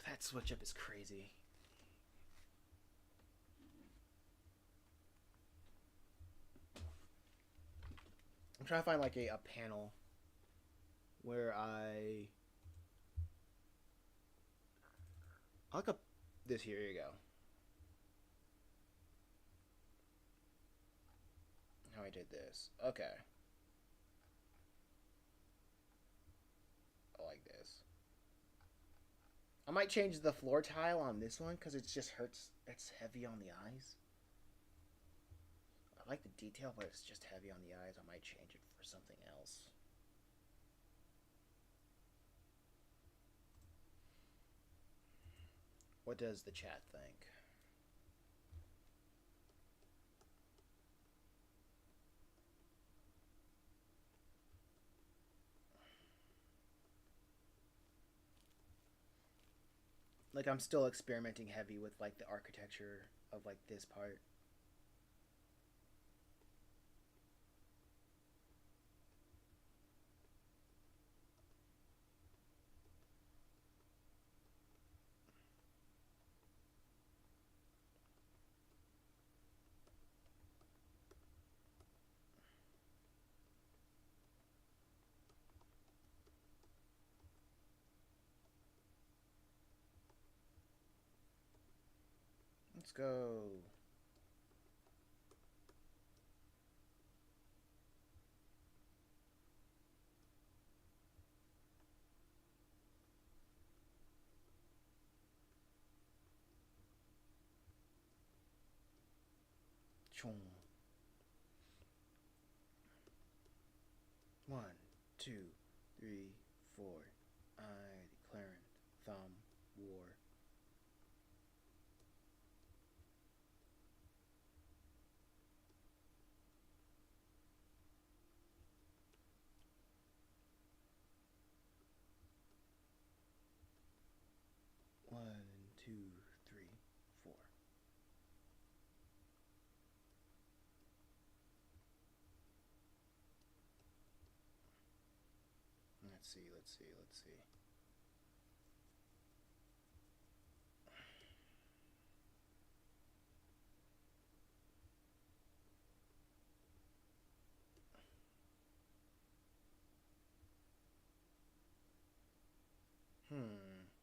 S1: That switch up is crazy. I'm trying to find like a panel where I'll look up this here. Here you go. How I did this. Okay. I like this. I might change the floor tile on this one because it just hurts. It's heavy on the eyes. I like the detail, but it's just heavy on the eyes. I might change it for something else. What does the chat think? Like I'm still experimenting heavy with like the architecture of like this part. Let's go. Chong. 1, 2, 3, 4. I declaring thumb war. One, two, 3, 4. Let's see. Let's see. Let's see.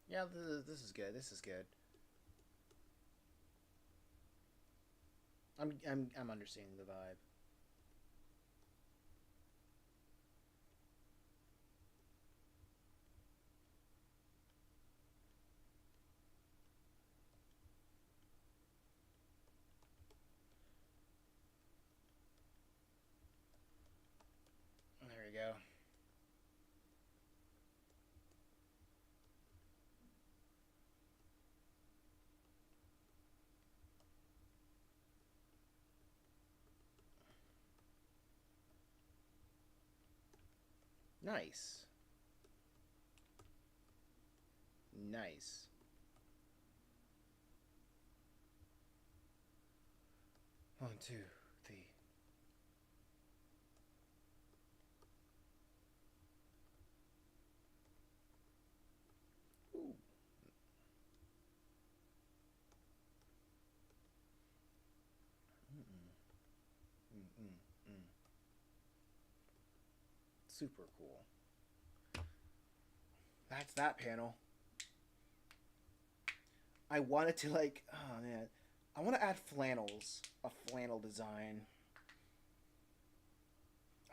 S1: Yeah, this is good. This is good. I'm understanding the vibe. There we go. Nice. Nice. One, two, three. Ooh. Mm-mm. Mm-mm. Super cool. That's that panel. I wanted to like, oh man, I want to add flannels, a flannel design.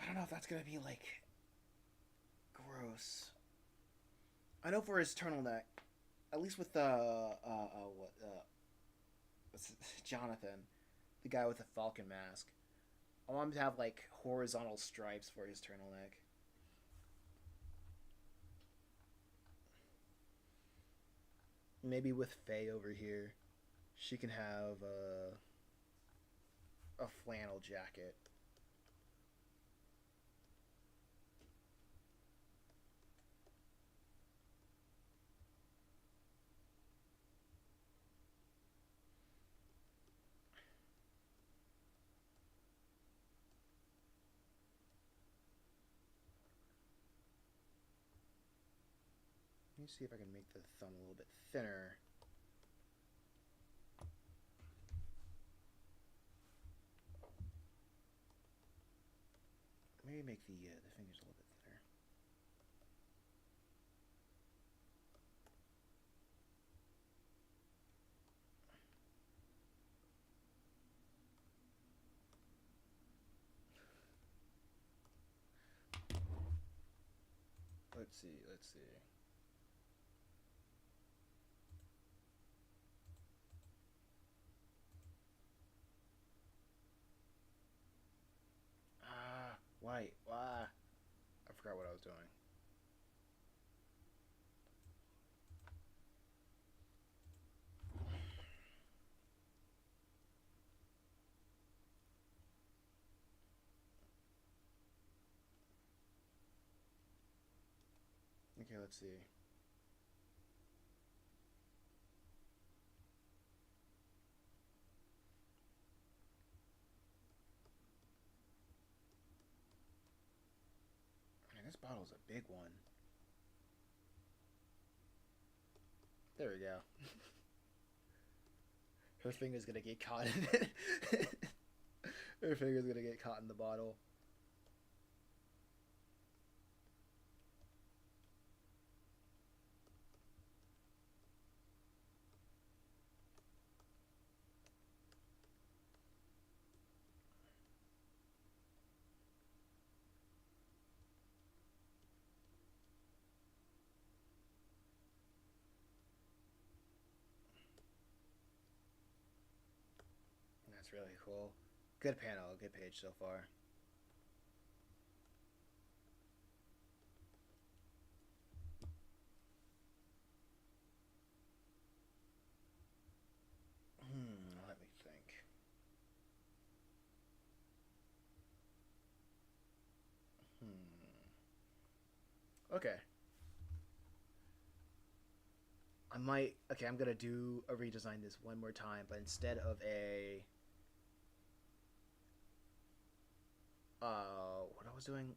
S1: I don't know if that's gonna be like gross. I know for his turtleneck, at least with what Jonathan, the guy with the falcon mask. I want him to have like horizontal stripes for his turtleneck. Maybe with Faye over here, she can have a flannel jacket. Let me see if I can make the thumb a little bit thinner. Maybe make the fingers a little bit thinner. Let's see. Let's see. Why? Why? I forgot what I was doing. Okay, let's see. Man, this bottle's a big one. There we go. Her finger's gonna get caught in it. Her finger's gonna get caught in the bottle. That's really cool. Good panel, good page so far. Let me think. Okay. I might. Okay, I'm gonna do a redesign this one more time, but instead of what I was doing,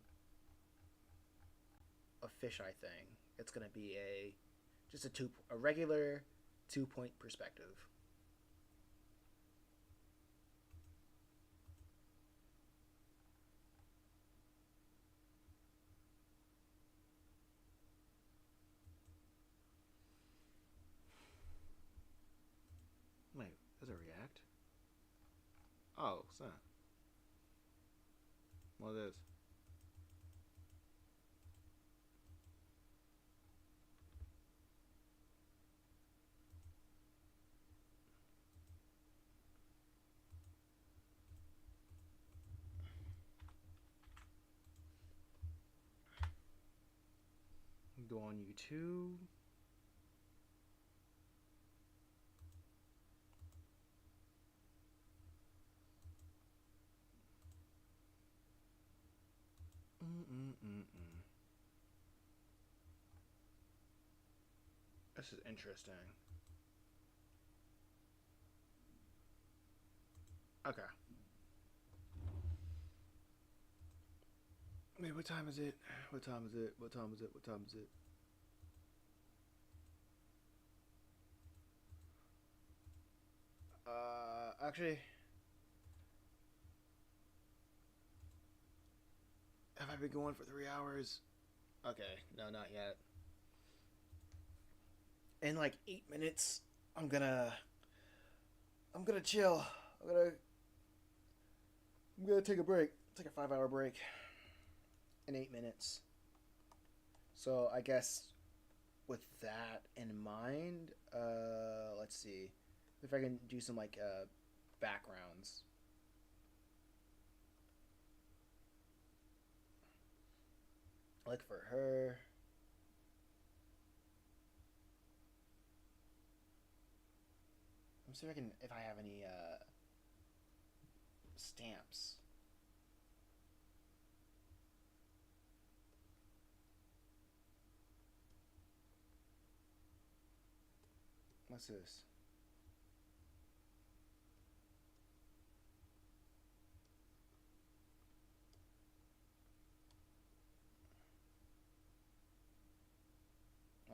S1: a fisheye thing. It's gonna be just a regular 2 point perspective. Wait, does it react? Oh, it's not. What it is? Go on YouTube. Mm-mm-mm-mm. This is interesting. Okay. Wait, what time is it? What time is it? What time is it? What time is it? Actually, have I been going for 3 hours? Okay, no, not yet. In like 8 minutes, I'm gonna, I'm gonna chill. I'm gonna, I'm gonna take a break. Take a 5 hour break in 8 minutes. So I guess with that in mind, let's see if I can do some like backgrounds. Like for her, let me see if I can if I have any stamps. What's this?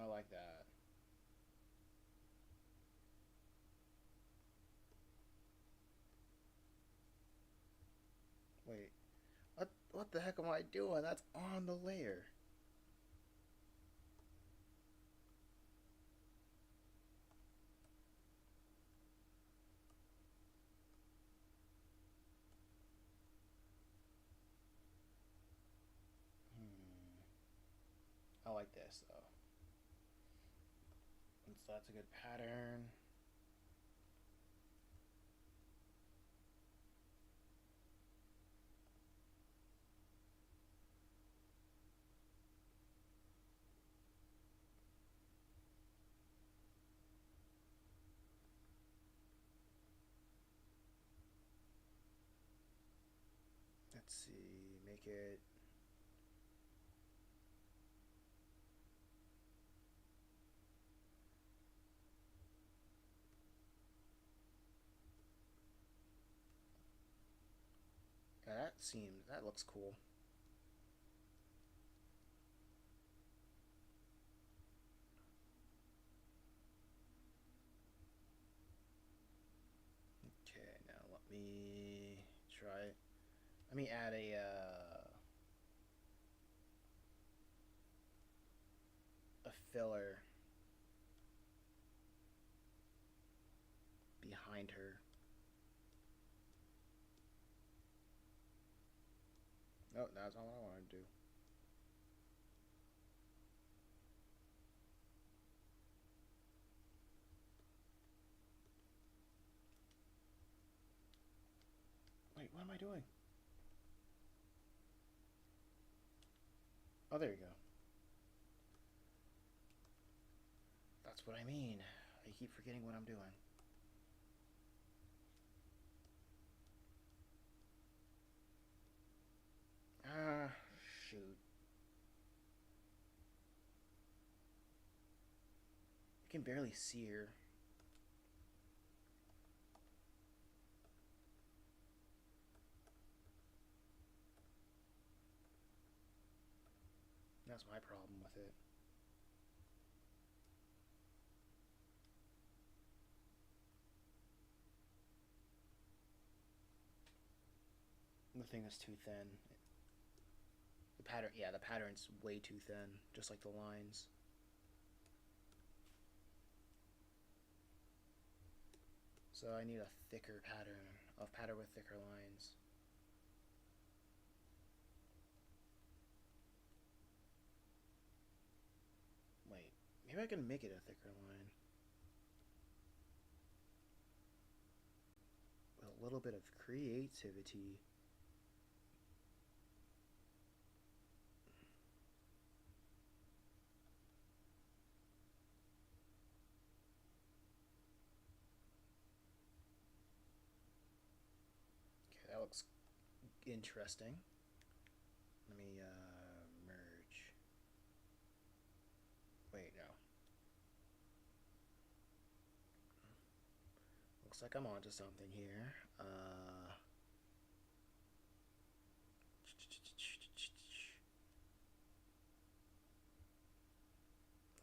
S1: I like that. Wait, what the heck am I doing? That's on the layer. Hmm. I like this though. So that's a good pattern. Let's see, make it. Yeah, that looks cool. Okay, now let me try. Let me add a filler behind her. No, that's not what I want to do. Wait, what am I doing? Oh, there you go. That's what I mean. I keep forgetting what I'm doing. Ah, shoot. You can barely see her. That's my problem with it. The thing is too thin. The pattern, yeah, the pattern's way too thin, just like the lines. So I need a thicker pattern, a pattern with thicker lines. Wait, maybe I can make it a thicker line. With a little bit of creativity. Okay, that looks interesting. Let me merge. Wait, no. Looks like I'm onto something here.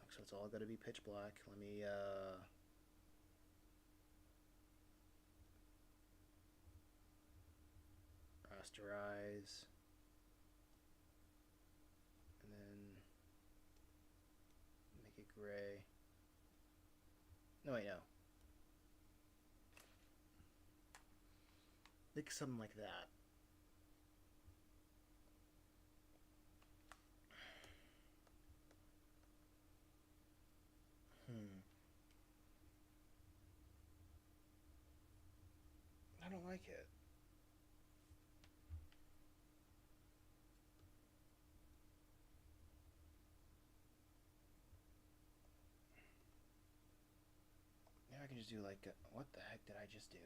S1: So it's all going to be pitch black. Let me rasterize, and then make it gray. No, wait, no. Like something like that. I don't like it. Now I can just do like, what the heck did I just do?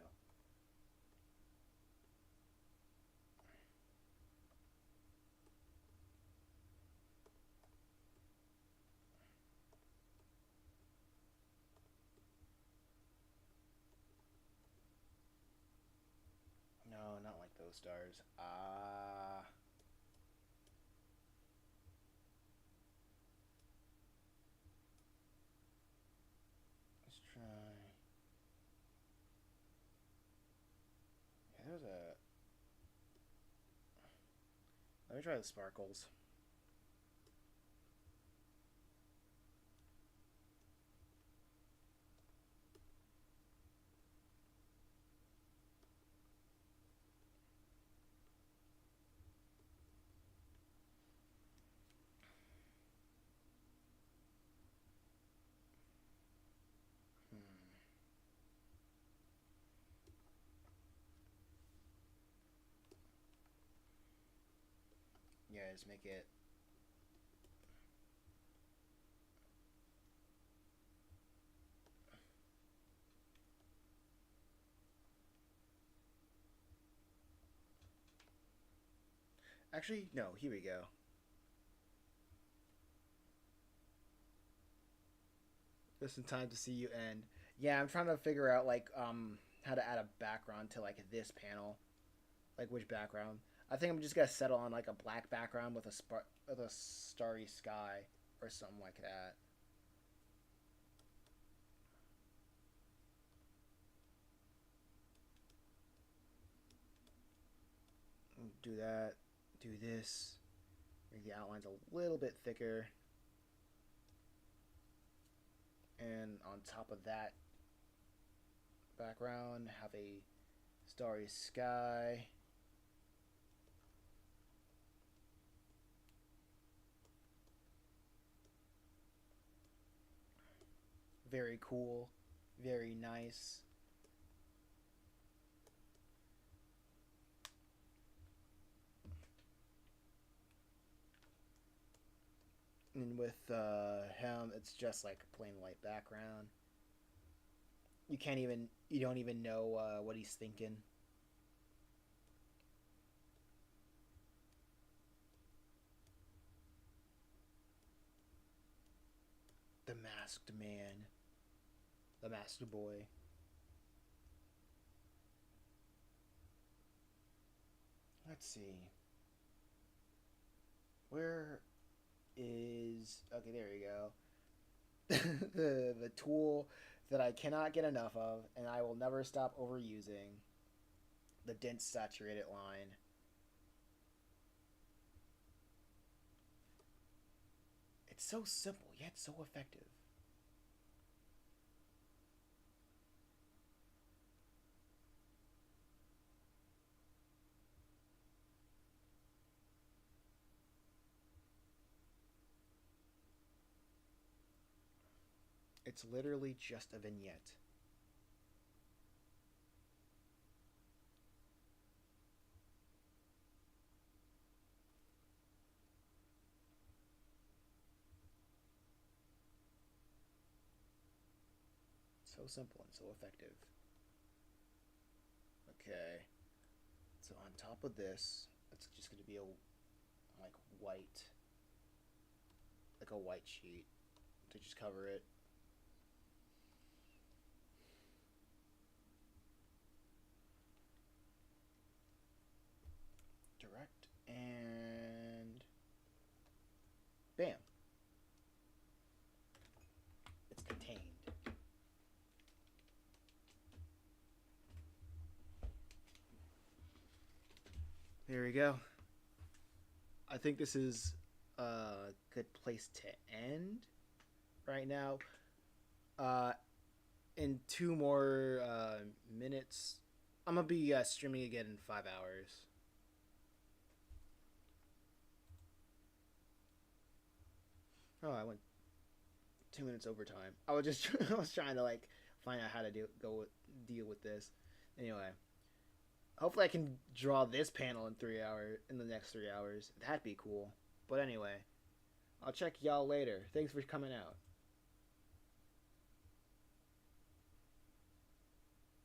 S1: No, not like those stars. Let's try. Yeah, there's a. Let me try the sparkles. Yeah, just make it. Actually, no, here we go. Just in time to see you end. Yeah, I'm trying to figure out like how to add a background to like this panel. Like which background. I think I'm just gonna settle on like a black background with a starry sky or something like that. Do that. Do this. Make the outlines a little bit thicker. And on top of that background, have a starry sky. Very cool. Very nice. And with him, it's just like a plain white background. You don't even know what he's thinking. The masked man. The masked boy. Let's see. Where is... Okay, there you go. the tool that I cannot get enough of, and I will never stop overusing. The dense saturated line. It's so simple, yet so effective. It's literally just a vignette. So simple and so effective. Okay. So on top of this, it's just going to be a like white, like a white sheet to just cover it. Here we go. I think this is a good place to end right now. Uh, in 2 more minutes, I'm gonna be streaming again in 5 hours. Oh, I went 2 minutes overtime. I was just I was trying to like find out how to deal with this. Anyway, hopefully I can draw this panel in 3 hours in the next 3 hours. That'd be cool. But anyway, I'll check y'all later. Thanks for coming out.